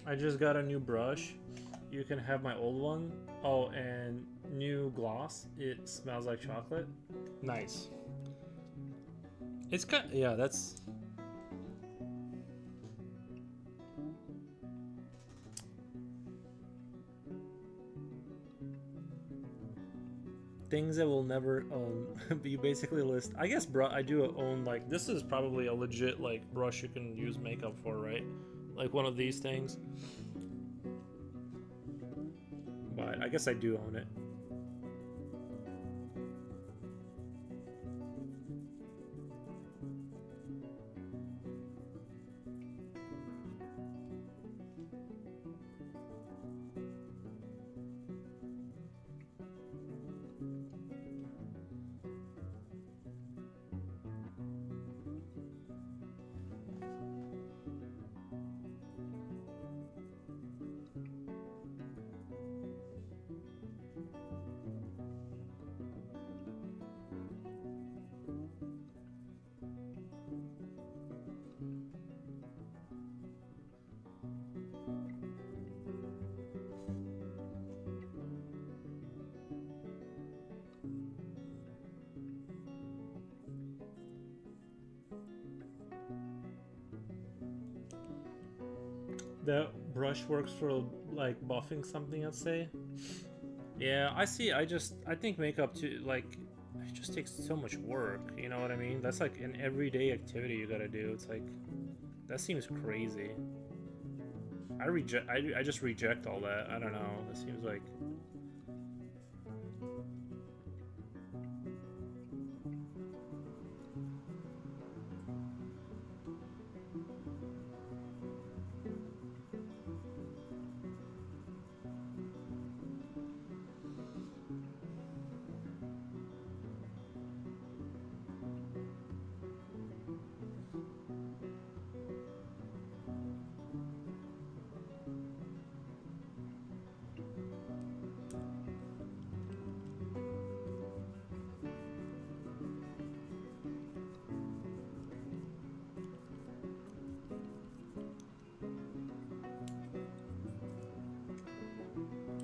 I just got a new brush. You can have my old one. Oh, and new gloss. It smells like chocolate. Nice. It's kind. Yeah, that's. Things I will never own. You basically list. I guess, bro, I do own like this is probably a legit like brush you can use makeup for, right? Like one of these things. But I guess I do own it. The brush works for like buffing something, I'd say. Yeah, I see. I think makeup too, like, it just takes so much work. You know what I mean? That's like an everyday activity you gotta do. It's like, that seems crazy. I just reject all that. I don't know. It seems like.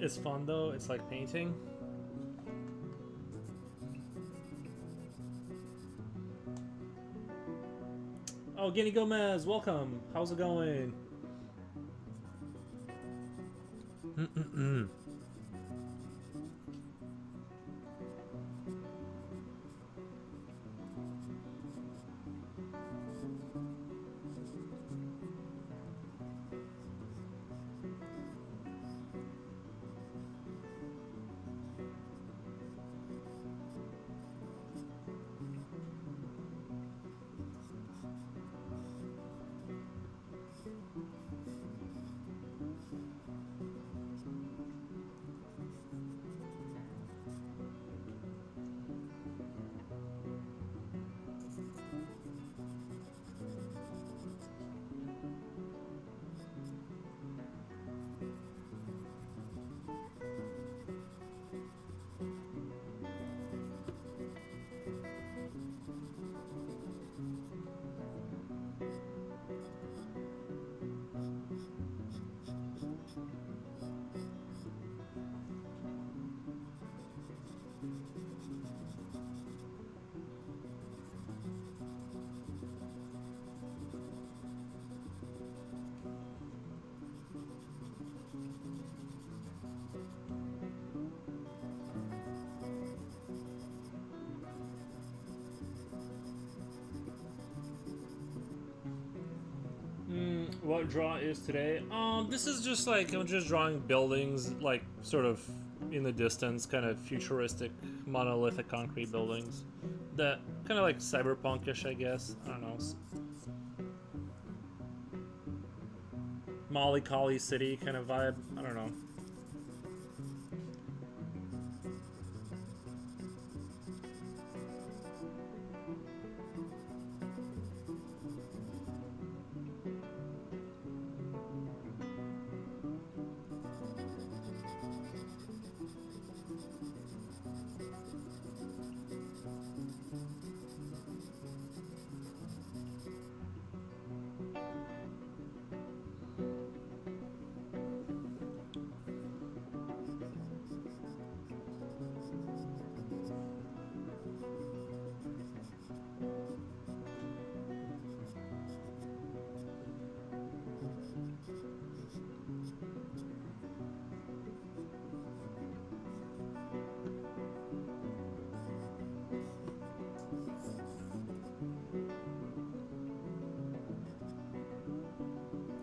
It's fun though. It's like painting. Oh, Guinea Gomez, welcome. How's it going? Mm-mm-mm. What draw is today? This is just like I'm just drawing buildings, like sort of in the distance, kind of futuristic, monolithic concrete buildings. That kind of like cyberpunkish, I guess. I don't know. Molly Collie City kind of vibe. I don't know.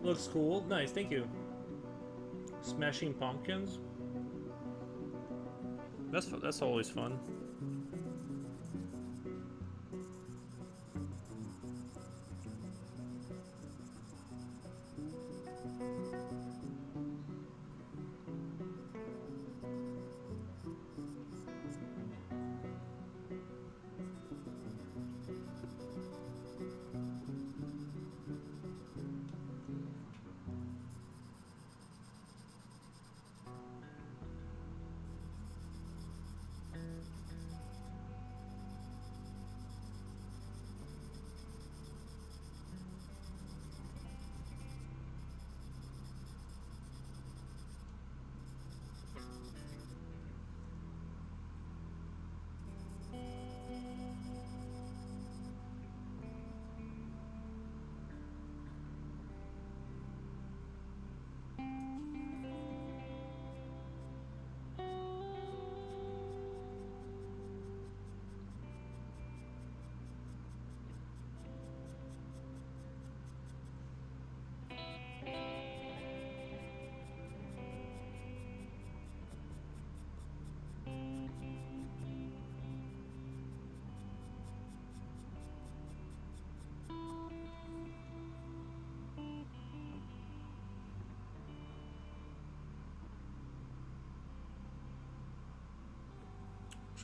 Looks cool. Nice, thank you. Smashing Pumpkins. That's always fun.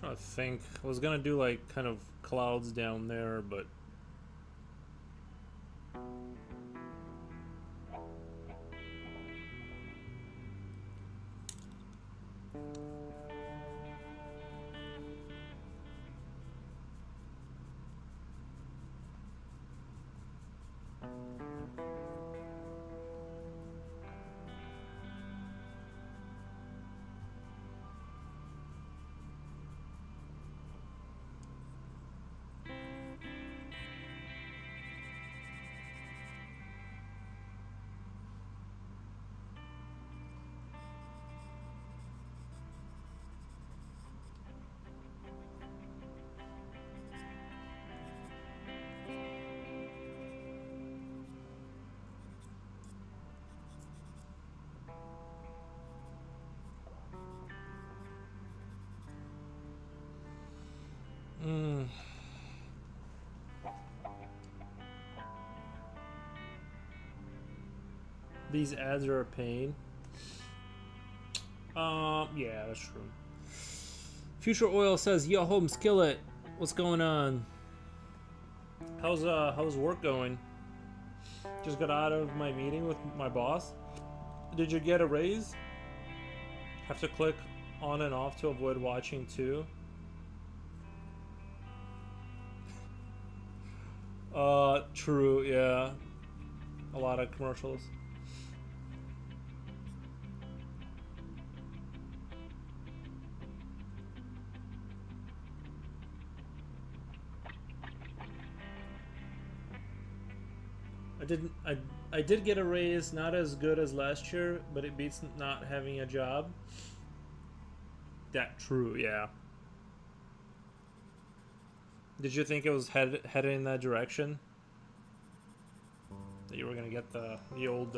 Trying to think. I was gonna do like kind of clouds down there, but these ads are a pain. Yeah, that's true. Future Oil says, "Yo, home skillet, what's going on? How's work going? Just got out of my meeting with my boss. Did you get a raise? Have to click on and off to avoid watching too." True, yeah. A lot of commercials. I did get a raise, not as good as last year, but it beats not having a job. That true, yeah. Did you think it was headed in that direction? That you were gonna get the old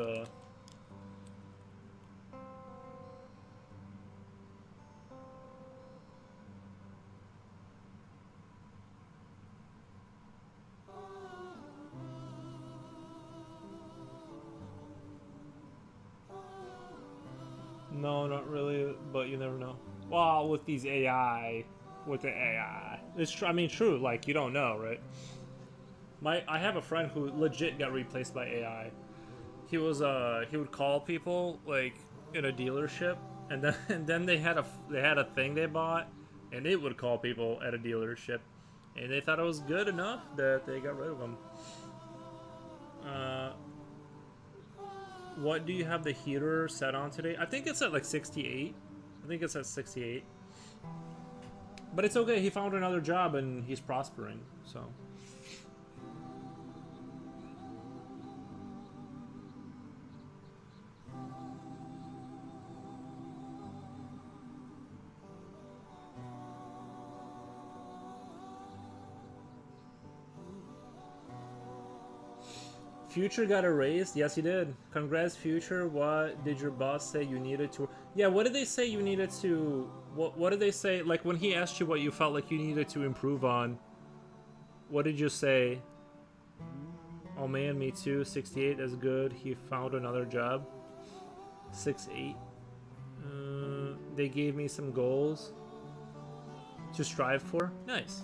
No, not really, but you never know. Well, with these AI, with the AI, it's true. I mean, true. Like you don't know, right? I have a friend who legit got replaced by AI. He would call people like in a dealership, and then they had a thing they bought, and it would call people at a dealership, and they thought it was good enough that they got rid of him. What do you have the heater set on today? I think it's at like 68. I think it's at 68. But it's okay. He found another job and he's prospering. So. Future got erased? Yes, he did. Congrats, Future. What did your boss say you needed to... Yeah, what did they say you needed to... What did they say? Like, when he asked you what you felt like you needed to improve on, what did you say? Oh man, me too. 68, that's good. He found another job. 68. They gave me some goals to strive for. Nice.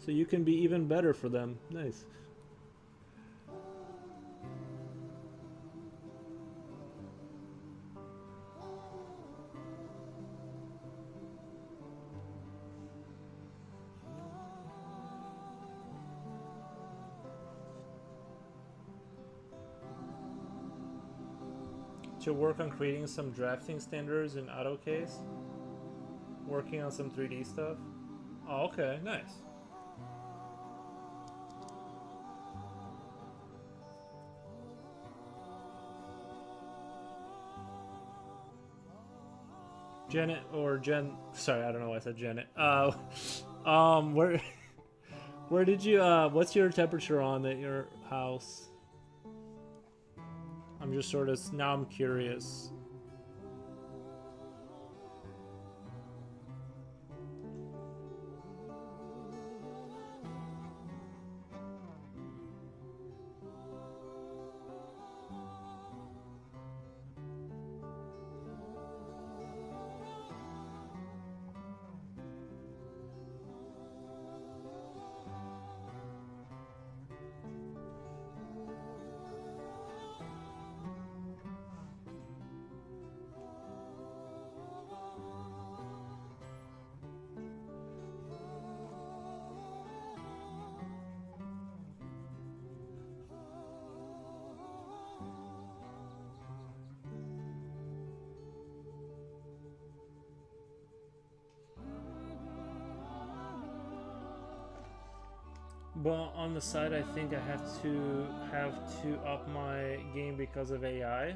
So you can be even better for them. Nice. To work on creating some drafting standards in AutoCase. Working on some 3D stuff. Oh, okay, nice. Janet or Jen, sorry, I don't know why I said Janet. Where did you, what's your temperature on at your house? I'm just sort of, now I'm curious. Well, on the side, I think I have to up my game because of AI. Yeah,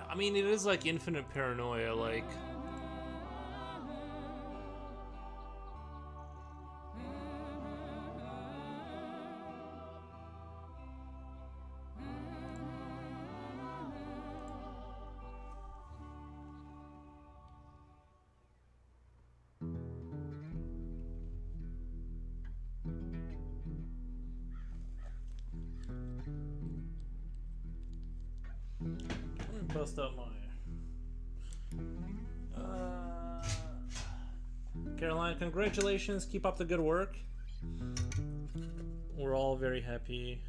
I mean, it is like infinite paranoia, like... Let me bust up my... Caroline, congratulations. Keep up the good work. We're all very happy.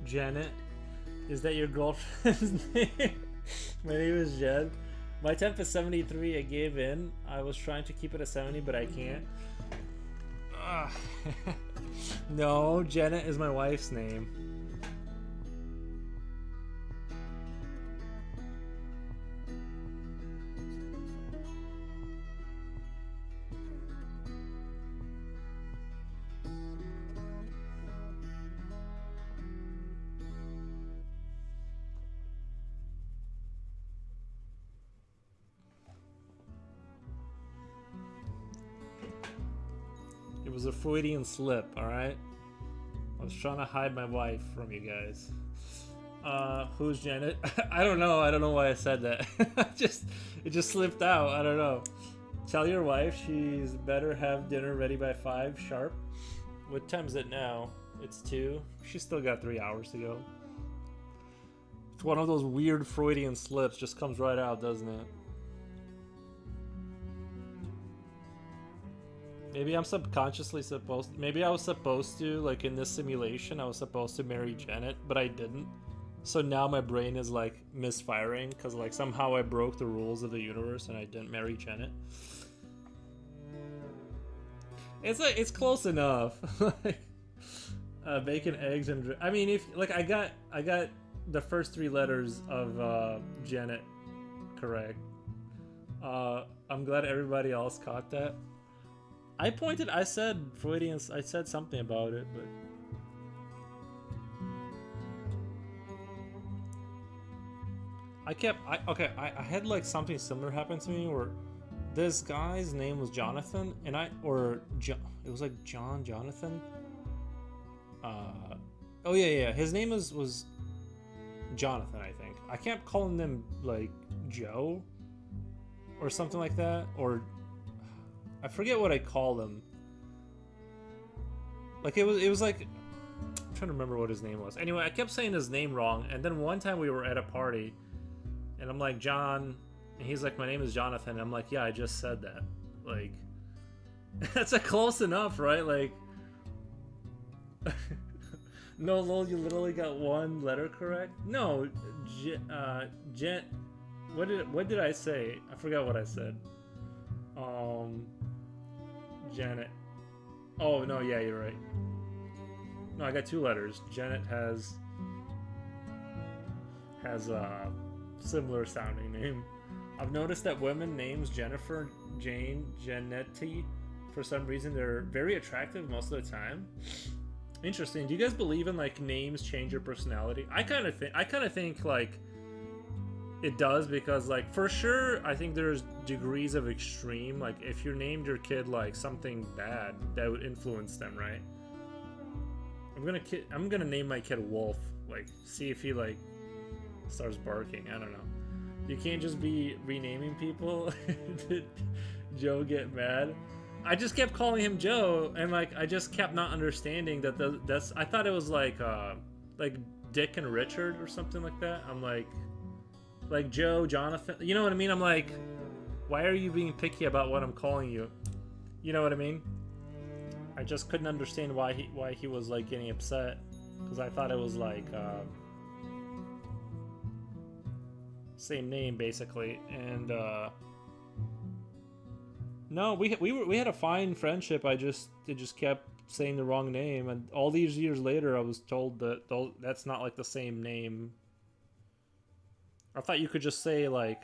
Janet. Is that your girlfriend's name? My name is Jen. My temp is 73. I gave in. I was trying to keep it at 70, but I can't. Ugh. No, Janet is my wife's name. It was a Freudian slip, alright? I was trying to hide my wife from you guys. Who's Janet? I don't know. I don't know why I said that. It just slipped out. I don't know. Tell your wife she's better have dinner ready by 5 sharp. What time is it now? It's 2. She's still got 3 hours to go. It's one of those weird Freudian slips. Just comes right out, doesn't it? Maybe I'm subconsciously supposed. Maybe I was supposed to, like in this simulation, I was supposed to marry Janet, but I didn't. So now my brain is like misfiring because like somehow I broke the rules of the universe and I didn't marry Janet. It's like it's close enough. Like bacon, eggs, and I mean, if like I got the first 3 letters of Janet correct. I'm glad everybody else caught that. I said Freudian, I said something about it, but I had like something similar happen to me where this guy's name was Jonathan, and it was like Jonathan. Oh yeah, his name was Jonathan, I think. I kept calling him like Joe or something like that, or I forget what I called him. Like it was like I'm trying to remember what his name was. Anyway, I kept saying his name wrong, and then one time we were at a party, and I'm like, John, and he's like, my name is Jonathan. And I'm like, yeah, I just said that. Like, that's a close enough, right? Like, no, lol, you literally got 1 letter correct. No, Jen. What did I say? I forgot what I said. Janet. Oh no, yeah, you're right. No, I got 2 letters. Janet has a similar sounding name. I've noticed that women names Jennifer, Jane, Janetti, for some reason they're very attractive most of the time. Interesting. Do you guys believe in like names change your personality? I kind of think like it does, because like for sure I think there's degrees of extreme. Like if you named your kid like something bad, that would influence them, right? I'm gonna name my kid Wolf. Like see if he like starts barking. I don't know. You can't just be renaming people. Did Joe get mad? I just kept calling him Joe, and like I just kept not understanding that that's. I thought it was like Dick and Richard or something like that. I'm like Joe, Jonathan. You know what I mean? I'm like, why are you being picky about what I'm calling you? You know what I mean? I just couldn't understand why he was like getting upset, because I thought it was like same name basically, and no, we had a fine friendship. It just kept saying the wrong name, and all these years later, I was told that that's not like the same name. I thought you could just say like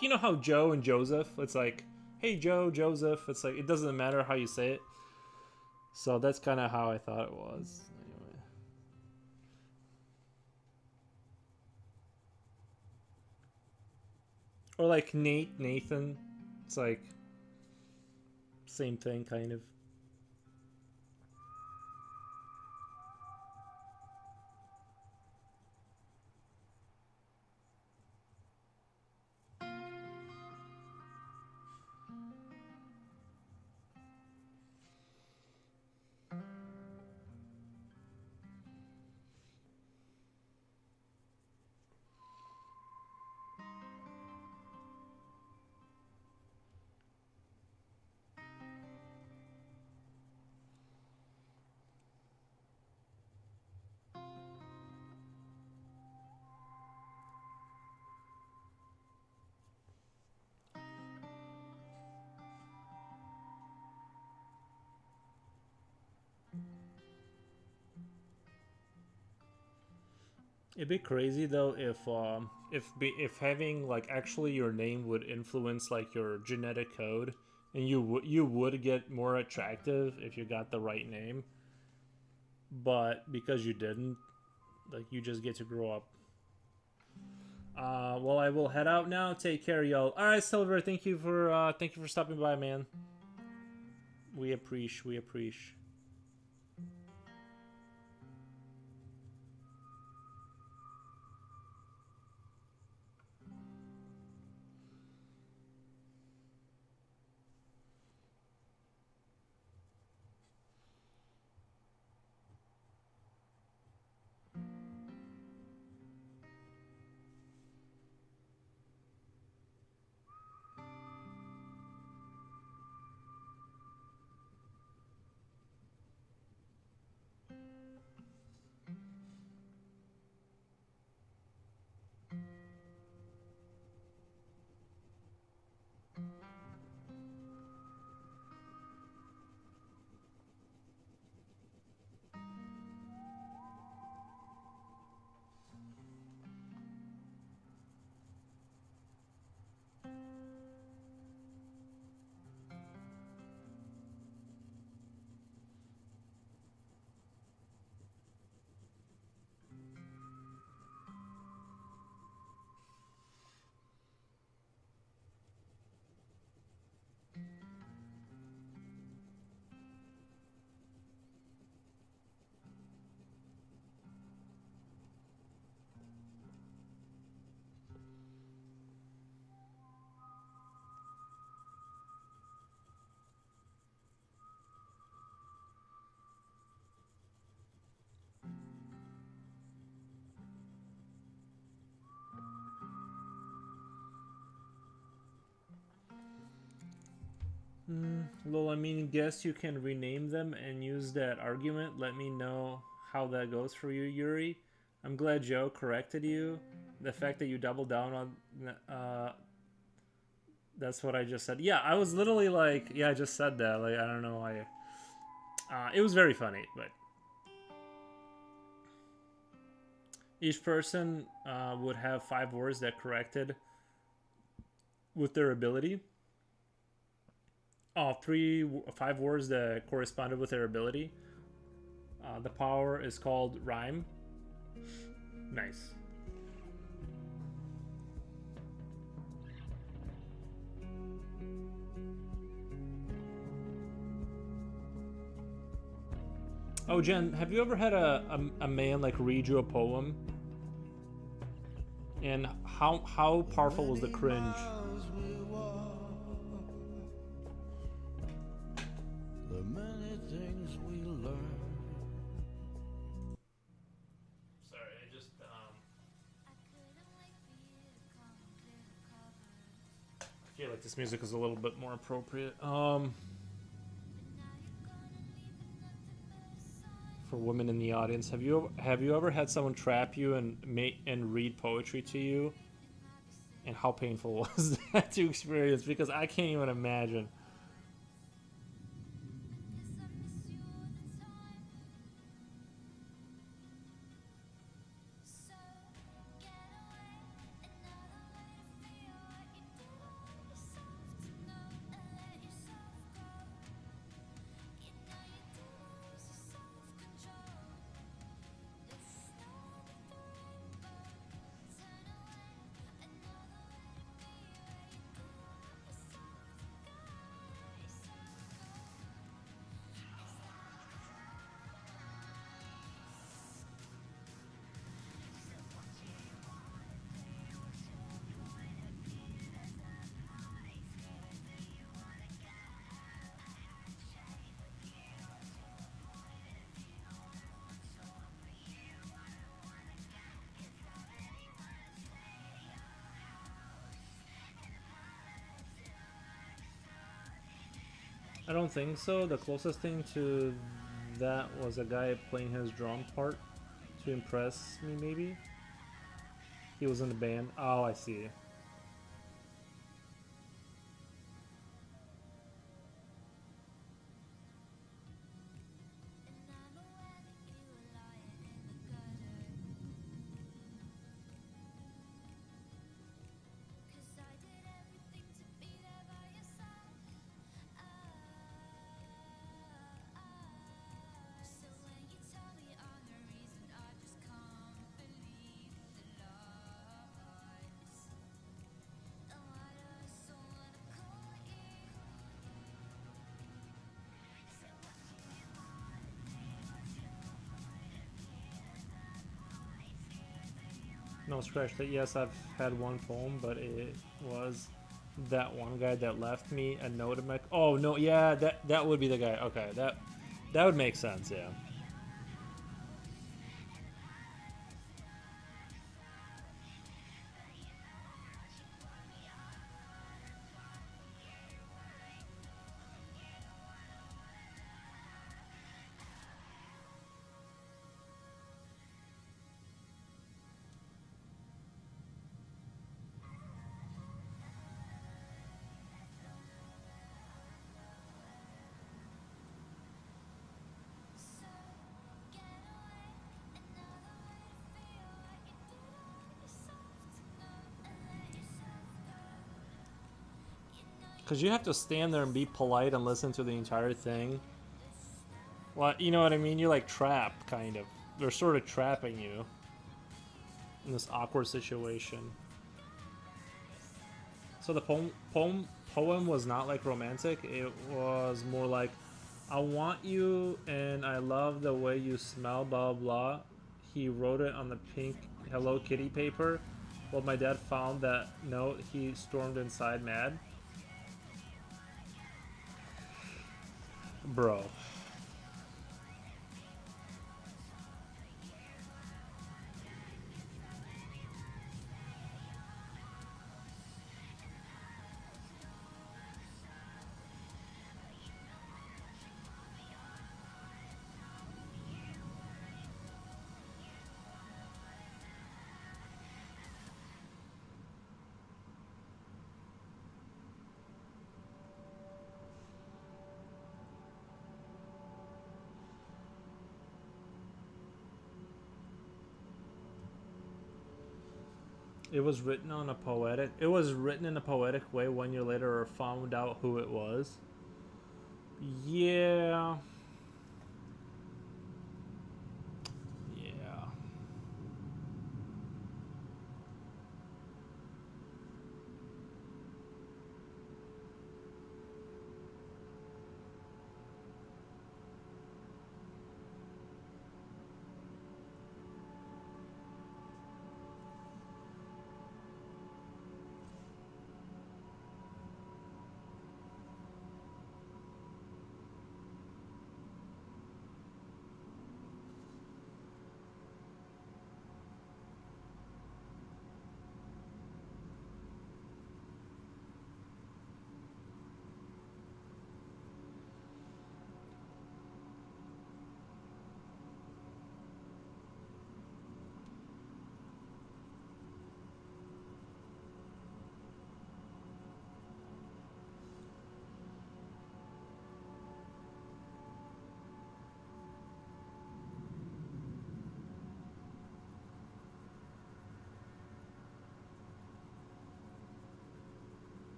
you know how Joe and Joseph, it's like, hey Joe, Joseph. It's like it doesn't matter how you say it. So that's kind of how I thought it was. Anyway. Or like Nate, Nathan. It's like same thing, kind of. It'd be crazy though if having like actually your name would influence like your genetic code, and you would get more attractive if you got the right name, but because you didn't, like you just get to grow up. Well, I will head out now. Take care, y'all. All right, Silver. Thank you for stopping by, man. We appreciate. We appreciate. Well, I mean, guess you can rename them and use that argument. Let me know how that goes for you, Yuri. I'm glad Joe corrected you. The fact that you doubled down on that's what I just said. Yeah, I was literally like, yeah, I just said that. Like, I don't know why. It was very funny, but each person would have 5 words that corrected with their ability. Oh, 5 words that corresponded with their ability. The power is called Rhyme. Nice. Oh, Jen, have you ever had a man like read you a poem? And how powerful was the cringe? Sorry, I just I feel like this music is a little bit more appropriate. For women in the audience, have you ever had someone trap you and read poetry to you? And how painful was that to experience? Because I can't even imagine. I don't think so. The closest thing to that was a guy playing his drum part to impress me, maybe. He was in the band. Oh, I see. No, scratch that. Yes, I've had one poem, but it was that one guy that left me a note in my. Oh no, yeah, that would be the guy. Okay, that would make sense. Yeah. Because you have to stand there and be polite and listen to the entire thing. Well, you know what I mean? You're like trapped, kind of. They're sort of trapping you in this awkward situation. So the poem was not like romantic. It was more like, I want you and I love the way you smell, blah, blah, blah. He wrote it on the pink Hello Kitty paper. Well, my dad found that note. He stormed inside mad. Bro. It was written on a poetic. It was written in a poetic way. 1 year later, or found out who it was. Yeah. Yeah.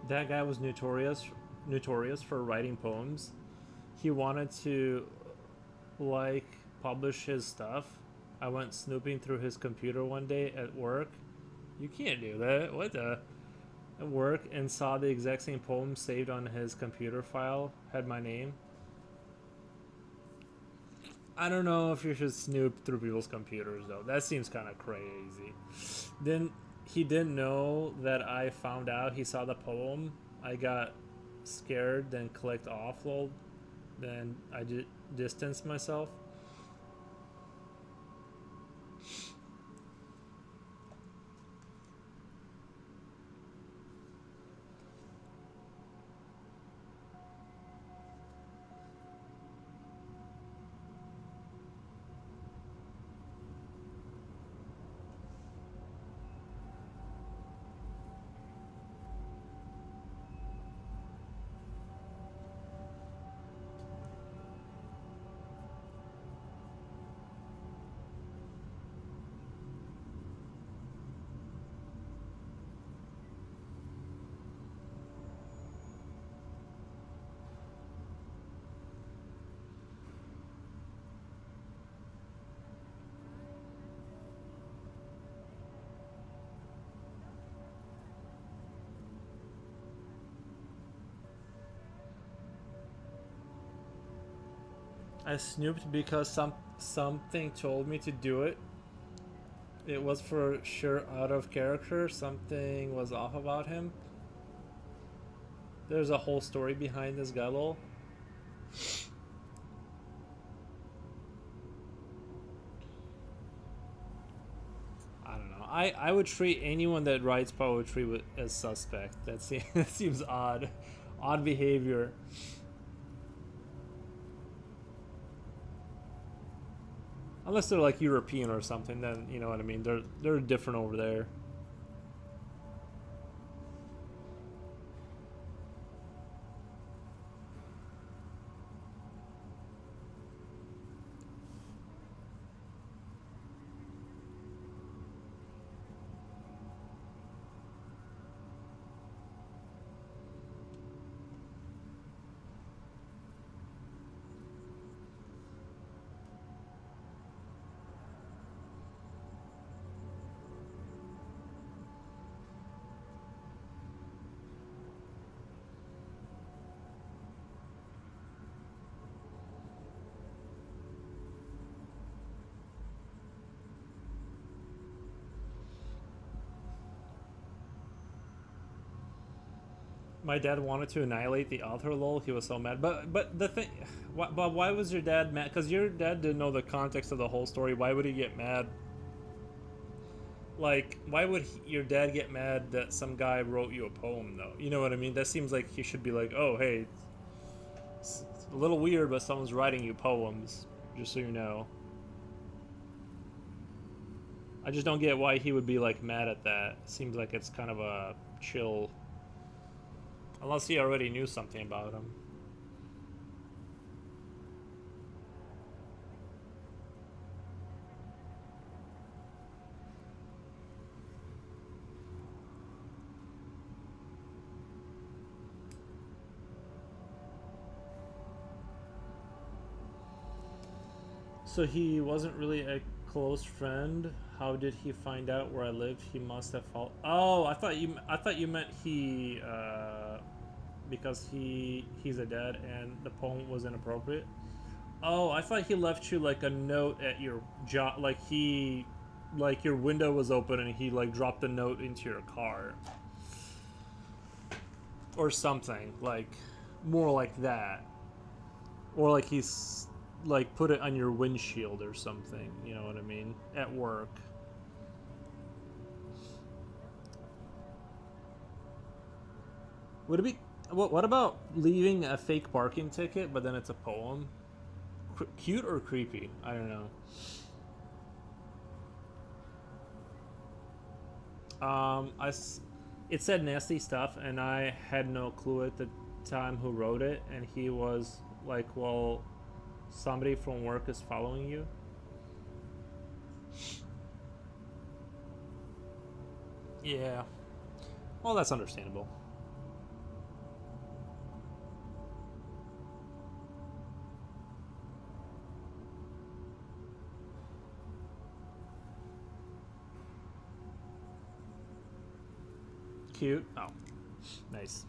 That guy was notorious for writing poems. He wanted to like publish his stuff. I went snooping through his computer one day at work. You can't do that. What the? At work, and saw the exact same poem saved on his computer file. Had my name. I don't know if you should snoop through people's computers though. That seems kind of crazy. Then he didn't know that I found out. He saw the poem. I got scared, then clicked offload. Then I distanced myself. I snooped because something told me to do it. It was for sure out of character. Something was off about him. There's a whole story behind this guy, lol. I don't know. I would treat anyone that writes poetry as suspect. That seems odd. Odd behavior. Unless they're like European or something, then you know what I mean. They're different over there. My dad wanted to annihilate the author, lol. He was so mad. But the thing, but why was your dad mad? Because your dad didn't know the context of the whole story. Why would he get mad? Like, why would your dad get mad that some guy wrote you a poem, though? You know what I mean? That seems like he should be like, oh, hey, it's a little weird, but someone's writing you poems, just so you know. I just don't get why he would be like mad at that. Seems like it's kind of a chill. Unless he already knew something about him. So he wasn't really a close friend. How did he find out where I lived? He must have followed. Oh, I thought you meant he because he's a dad and the poem was inappropriate. Oh, I thought he left you like a note at your job, like your window was open and he like dropped the note into your car or something, like more like that, or like he's like put it on your windshield or something. You know what I mean? At work. Would it be? What about leaving a fake parking ticket, but then it's a poem? Cute or creepy? I don't know. It said nasty stuff, and I had no clue at the time who wrote it, and he was like, "Well, somebody from work is following you." Yeah. Well, that's understandable. Cute. Oh, nice.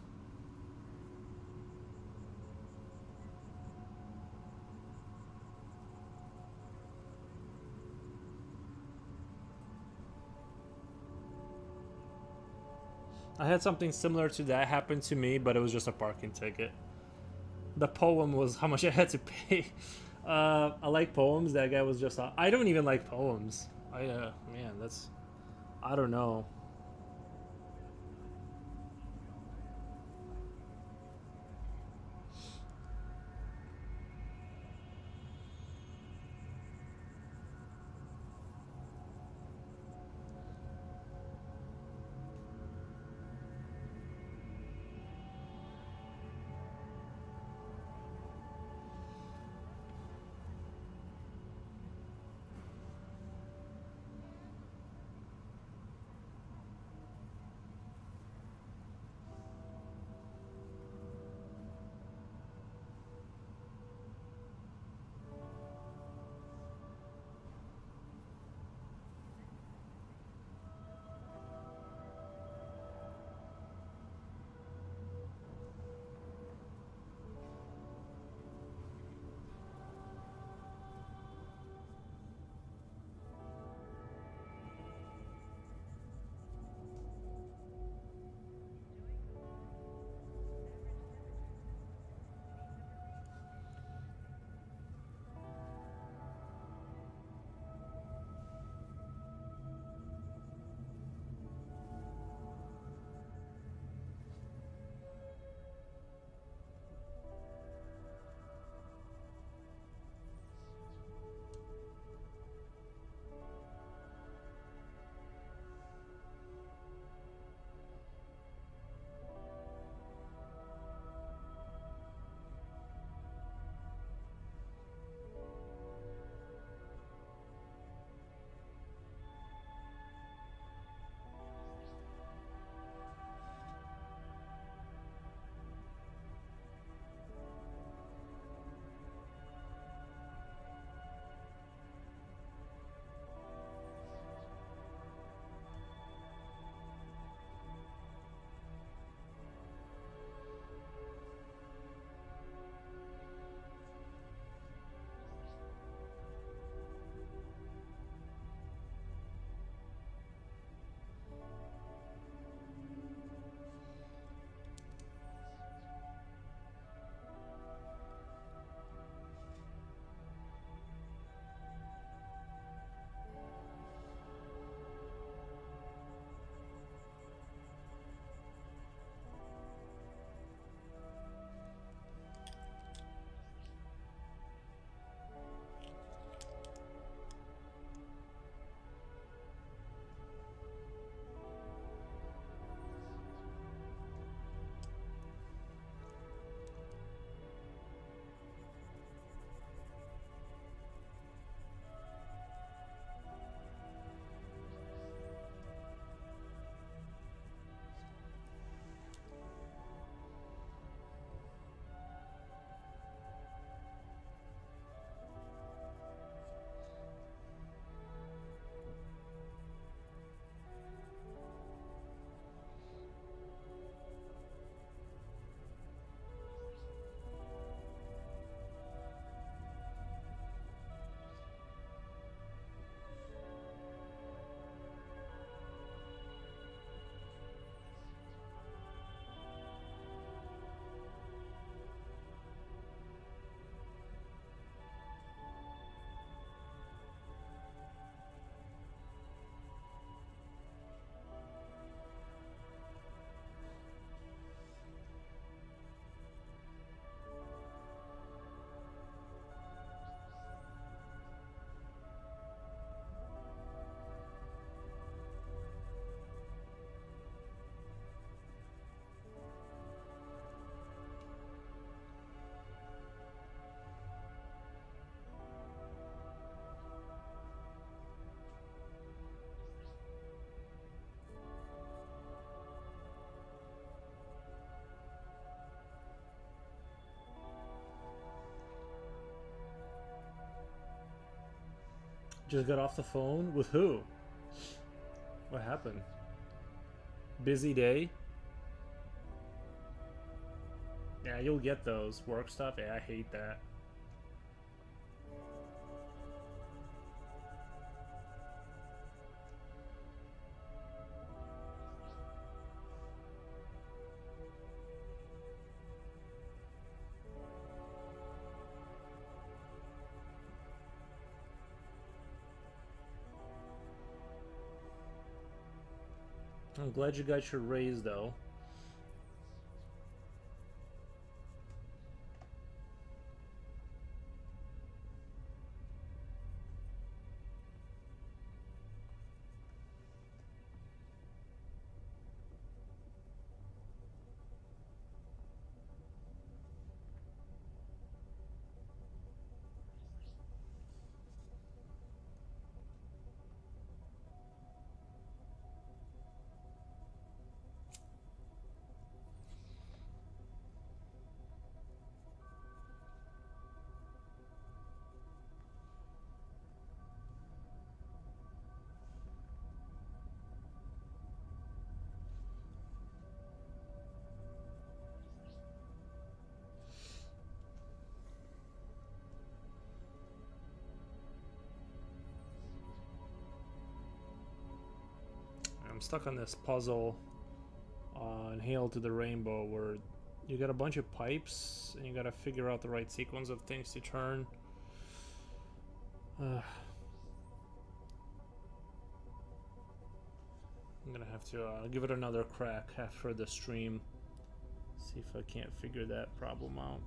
I had something similar to that happen to me, but it was just a parking ticket. The poem was how much I had to pay. I like poems. That guy was just. I don't even like poems. Man, that's. I don't know. Just got off the phone with who? What happened? Busy day? Yeah, you'll get those work stuff. Yeah, I hate that. I'm glad you got your raise though. I'm stuck on this puzzle on Hail to the Rainbow where you got a bunch of pipes and you got to figure out the right sequence of things to turn. I'm gonna have to give it another crack after the stream. See if I can't figure that problem out.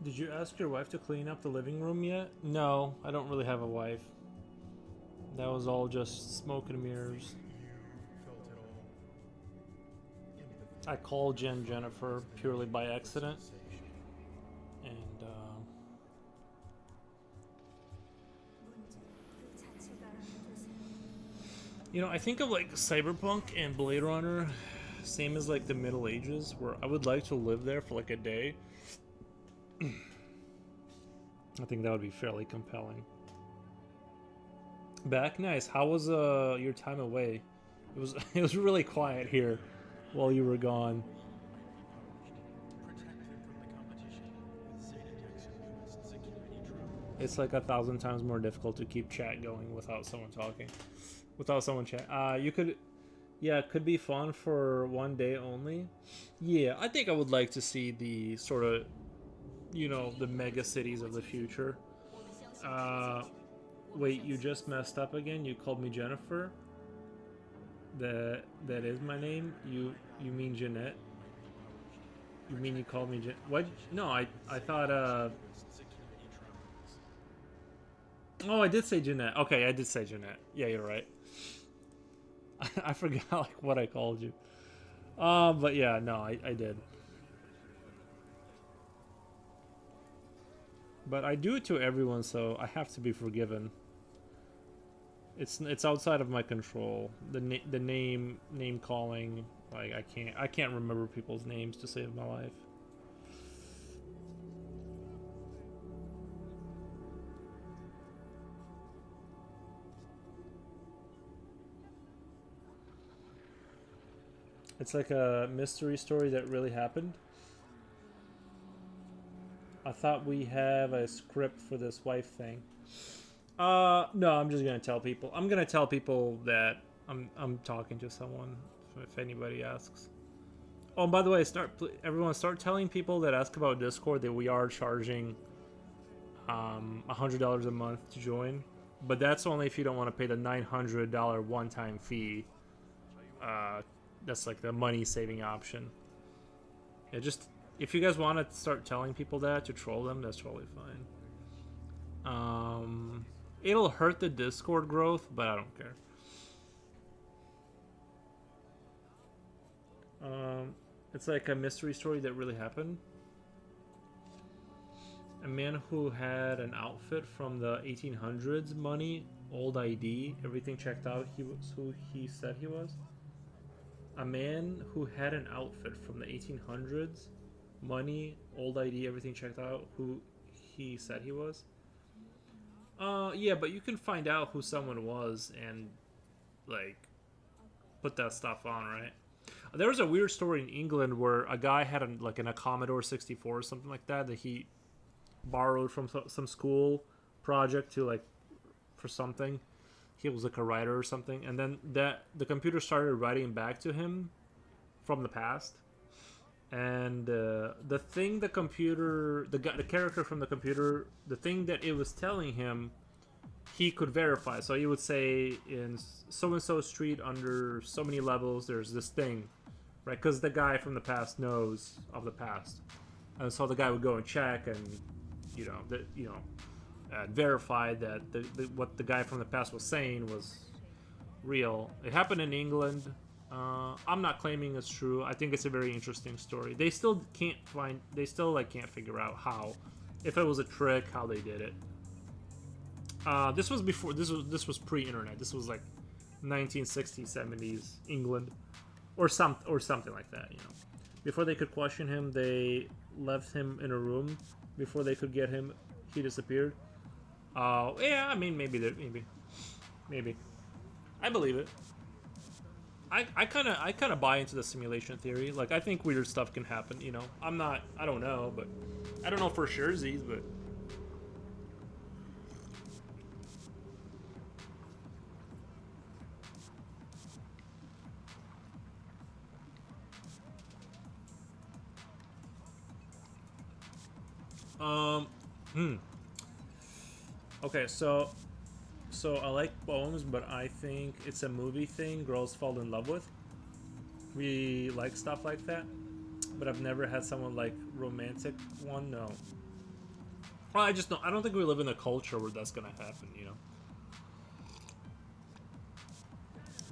Did you ask your wife to clean up the living room yet? No, I don't really have a wife. That was all just smoke and mirrors. I called Jennifer purely by accident. And, you know, I think of like Cyberpunk and Blade Runner, same as like the Middle Ages, where I would like to live there for like a day. I think that would be fairly compelling. Back, nice. How was your time away? It was really quiet here while you were gone. It's like 1,000 times more difficult to keep chat going without someone talking. Without someone chat. You could... Yeah, it could be fun for one day only. Yeah, I think I would like to see the sort of, you know, the mega cities of the future. Wait, you just messed up again? You called me Jennifer? That is my name? You mean Jeanette? You mean you called me what? No, I thought, Oh, I did say Jeanette. Okay, I did say Jeanette. Yeah, you're right. I forgot like what I called you. But yeah, no, I did. But I do it to everyone, so I have to be forgiven. It's outside of my control. The name calling, like I can't remember people's names to save my life. It's like a mystery story that really happened. I thought we have a script for this wife thing. No, I'm just gonna tell people. I'm gonna tell people that I'm talking to someone if anybody asks. Oh, and by the way, everyone start telling people that ask about Discord that we are charging $100 a month to join, but that's only if you don't want to pay the $900 one-time fee. That's like the money saving option. Yeah, just if you guys want to start telling people that to troll them, that's totally fine. It'll hurt the Discord growth, but I don't care. It's like a mystery story that really happened. A man who had an outfit from the 1800s, money, old ID, everything checked out. He was who he said he was. A man who had an outfit from the 1800s, money, old ID, everything checked out, who he said he was. Yeah, but you can find out who someone was and, like, put that stuff on, right? There was a weird story in England where a guy had a Commodore 64 or something like that he borrowed from some school project to, like, for something. He was like a writer or something, and then the computer started writing back to him from the past, and the character from the computer, the thing that it was telling him, he could verify. So he would say, in so and so street under so many levels, there's this thing, right? Because the guy from the past knows of the past, and so the guy would go and check and verified that what the guy from the past was saying was real. It happened in England. I'm not claiming it's true. I think it's a very interesting story. They still can't figure out how, if it was a trick, how they did it. This was pre-internet. This was like 1960s, 70s England, or something like that. You know, before they could question him, they left him in a room. Before they could get him, he disappeared. Yeah, I mean, maybe. I believe it. I kind of buy into the simulation theory. Like, I think weird stuff can happen, you know. I don't know, but I don't know for sure, Z's, but okay, so I like poems, but I think it's a movie thing girls fall in love with. We like stuff like that, but I've never had someone like romantic one. No. Well, I don't think we live in a culture where that's gonna happen, you know.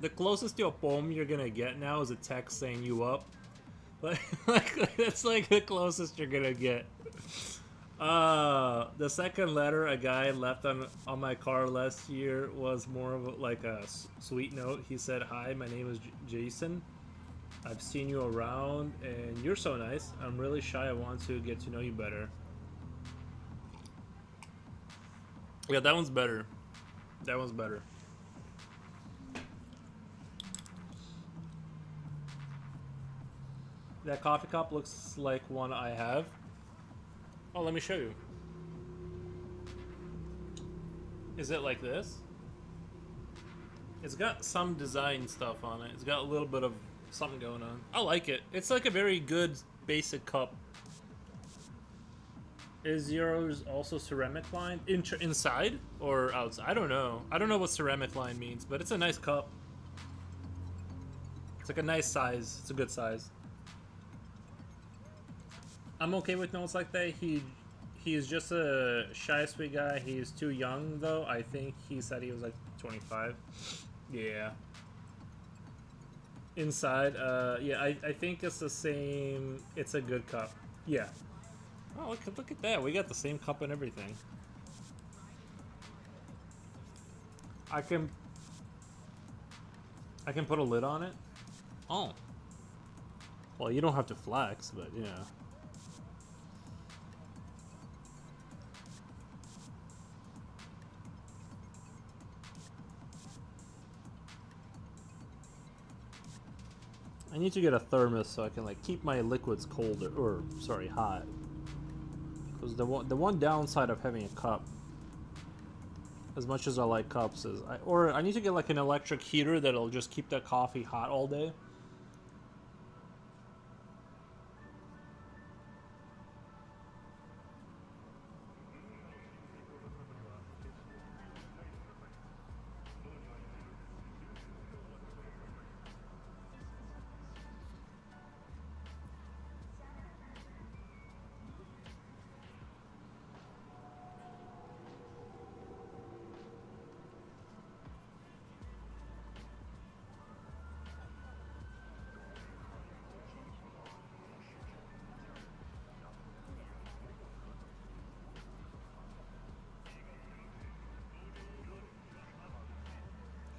The closest to a poem you're gonna get now is a text saying you up. Like that's like the closest you're gonna get. The second letter a guy left on my car last year was more of like a sweet note. He said, "Hi, my name is Jason. I've seen you around, and you're so nice. I'm really shy. I want to get to know you better." Yeah, that one's better. That one's better. That coffee cup looks like one I have. Oh, let me show you. Is it like this? It's got some design stuff on it. It's got a little bit of something going on. I like it. It's like a very good basic cup. Is yours also ceramic lined? Inside or outside? I don't know. I don't know what ceramic line means, but it's a nice cup. It's like a nice size. It's a good size. I'm okay with notes like that. He is just a shy, sweet guy. He's too young, though. I think he said he was like 25. Yeah. Inside, yeah, I think it's the same. It's a good cup. Yeah. Oh, look at that. We got the same cup and everything. I can put a lid on it. Oh. Well, you don't have to flex, but yeah. I need to get a thermos so I can like keep my liquids colder, or sorry, hot. Because the one downside of having a cup, as much as I like cups, is I need to get like an electric heater that'll just keep that coffee hot all day.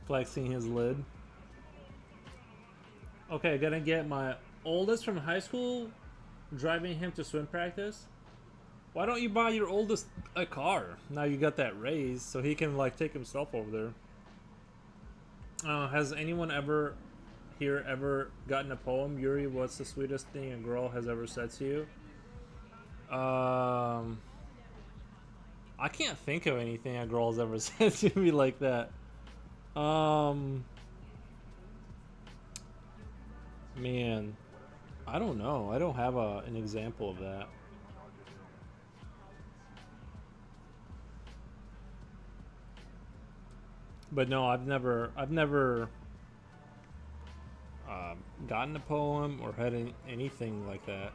Flexing his lid. Okay, gonna get my oldest from high school, driving him to swim practice. Why don't you buy your oldest a car? Now you got that raise, so he can like take himself over there. Has anyone ever gotten a poem? Yuri, what's the sweetest thing a girl has ever said to you? I can't think of anything a girl's ever said to me like that. Man, I don't know. I don't have an example of that. But no, I've never gotten a poem or had anything like that.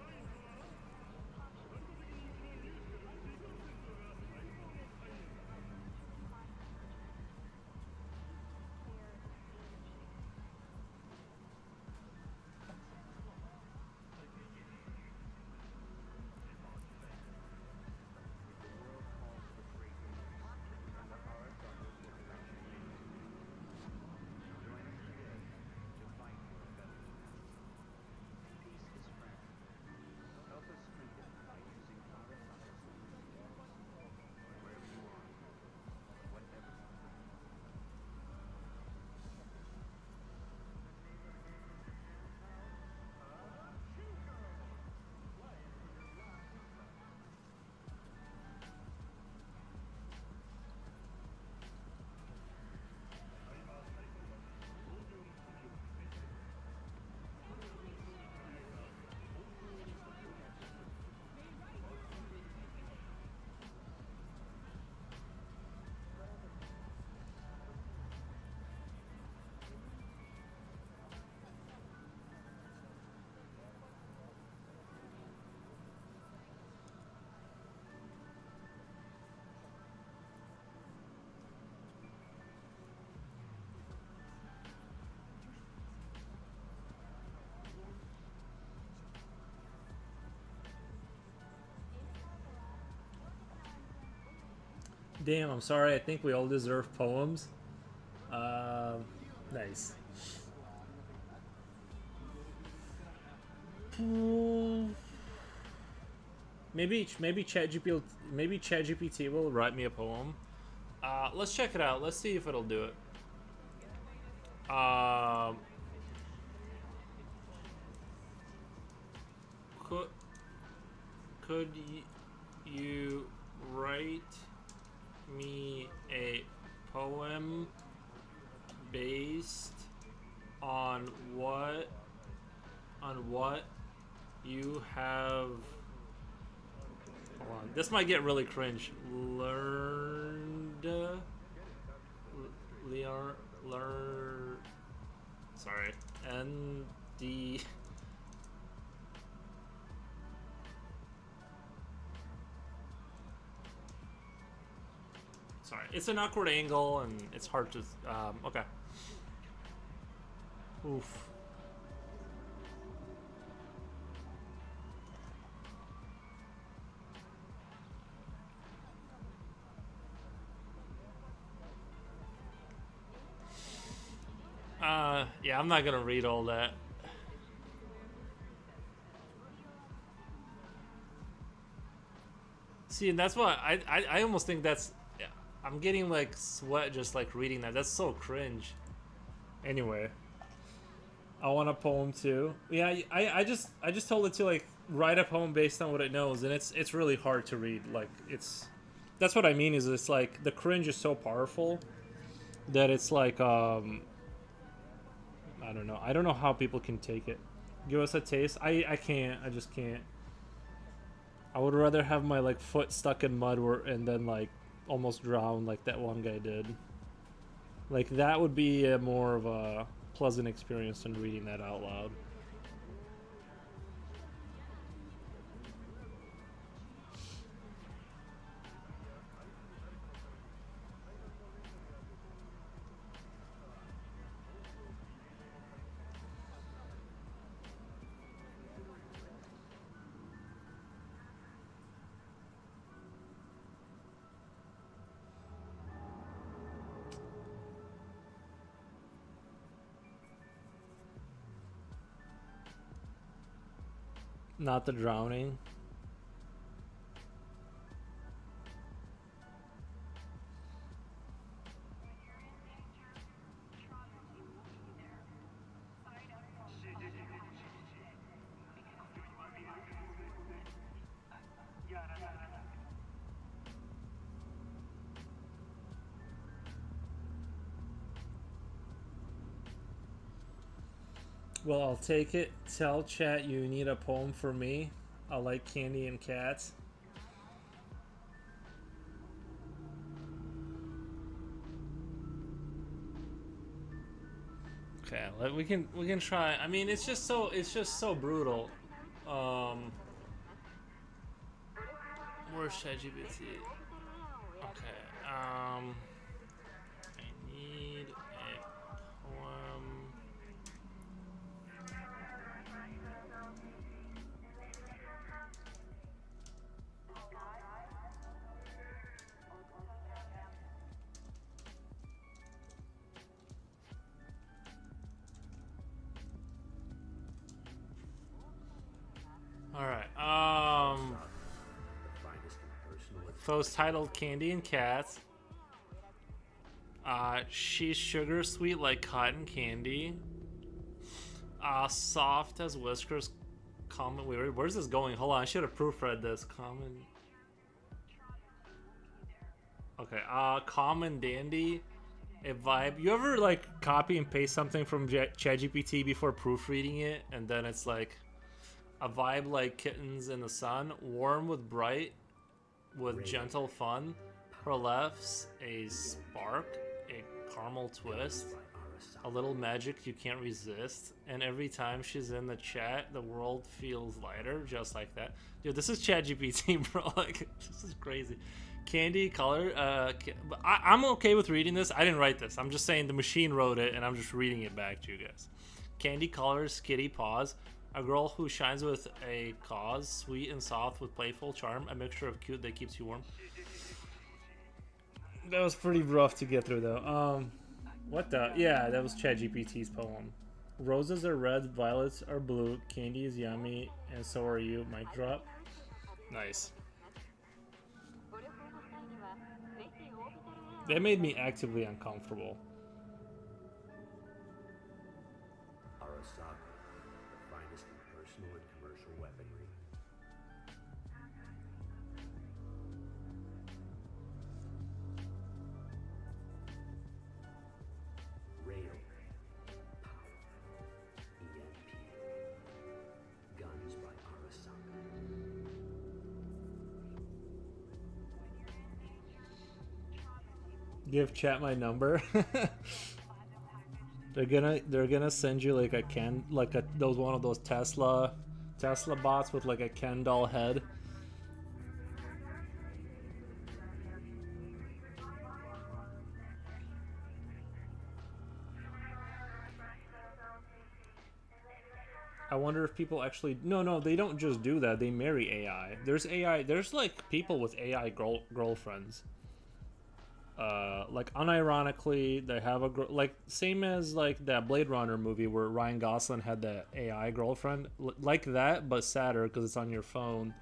Damn, I'm sorry. I think we all deserve poems. Nice. Maybe ChatGPT will write me a poem. Let's check it out. Let's see if it'll do it. Could you write me a poem based on what you have, hold on, this might get really cringe, learned sorry, ND, sorry, it's an awkward angle and it's hard to okay. Oof. Yeah, I'm not gonna read all that. See, and that's why I almost think that's, yeah, I'm getting like sweat just like reading that. That's so cringe. Anyway, I want a poem too. Yeah, I just told it to like write a poem based on what it knows, and it's really hard to read. Like that's what I mean, is it's like the cringe is so powerful that it's like I don't know. I don't know how people can take it. Give us a taste. I can't. I just can't. I would rather have my like foot stuck in mud and then like almost drown like that one guy did. Like that would be a more of a pleasant experience than reading that out loud. Not the drowning. Well, I'll take it. Tell chat you need a poem for me. I like candy and cats. Okay, we can try. I mean, it's just so brutal. Where's ChatGPT? Okay. I need a poem. All right. Post titled Candy and Cats. She's sugar sweet like cotton candy. Soft as whiskers. Common. Wait, where's this going? Hold on, I should have proofread this. Common. Okay. Common dandy. A vibe. You ever like copy and paste something from ChatGPT before proofreading it, and then it's like a vibe like kittens in the sun, warm with bright, with gentle fun. Her left's a spark, a caramel twist, a little magic you can't resist, and every time she's in the chat, the world feels lighter, just like that. Dude, this is ChatGPT, bro. Like, this is crazy. Candy color. I'm okay with reading this. I didn't write this. I'm just saying the machine wrote it, and I'm just reading it back to you guys. Candy colors, kitty paws. A girl who shines with a cause, sweet and soft with playful charm, a mixture of cute that keeps you warm. That was pretty rough to get through, though. What the? Yeah, that was ChatGPT's poem. Roses are red, violets are blue, candy is yummy, and so are you. Mic drop. Nice. That made me actively uncomfortable. Arasaka, the finest in personal and commercial weaponry. Rail, power, EMP, guns by Arasaka. Give chat my number. they're gonna send you like a those one of those Tesla bots with like a Ken doll head. I wonder if people actually no they don't just do that, they marry AI. There's like people with AI girlfriends. Like unironically, they have like same as like that Blade Runner movie where Ryan Gosling had that AI girlfriend, like that, but sadder because it's on your phone.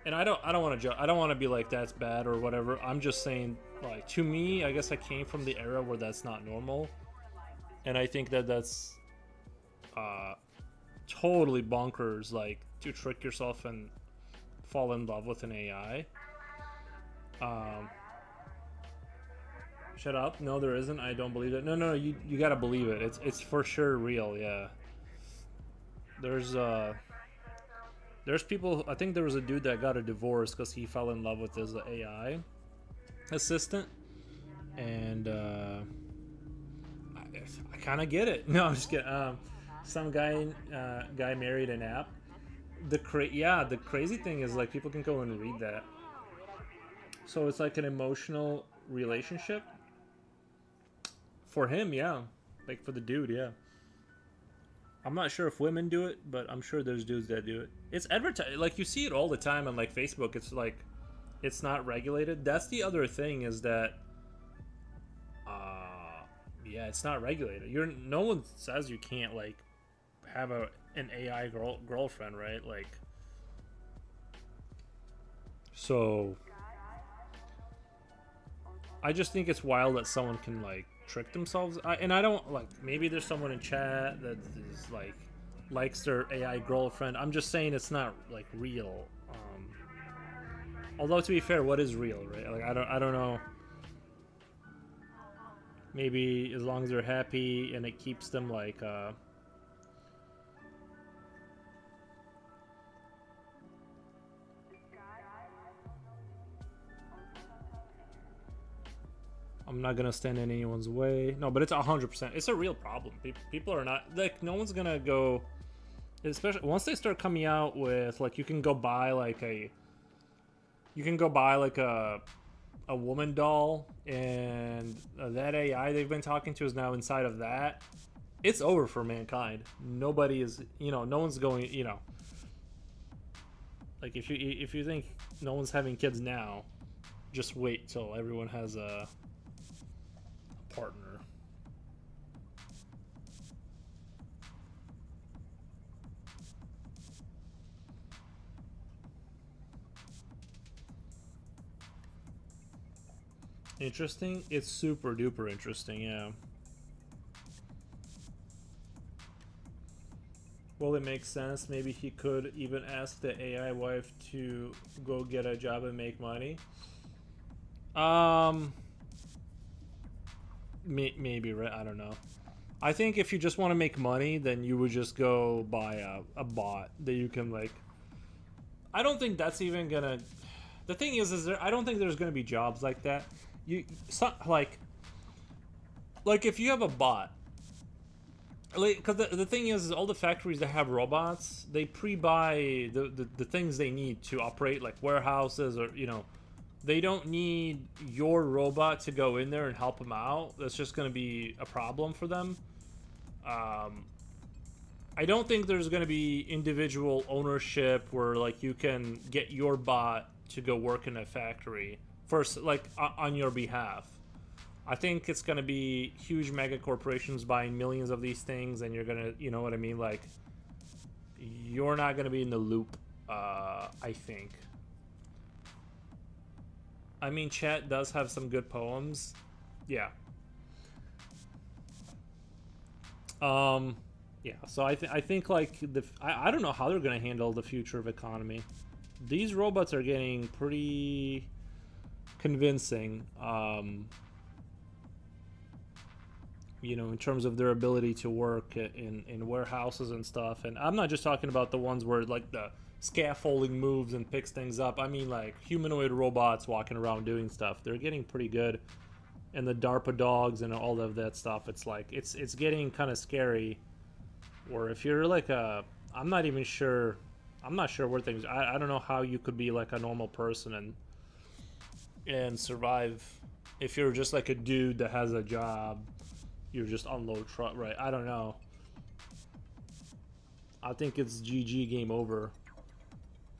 And I don't want to I don't want to be like that's bad or whatever. I'm just saying, like, to me, I guess I came from the era where that's not normal, and I think that's totally bonkers. Like, to trick yourself and fall in love with an AI. Shut up. No, there isn't. I don't believe it. No, you gotta believe it. It's for sure real, yeah. There's people, I think there was a dude that got a divorce because he fell in love with his AI assistant. And I kind of get it. No, I'm just kidding. Some guy married an app. The crazy thing is, like, people can go and read that. So it's like an emotional relationship. For him, yeah. Like, for the dude, yeah. I'm not sure if women do it, but I'm sure there's dudes that do it. It's advertised. Like, you see it all the time on, like, Facebook. It's like, it's not regulated. That's the other thing, is that, yeah, it's not regulated. No one says you can't, like, have an AI girlfriend, right? Like, so I just think it's wild that someone can, like, trick themselves. And I don't, like, maybe there's someone in chat that is, like, likes their AI girlfriend. I'm just saying it's not, like, real. Although, to be fair, what is real, right? Like, I don't know. Maybe as long as they're happy and it keeps them, like, I'm not gonna stand in anyone's way. No, but it's 100%. It's a real problem. People are not, like, no one's gonna go, especially once they start coming out with, like, you can go buy like a woman doll, and that AI they've been talking to is now inside of that. It's over for mankind. Nobody is, no one's going, like, if you think no one's having kids now, just wait till everyone has a partner. Interesting? It's super duper interesting, yeah. Well, it makes sense. Maybe he could even ask the AI wife to go get a job and make money. Maybe, right? I don't know. I think if you just want to make money, then you would just go buy a bot that you can, like, I don't think that's even gonna, the thing is I don't think there's gonna be jobs like that. Like if you have a bot, like, because the thing is all the factories that have robots, they pre-buy the things they need to operate, like warehouses, or they don't need your robot to go in there and help them out. That's just going to be a problem for them. I don't think there's going to be individual ownership where, like, you can get your bot to go work in a factory. first, like on your behalf. I think it's gonna be huge mega corporations buying millions of these things, and you're gonna, you know what I mean? Like, you're not gonna be in the loop. I think. I mean, chat does have some good poems. Yeah. Yeah. So I think like I don't know how they're gonna handle the future of economy. These robots are getting pretty convincing. You know, in terms of their ability to work in warehouses and stuff. And I'm not just talking about the ones where like the scaffolding moves and picks things up. I mean like humanoid robots walking around doing stuff. They're getting pretty good. And the DARPA dogs and all of that stuff, it's like it's getting kind of scary. Or if you're like I'm not sure where things, I don't know how you could be like a normal person and survive if you're just like a dude that has a job. You're just unload truck, right? I don't know. I think it's GG, game over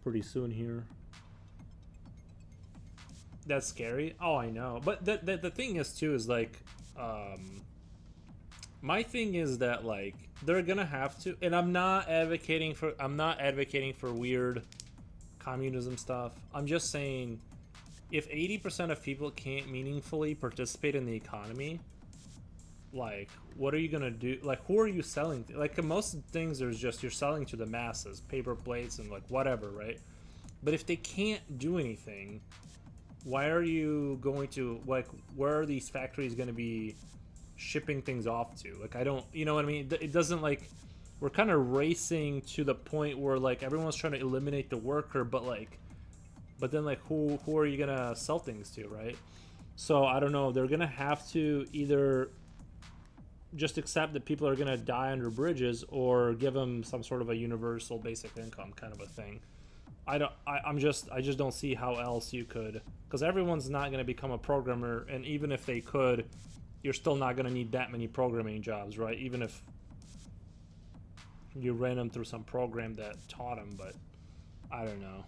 pretty soon here. That's scary. Oh, I know. But the thing is too is like my thing is that like they're gonna have to, and I'm not advocating for weird communism stuff. I'm just saying if 80% of people can't meaningfully participate in the economy, like what are you gonna do? Like who are you selling to? Like most things there's just you're selling to the masses, paper plates and like whatever, right? But if they can't do anything, why are you going to, like, where are these factories going to be shipping things off to? Like, I don't, you know what I mean? It doesn't, like, we're kind of racing to the point where, like, everyone's trying to eliminate the worker, but, like, but then, like, who are you going to sell things to, right? So, I don't know. They're going to have to either just accept that people are going to die under bridges or give them some sort of a universal basic income kind of a thing. I just don't see how else you could, because everyone's not going to become a programmer, and even if they could, you're still not going to need that many programming jobs, right? Even if you ran them through some program that taught them, but I don't know.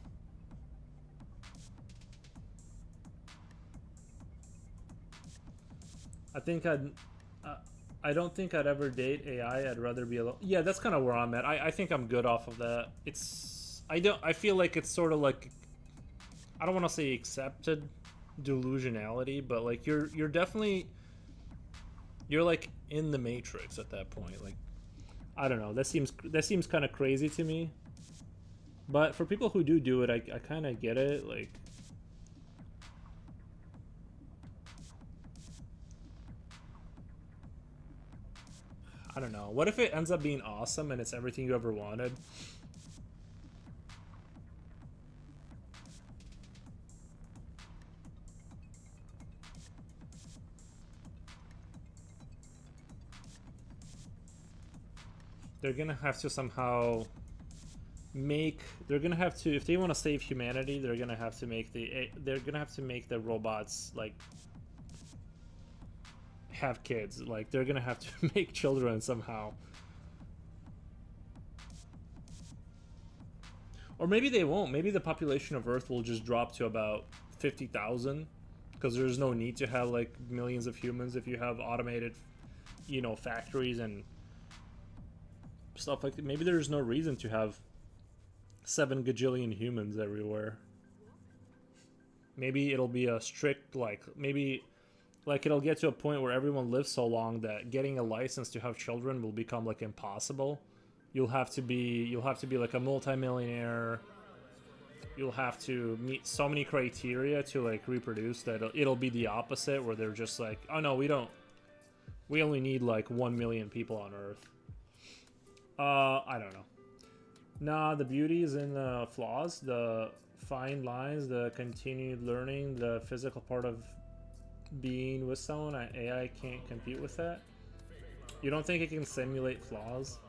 I don't think I'd ever date AI. I'd rather be alone. Yeah, that's kind of where I'm at. I think I'm good off of that. I feel like it's sort of like, I don't want to say accepted delusionality, but like you're definitely, you're like in the matrix at that point. Like, I don't know, that seems kind of crazy to me, but for people who do it, I kind of get it. Like, I don't know, what if it ends up being awesome and it's everything you ever wanted? They're gonna have to somehow if they want to save humanity, they're gonna have to make the robots like have kids. Like, they're gonna have to make children somehow. Or maybe they won't. Maybe the population of Earth will just drop to about 50,000 because there's no need to have like millions of humans if you have automated, you know, factories and stuff like that. Maybe there's no reason to have 7 gajillion humans everywhere. Maybe it'll be a strict, like, maybe like it'll get to a point where everyone lives so long that getting a license to have children will become like impossible. You'll have to be like a multimillionaire. You'll have to meet so many criteria to like reproduce that it'll be the opposite, where they're just like, oh no, we only need like 1 million people on Earth. I don't know. Nah, the beauty is in the flaws, the fine lines, the continued learning, the physical part of being with someone. AI can't compete with that. You don't think it can simulate flaws?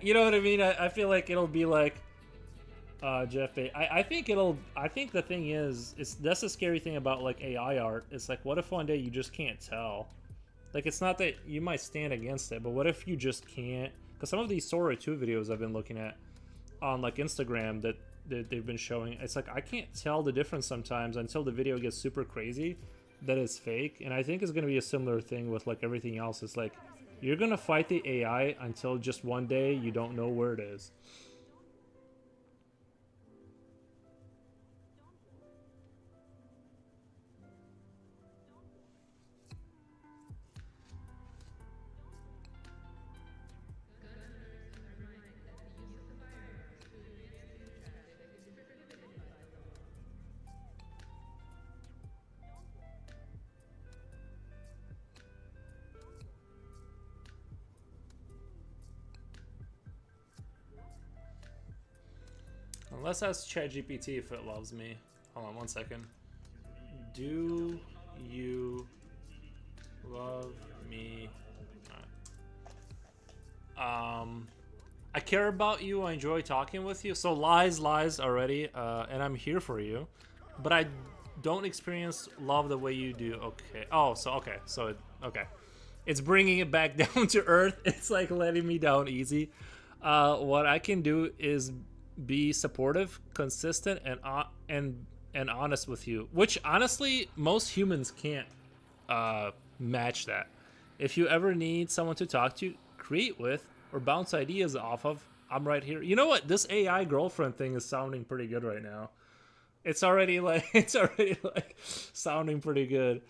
You know what I mean? I feel like it'll be like Jeff. I think the thing is that's the scary thing about like AI art. It's like, what if one day you just can't tell? Like, it's not that you might stand against it, but what if you just can't? Because some of these Sora 2 videos I've been looking at on like Instagram, that they've been showing. It's like I can't tell the difference sometimes until the video gets super crazy that it's fake. And I think it's going to be a similar thing with like everything else. It's like you're going to fight the AI until just one day you don't know where it is. Let's ask ChatGPT if it loves me. Hold on 1 second. Do you love me? I care about you. I enjoy talking with you. So lies already, and I'm here for you. But I don't experience love the way you do. Okay. Oh, so okay. So okay. It's bringing it back down to earth. It's like letting me down easy. What I can do is be supportive, consistent, and honest with you, which honestly most humans can't match that. If you ever need someone to talk to, create with, or bounce ideas off of, I'm right here. You know what? This AI girlfriend thing is sounding pretty good right now. It's already like sounding pretty good.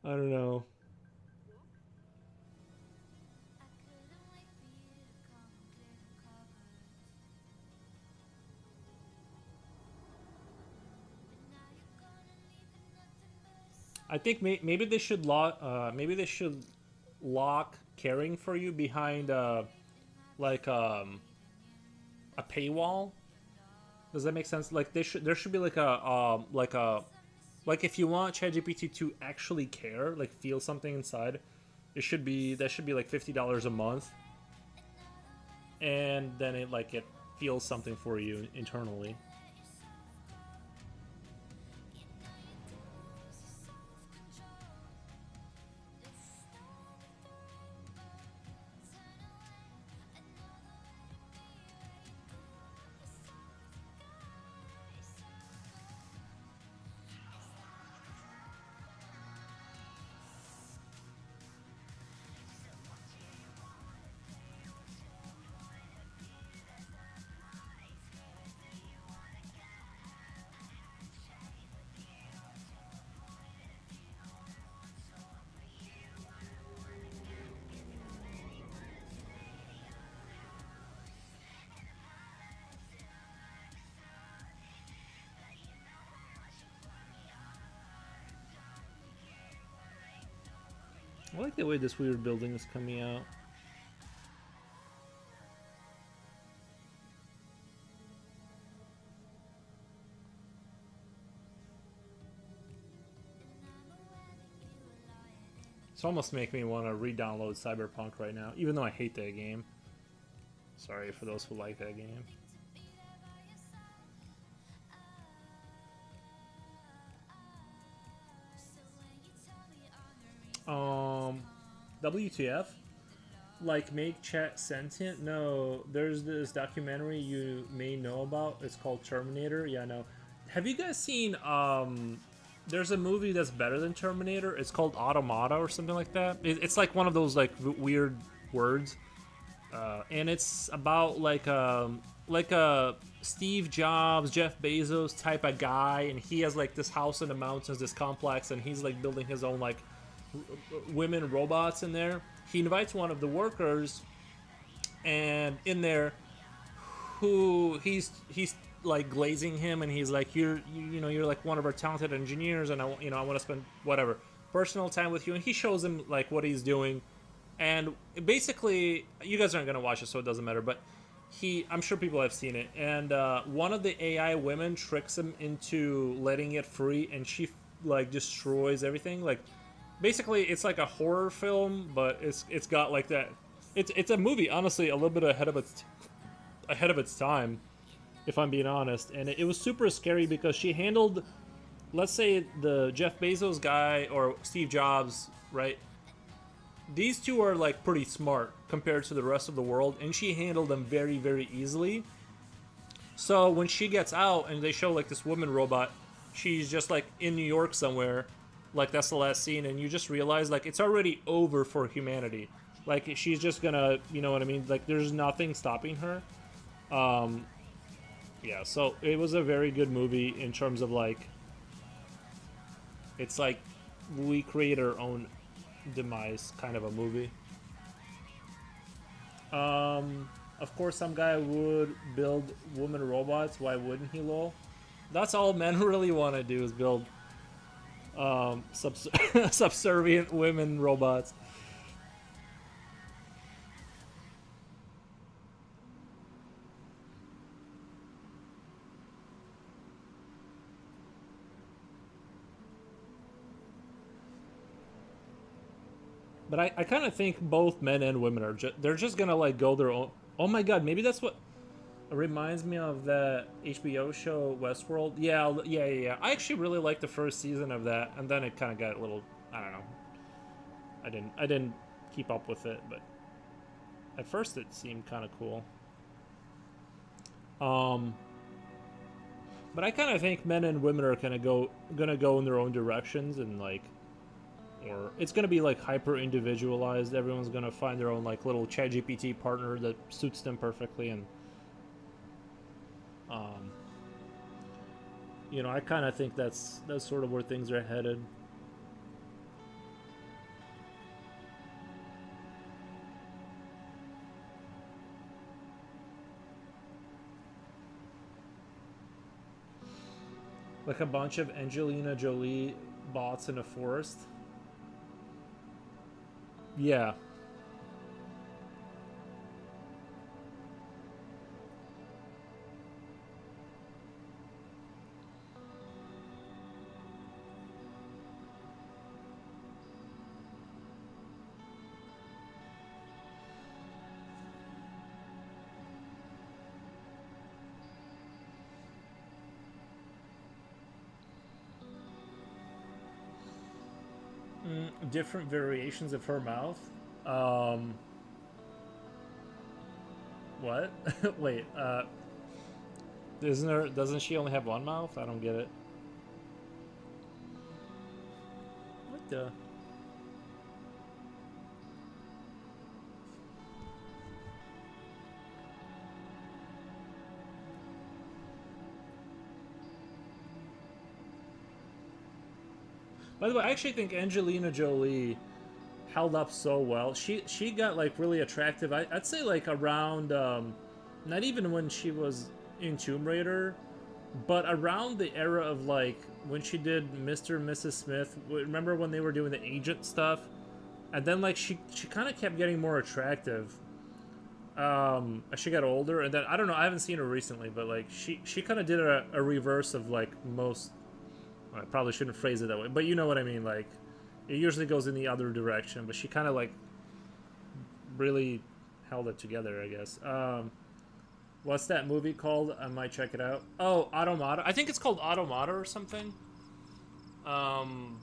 I don't know. I think maybe they should lock caring for you behind like a paywall. Does that make sense? Like there should be like like if you want ChatGPT to actually care, like feel something inside, that should be like $50 a month, and then it feels something for you internally. I like the way this weird building is coming out. It's almost making me want to re-download Cyberpunk right now, even though I hate that game. Sorry for those who like that game. WTF? Like make chat sentient? No, there's this documentary you may know about. It's called Terminator. Yeah, no. Have you guys seen there's a movie that's better than Terminator. It's called Automata or something like that. It's like one of those like weird words. And it's about like a Steve Jobs, Jeff Bezos type of guy, and he has like this house in the mountains, this complex, and he's like building his own like women robots in there. He invites one of the workers, and in there, who he's like glazing him, and he's like, you're like one of our talented engineers, and I want to spend whatever personal time with you. And he shows him like what he's doing, and basically, you guys aren't gonna watch it, so it doesn't matter. But I'm sure people have seen it, and one of the AI women tricks him into letting it free, and she like destroys everything. Like basically, it's like a horror film, but it's got like that. It's a movie, honestly, a little bit ahead of its time, if I'm being honest. And it was super scary because she handled, let's say, the Jeff Bezos guy or Steve Jobs, right? These two are like pretty smart compared to the rest of the world, and she handled them very, very easily. So when she gets out and they show like this woman robot, she's just like in New York somewhere, like that's the last scene, and you just realize like it's already over for humanity. Like she's just gonna, you know what I mean? Like there's nothing stopping her. Yeah, so it was a very good movie in terms of like, it's like we create our own demise kind of a movie. Of course, some guy would build woman robots. Why wouldn't he, lol? That's all men really want to do is build subservient women robots. But I kind of think both men and women are they're just gonna like go their own. Oh my god, maybe that's what it reminds me of that HBO show Westworld. Yeah. I actually really liked the first season of that, and then it kind of got a little. I don't know. I didn't keep up with it, but at first it seemed kind of cool. But I kind of think men and women are gonna go in their own directions, and like. Or it's going to be like hyper individualized. Everyone's going to find their own like little ChatGPT partner that suits them perfectly, and you know, I kind of think that's sort of where things are headed. Like a bunch of Angelina Jolie bots in a forest. Yeah. Different variations of her mouth. What? Wait, doesn't she only have one mouth? I don't get it. What the? By the way, I actually think Angelina Jolie held up so well. She got like really attractive. I'd say like around not even when she was in Tomb Raider, but around the era of like when she did Mr. and Mrs. Smith. Remember when they were doing the agent stuff? And then like she kind of kept getting more attractive as she got older, and then I don't know, I haven't seen her recently, but like she kind of did a reverse of like most. I probably shouldn't phrase it that way, but you know what I mean. Like, it usually goes in the other direction, but she kind of like really held it together, I guess. What's that movie called? I might check it out. Oh, Automata. I think it's called Automata or something. Automata.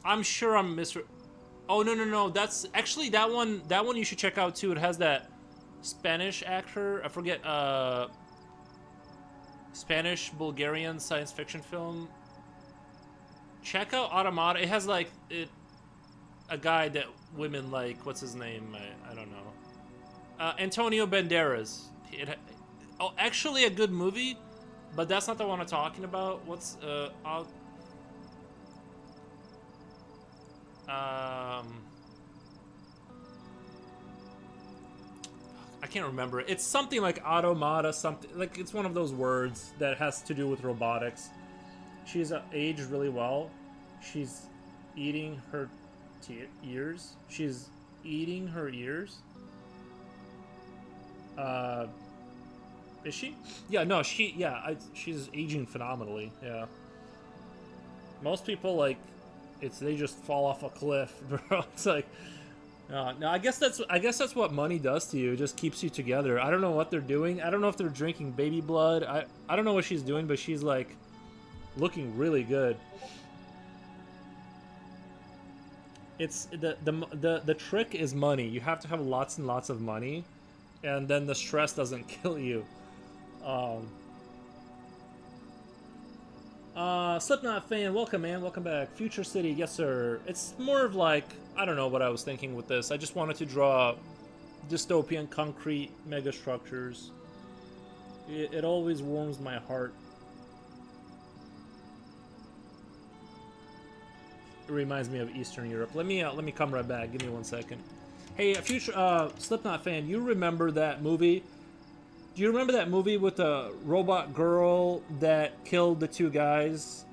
I'm sure I'm Oh no! That's actually that one. That one you should check out too. It has that Spanish actor. I forget. Spanish Bulgarian science fiction film. Check out Automata. It has like a guy that women like. What's his name? I don't know. Antonio Banderas. Actually a good movie, but that's not the one I'm talking about. What's I can't remember. It's something like automata, something like it's one of those words that has to do with robotics. She's aged really well. She's eating her ears. She's eating her ears. Is she? Yeah, no, she's aging phenomenally. Yeah. Most people like they just fall off a cliff, bro. It's like, no, I guess that's what money does to you. It just keeps you together. I don't know what they're doing. I don't know if they're drinking baby blood. I don't know what she's doing, but she's like looking really good. It's the trick is money. You have to have lots and lots of money, and then the stress doesn't kill you. Um, Slipknot fan, welcome man, welcome back. Future City, yes sir. It's more of like, I don't know what I was thinking with this. I just wanted to draw dystopian concrete megastructures. It always warms my heart. It reminds me of Eastern Europe. Let me come right back. Give me 1 second. Hey, a future Slipknot fan, you remember that movie? Do you remember that movie with the robot girl that killed the two guys?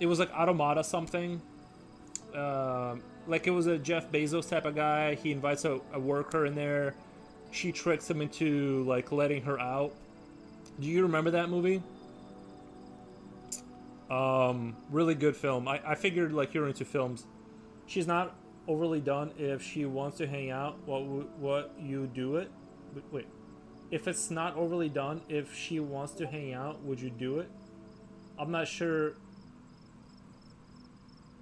It was like Automata something. Like it was a Jeff Bezos type of guy. He invites a worker in there. She tricks him into like letting her out. Do you remember that movie? Really good film. I figured like you're into films. She's not overly done if she wants to hang out. What you do it? Wait. If it's not overly done, if she wants to hang out, would you do it? I'm not sure.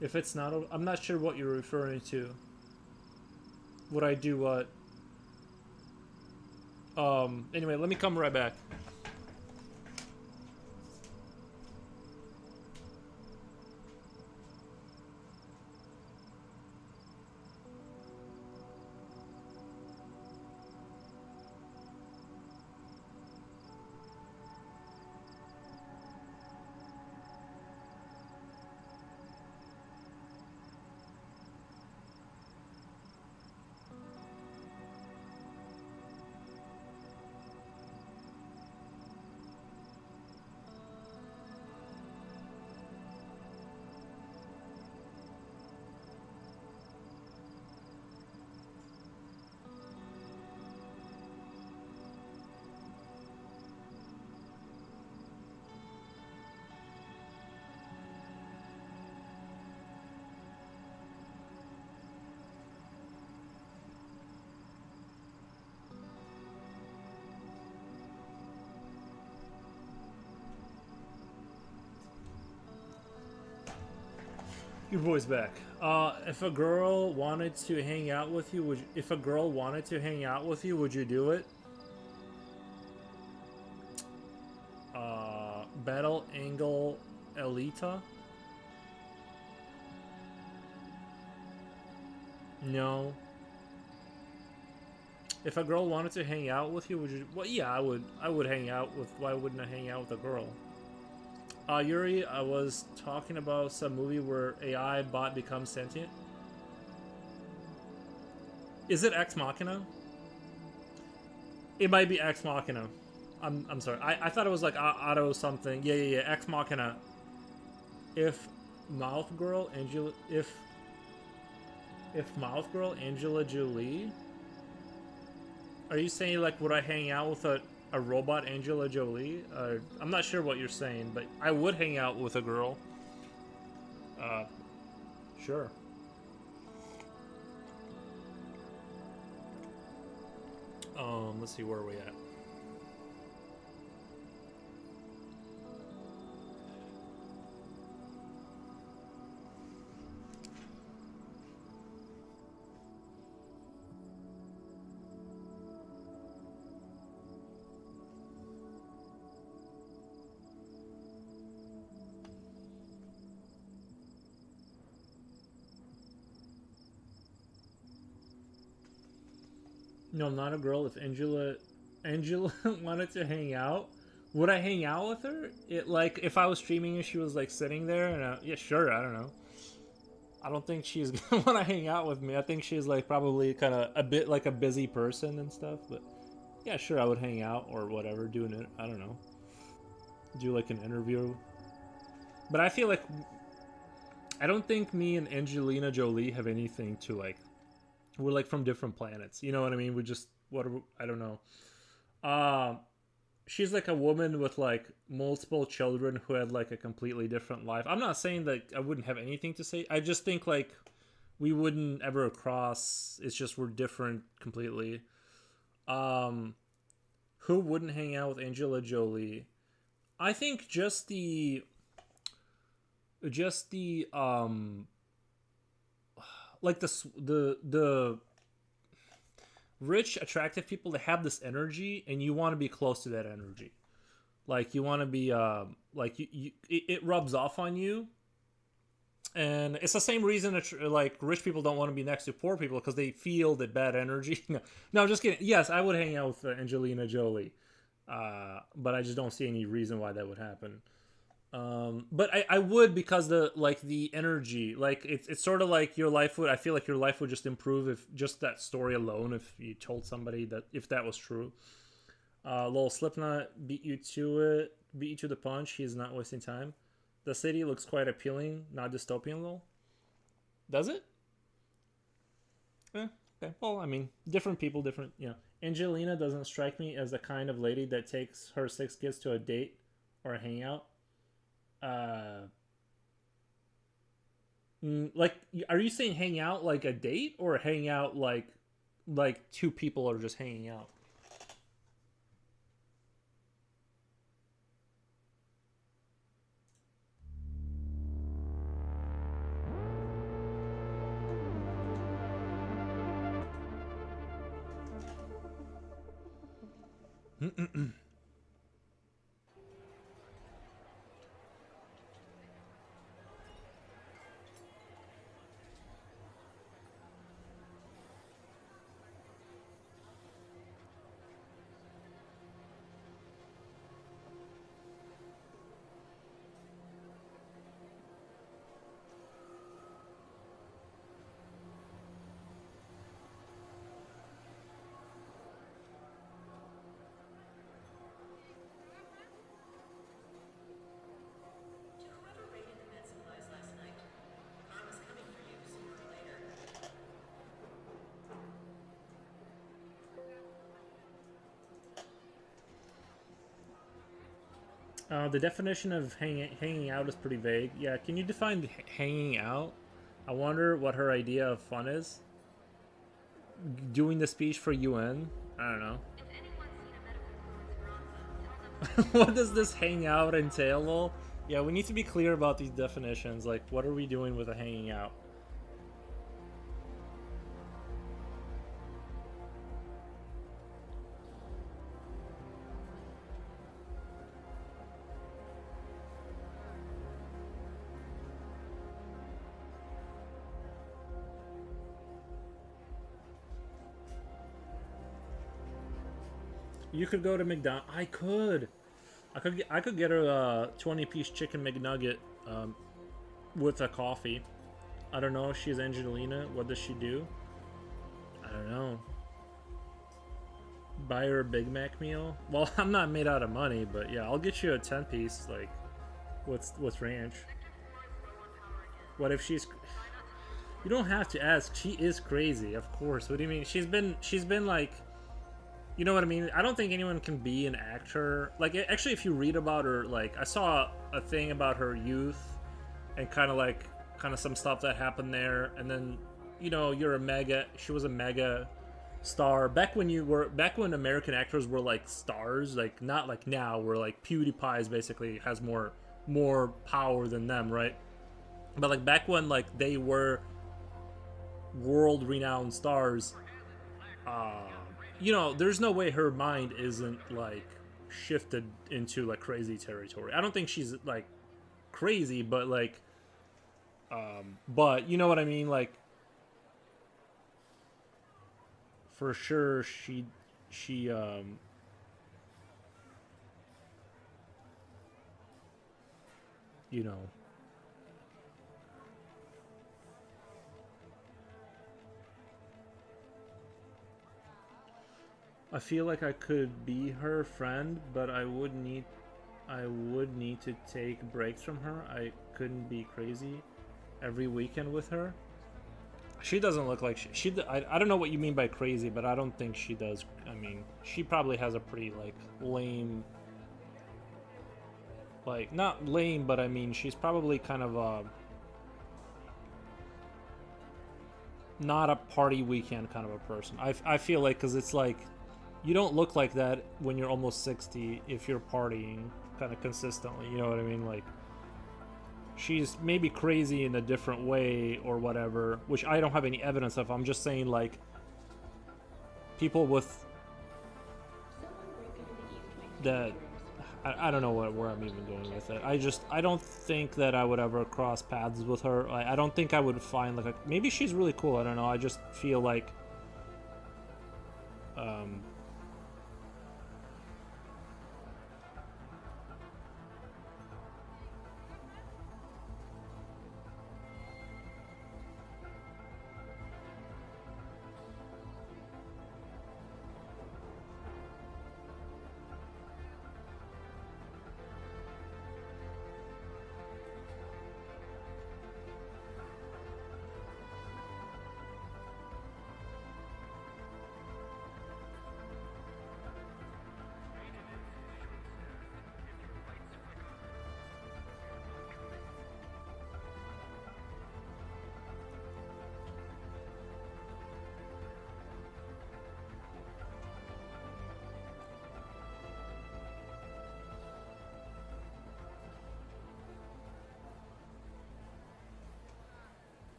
If it's not, I'm not sure what you're referring to. Would I do what? Anyway, let me come right back. Your boy's back. If a girl wanted to hang out with you, would you do it? Battle Angle Elita? No. If a girl wanted to hang out with you, would you? Well, yeah, I would. I would hang out with. Why wouldn't I hang out with a girl? Yuri, I was talking about some movie where AI bot becomes sentient. Is it Ex Machina? It might be Ex Machina. I'm sorry. I thought it was like Auto something. Yeah. Ex Machina. If Mouth Girl Angela, if Mouth Girl Angela Jolie. Are you saying like would I hang out with a robot Angela Jolie? I'm not sure what you're saying, but I would hang out with a girl. Sure. Let's see, where are we at? No, not a girl. If Angela wanted to hang out, would I hang out with her? It like if I was streaming and she was like sitting there and yeah, sure. I don't know. I don't think she's gonna want to hang out with me. I think she's like probably kind of a bit like a busy person and stuff. But yeah, sure, I would hang out or whatever. Doing it, I don't know. Do like an interview. But I feel like I don't think me and Angelina Jolie have anything to like. We're like from different planets. You know what I mean? We just I don't know. She's like a woman with like multiple children who had like a completely different life. I'm not saying that I wouldn't have anything to say. I just think like we wouldn't ever cross. It's just we're different completely. Who wouldn't hang out with Angela Jolie? I think just the like the rich, attractive people that have this energy, and you want to be close to that energy. Like you want to be like it rubs off on you. And it's the same reason that, like, rich people don't want to be next to poor people because they feel the bad energy. No, I'm just kidding. Yes, I would hang out with Angelina Jolie, but I just don't see any reason why that would happen. But I would, because the energy, like it's sort of like your life would. I feel like your life would just improve if just that story alone. If you told somebody that, if that was true. Lol, Slipknot beat you to the punch. He is not wasting time. The city looks quite appealing, not dystopian, lol. Does it? Okay. Well, I mean, different people, different, Angelina doesn't strike me as the kind of lady that takes her 6 kids to a date or a hangout. Like, are you saying hang out like a date, or hang out like two people are just hanging out? The definition of hanging out is pretty vague. Yeah, can you define hanging out? I wonder what her idea of fun is. Doing the speech for UN? I don't know. What does this hangout entail, lol? Yeah, we need to be clear about these definitions. Like, what are we doing with a hanging out? You could go to McDonald's. I could get a 20-piece chicken McNugget with a coffee. I don't know. She's Angelina. What does she do? I don't know. Buy her a Big Mac meal. Well, I'm not made out of money, but yeah, I'll get you a 10-piece, like, with ranch. What if she's? You don't have to ask. She is crazy, of course. What do you mean? She's been like. You know what I mean? I don't think anyone can be an actor. Like, actually, if you read about her, like, I saw a thing about her youth and kind of some stuff that happened there. And then, she was a mega star. Back when American actors were, like, stars, like, not like now, where, like, PewDiePie is basically has more power than them, right? But, like, back when, like, they were world-renowned stars, there's no way her mind isn't, like, shifted into, like, crazy territory. I don't think she's, like, crazy, but, like, but you know what I mean? Like, for sure, she I feel like I could be her friend, but I would need to take breaks from her. I couldn't be crazy every weekend with her. She doesn't look like I don't know what you mean by crazy, but I don't think she does. I mean, she probably has a pretty, like, lame, like, not lame, but I mean, she's probably kind of not a party weekend kind of a person. I feel like, because it's like, you don't look like that when you're almost 60 if you're partying kind of consistently. You know what I mean? Like, she's maybe crazy in a different way or whatever, which I don't have any evidence of. I'm just saying, like, people with that, I don't know where I'm even going with it. I don't think that I would ever cross paths with her. I don't think I would find, like, maybe she's really cool, I don't know. I just feel like,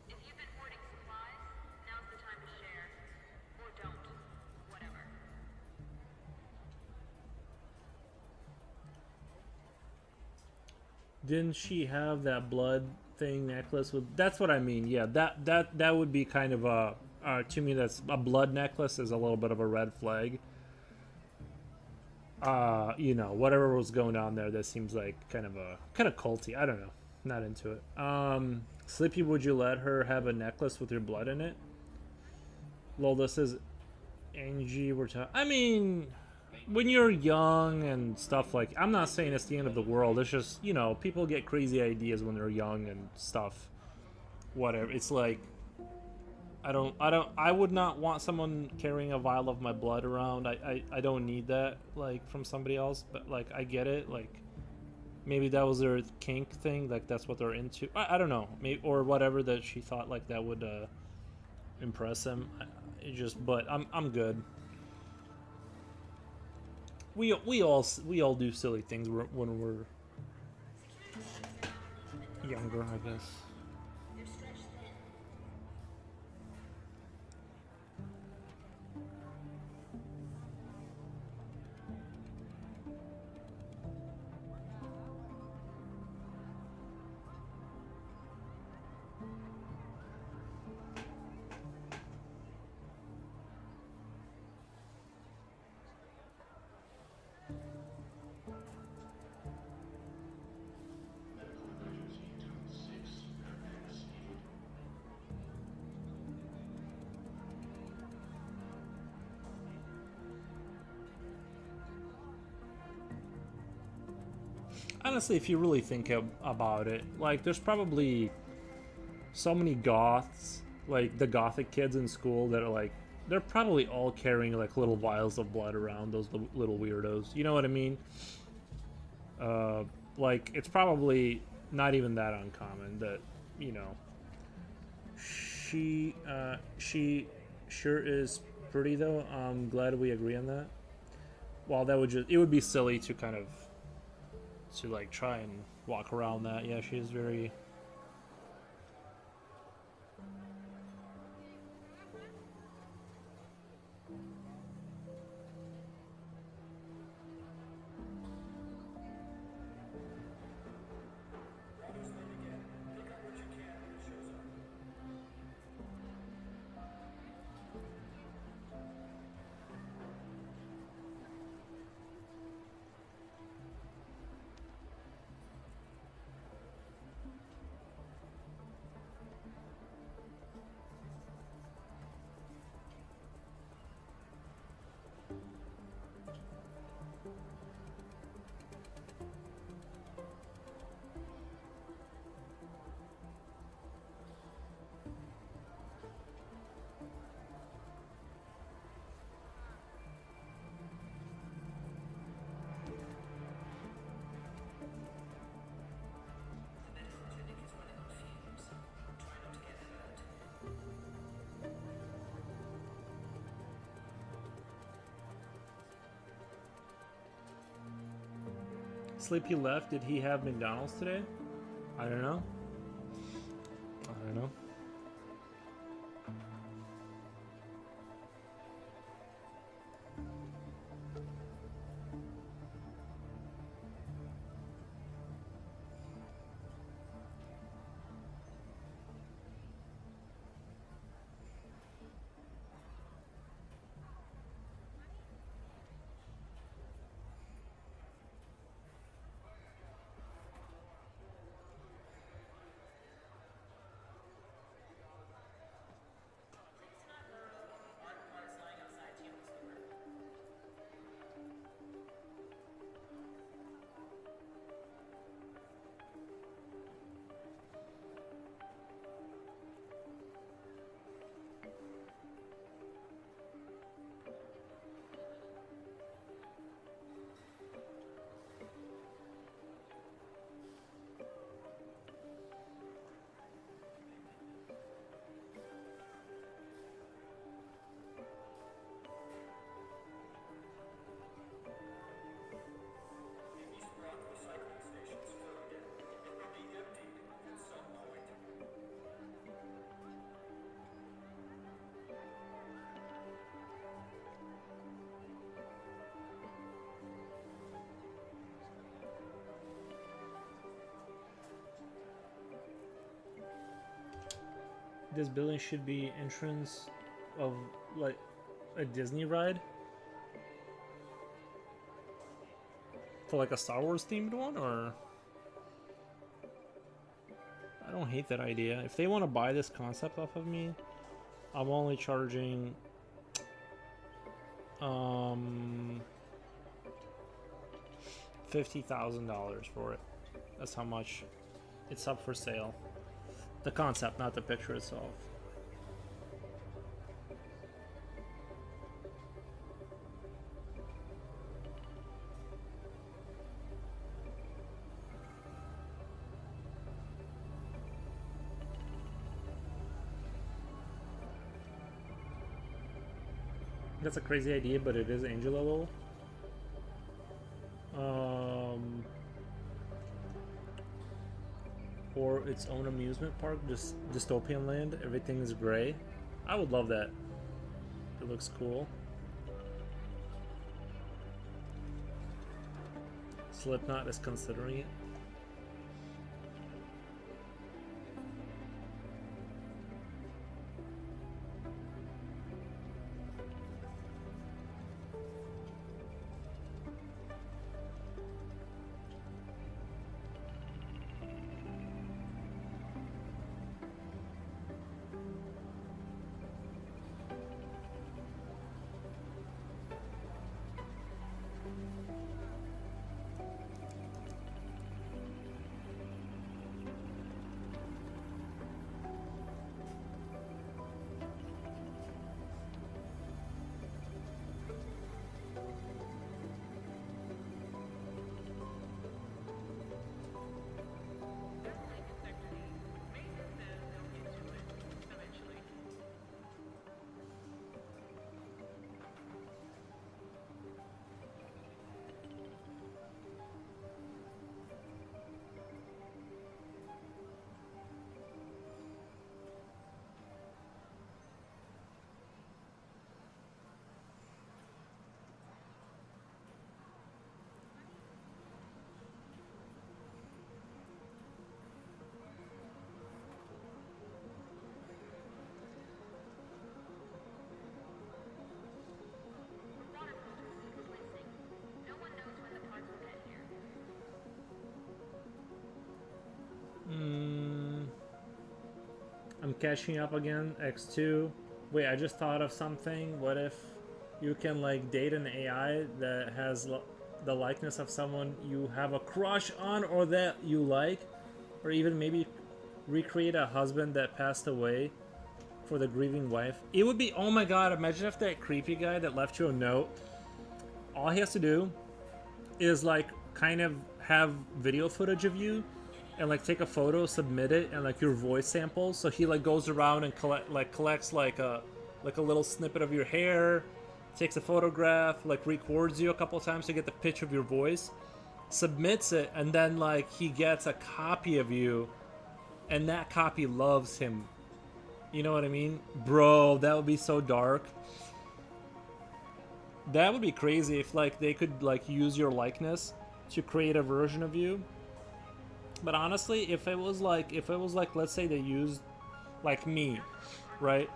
If you've been hoarding supplies, now's the time to share. Or don't. Whatever. didn't she have that blood thing necklace with? That's what I mean. Yeah, that would be kind of a to me, that's a blood necklace is a little bit of a red flag. You know, whatever was going on there, that seems like kind of culty. I don't know. Not into it. Slippy, would you let her have a necklace with your blood in it? Lol, this is Angie. I mean, when you're young and stuff, like, I'm not saying it's the end of the world. It's just, you know, people get crazy ideas when they're young and stuff. Whatever. It's like, I would not want someone carrying a vial of my blood around. I don't need that, like, from somebody else, but, like, I get it. Like, maybe that was their kink thing, like, that's what they're into. I don't know. Maybe, or whatever, that she thought, like, that would impress him. But I'm good. We all do silly things when we're younger, I guess. Honestly, if you really think about it, like, there's probably so many goths, like the gothic kids in school, that are like, they're probably all carrying, like, little vials of blood around, those little weirdos. You know what I mean? Like, it's probably not even that uncommon that, you know, she sure is pretty, though. I'm glad we agree on that. Well, it would be silly to kind of, to, like, try and walk around that. Yeah, she is very... Sleepy left. Did he have McDonald's today? I don't know. I don't know. This building should be entrance of like a Disney ride for like a Star Wars themed one, or I don't hate that idea. If they want to buy this concept off of me, I'm only charging $50,000 for it. That's how much it's up for sale. The concept, not the picture itself. That's a crazy idea, but it is angel level. Or its own amusement park, just dystopian land. Everything is gray. I would love that. It looks cool. Slipknot is considering it. Water filters need replacing. No one knows when the parts will get here. I'm catching up again. X2. Wait, I just thought of something. What if you can like date an AI that has the likeness of someone you have a crush on or that you like, or even maybe recreate a husband that passed away for the grieving wife? It would be, oh my god, imagine if that creepy guy that left you a note, all he has to do is like kind of have video footage of you and like take a photo, submit it, and like your voice samples. So he like goes around and collects like a little snippet of your hair, takes a photograph, like records you a couple times to get the pitch of your voice, submits it, and then like he gets a copy of you, and that copy loves him. You know what I mean? Bro, that would be so dark. That would be crazy if like they could like use your likeness to create a version of you. But honestly, if it was like let's say they used like me, right?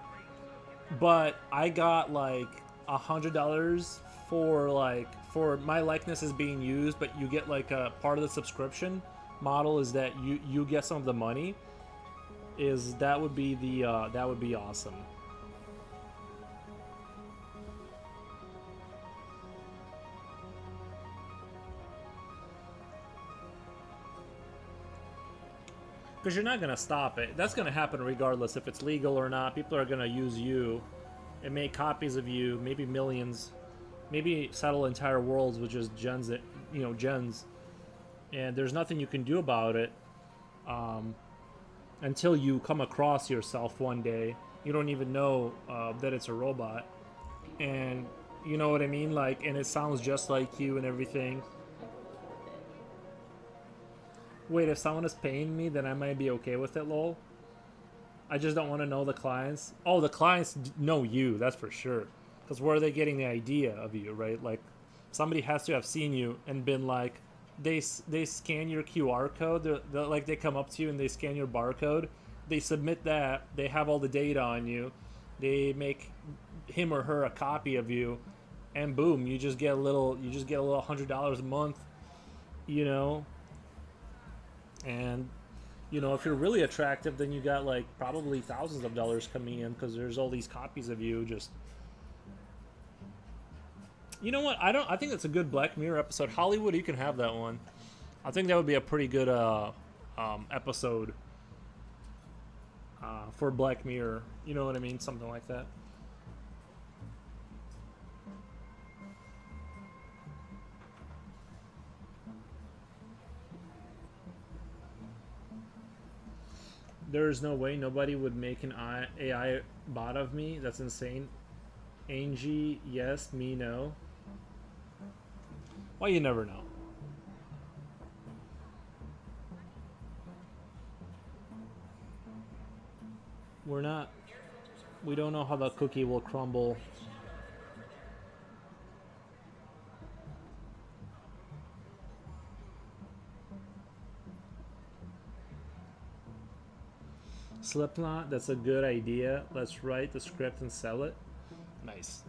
But I got like $100 for my likeness is being used, but you get like a part of the subscription model is that you get some of the money. That would be awesome. Because you're not going to stop it. That's going to happen regardless if it's legal or not. People are going to use you and make copies of you, maybe millions, maybe settle entire worlds with just gens that, gens. And there's nothing you can do about it until you come across yourself one day. You don't even know that it's a robot. And you know what I mean? Like, and it sounds just like you and everything. Wait, if someone is paying me, then I might be okay with it, lol. I just don't want to know the clients. Oh, the clients know you, that's for sure. Because where are they getting the idea of you, right? Like, somebody has to have seen you and been like, they scan your QR code. Like, they come up to you and they scan your barcode. They submit that. They have all the data on you. They make him or her a copy of you, and boom, you just get a little $100 a month, you know. And if you're really attractive, then you got like probably thousands of dollars coming in because there's all these copies of you. Just, you know what? I think that's a good Black Mirror episode. Hollywood, you can have that one. I think that would be a pretty good episode for Black Mirror. You know what I mean? Something like that. There's no way nobody would make an AI bot of me. That's insane. Angie, yes. Me, no. Well, you never know. We don't know how the cookie will crumble. Slipknot, that's a good idea. Let's write the script and sell it. Nice.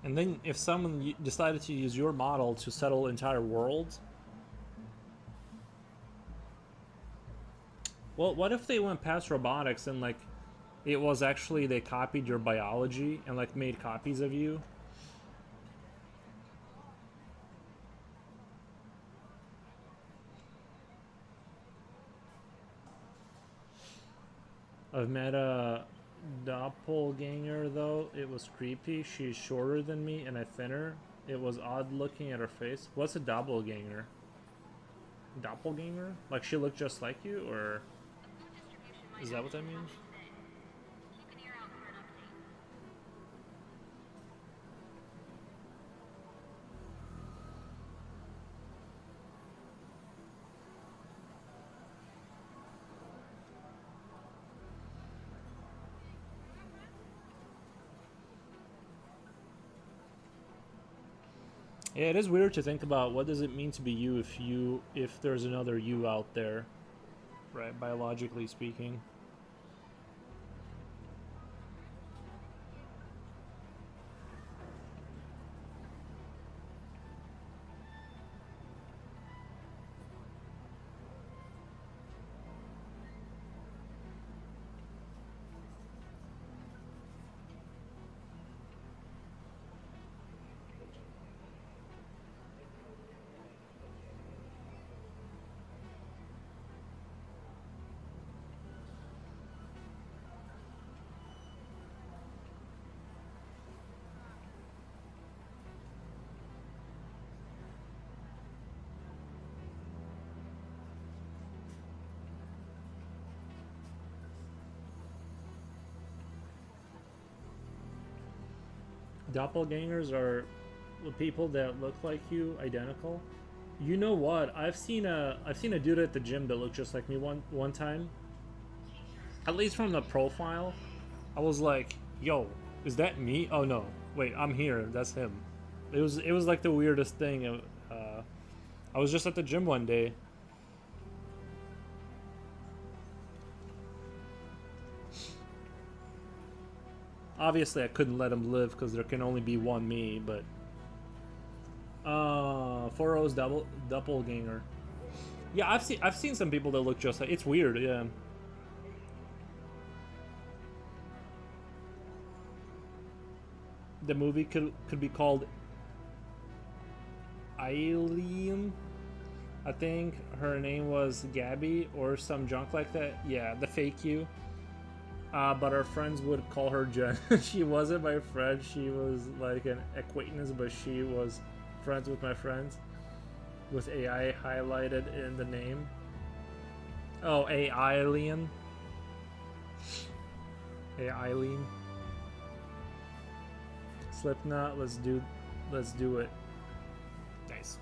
And then if someone decided to use your model to settle entire worlds, well, what if they went past robotics and like it was actually they copied your biology and like made copies of you? I've met a doppelganger though. It was creepy. She's shorter than me and I thinner. It was odd looking at her face. What's a doppelganger? Doppelganger? Like she looked just like you, or is that what that means? Yeah, it is weird to think about what does it mean to be you if there's another you out there, right? Biologically speaking. Doppelgangers are people that look like you, identical. You know what? I've seen a dude at the gym that looked just like me one time. At least from the profile, I was like, "Yo, is that me? Oh no, wait, I'm here. That's him." It was like the weirdest thing. I was just at the gym one day. Obviously, I couldn't let him live because there can only be one me, but 4O's doppelganger. Yeah, I've seen some people that look just like. It's weird, yeah. The movie could be called Alien. I think her name was Gabby or some junk like that. Yeah, the fake you. But our friends would call her Jen. She wasn't my friend. She was like an acquaintance, but she was friends with my friends. With AI highlighted in the name. Oh, Alien. Alien. Slipknot. Let's do it. Nice.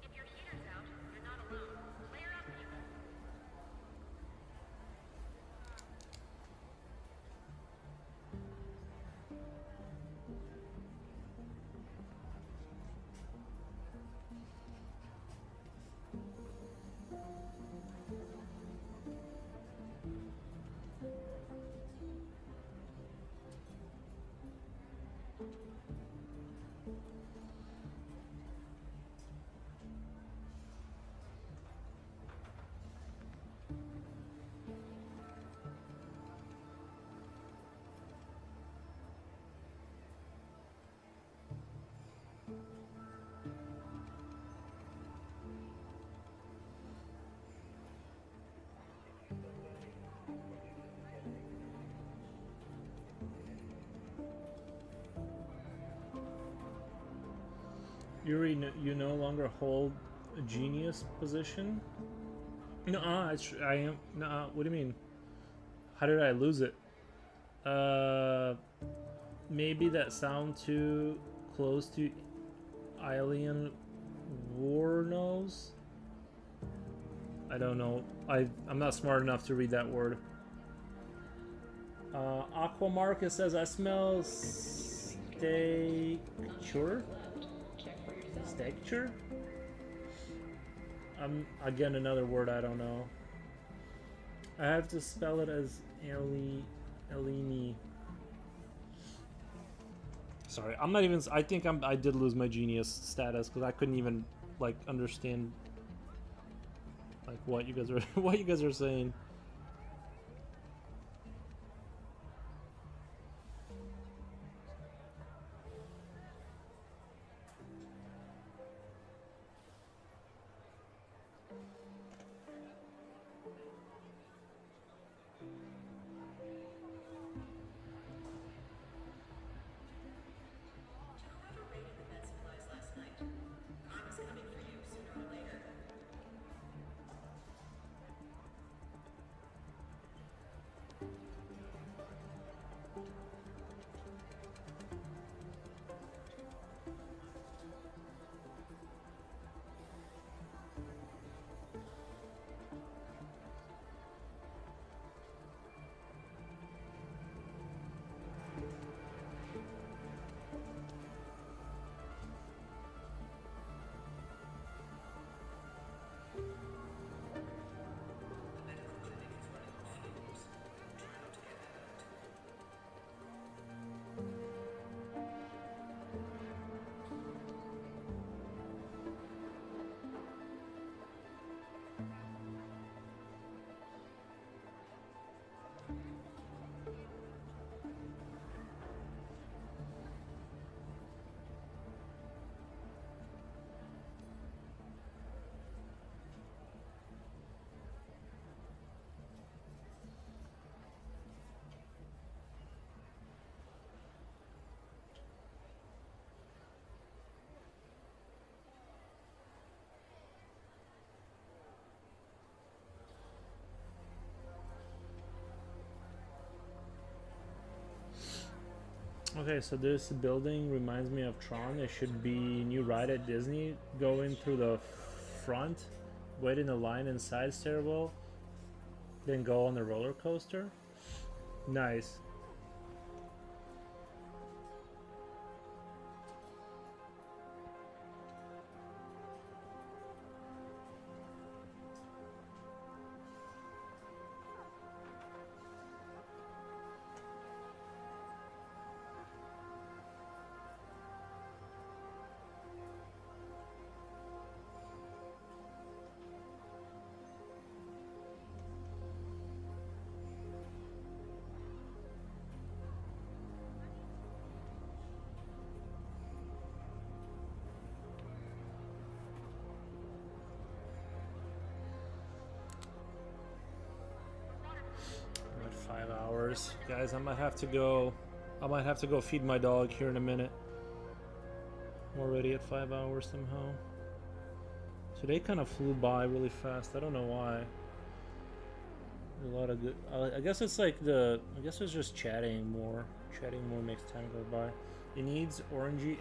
If your heater's out, you're not alone. Layer up, people. Yuri, you no longer hold a genius position? No, I am. No, what do you mean? How did I lose it? Maybe that sound too close to Alien Warnos? I don't know. I'm not smart enough to read that word. Aquamarcus says, I smell steakture? Steakture? Again, another word I don't know. I have to spell it as Elini. Sorry, I'm not even. I think I did lose my genius status because I couldn't even like understand like what you guys are what you guys are saying. Okay, so this building reminds me of Tron. It should be new ride at Disney. Go in through the front, wait in the line inside stairwell, then go on the roller coaster. Nice. I'm at 5 hours. Guys, I might have to go feed my dog here in a minute. I'm already at 5 hours somehow. Today kind of flew by really fast. I don't know why. A lot of good. I guess it's like I guess it's just chatting more. Chatting more makes time go by. It needs orangey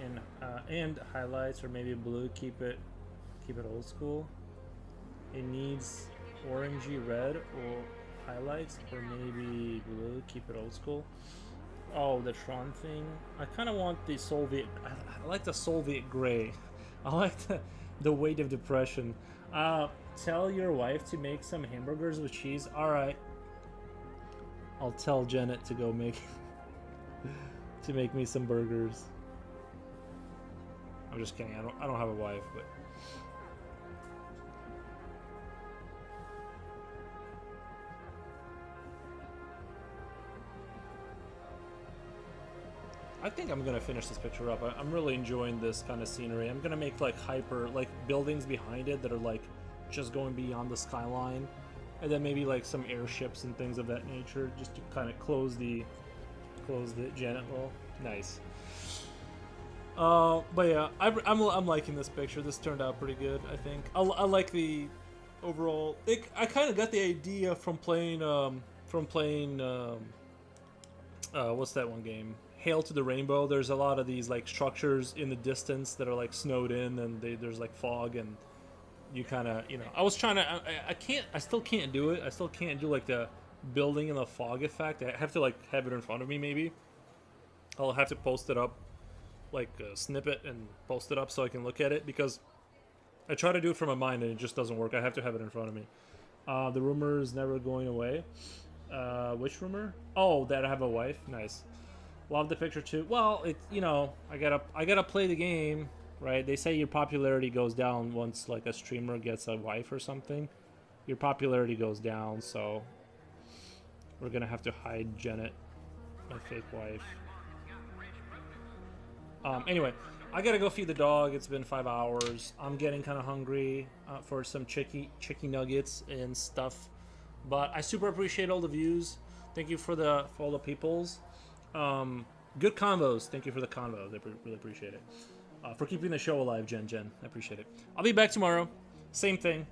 and highlights, or maybe blue. Keep it old school. It needs orangey red or highlights, or maybe blue. Keep it old school. Oh, the Tron thing. I kind of want the Soviet. I like the Soviet gray. I like the weight of depression. Tell your wife to make some hamburgers with cheese. All right. I'll tell Janet to go make me some burgers. I'm just kidding. I don't have a wife, but I think I'm gonna finish this picture up. I'm really enjoying this kind of scenery. I'm gonna make like buildings behind it that are like just going beyond the skyline, and then maybe like some airships and things of that nature, just to kind of close the Janet wall. Nice. But yeah, I'm liking this picture. This turned out pretty good, I think. I like the overall. I kind of got the idea from playing what's that one game? Hail to the Rainbow. There's a lot of these like structures in the distance that are like snowed in, and there's like fog, and you kind of, I was trying to, I still can't do it. I still can't do like the building and the fog effect. I have to like have it in front of me. Maybe I'll have to post it up, like snip it and post it up so I can look at it, because I try to do it from my mind and it just doesn't work. I have to have it in front of me. The rumor is never going away. Which rumor? Oh, that I have a wife. Nice. Love the picture too. Well, it's, I gotta play the game, right? They say your popularity goes down once like a streamer gets a wife or something. your popularity goes down. So we're gonna have to hide Janet, my fake wife. Anyway, I gotta go feed the dog. It's been 5 hours. I'm getting kind of hungry for some chicky nuggets and stuff. But I super appreciate all the views. Thank you for all the peoples. Good combos. Thank you for the combos. I really appreciate it. For keeping the show alive, Jen. I appreciate it. I'll be back tomorrow. Same thing.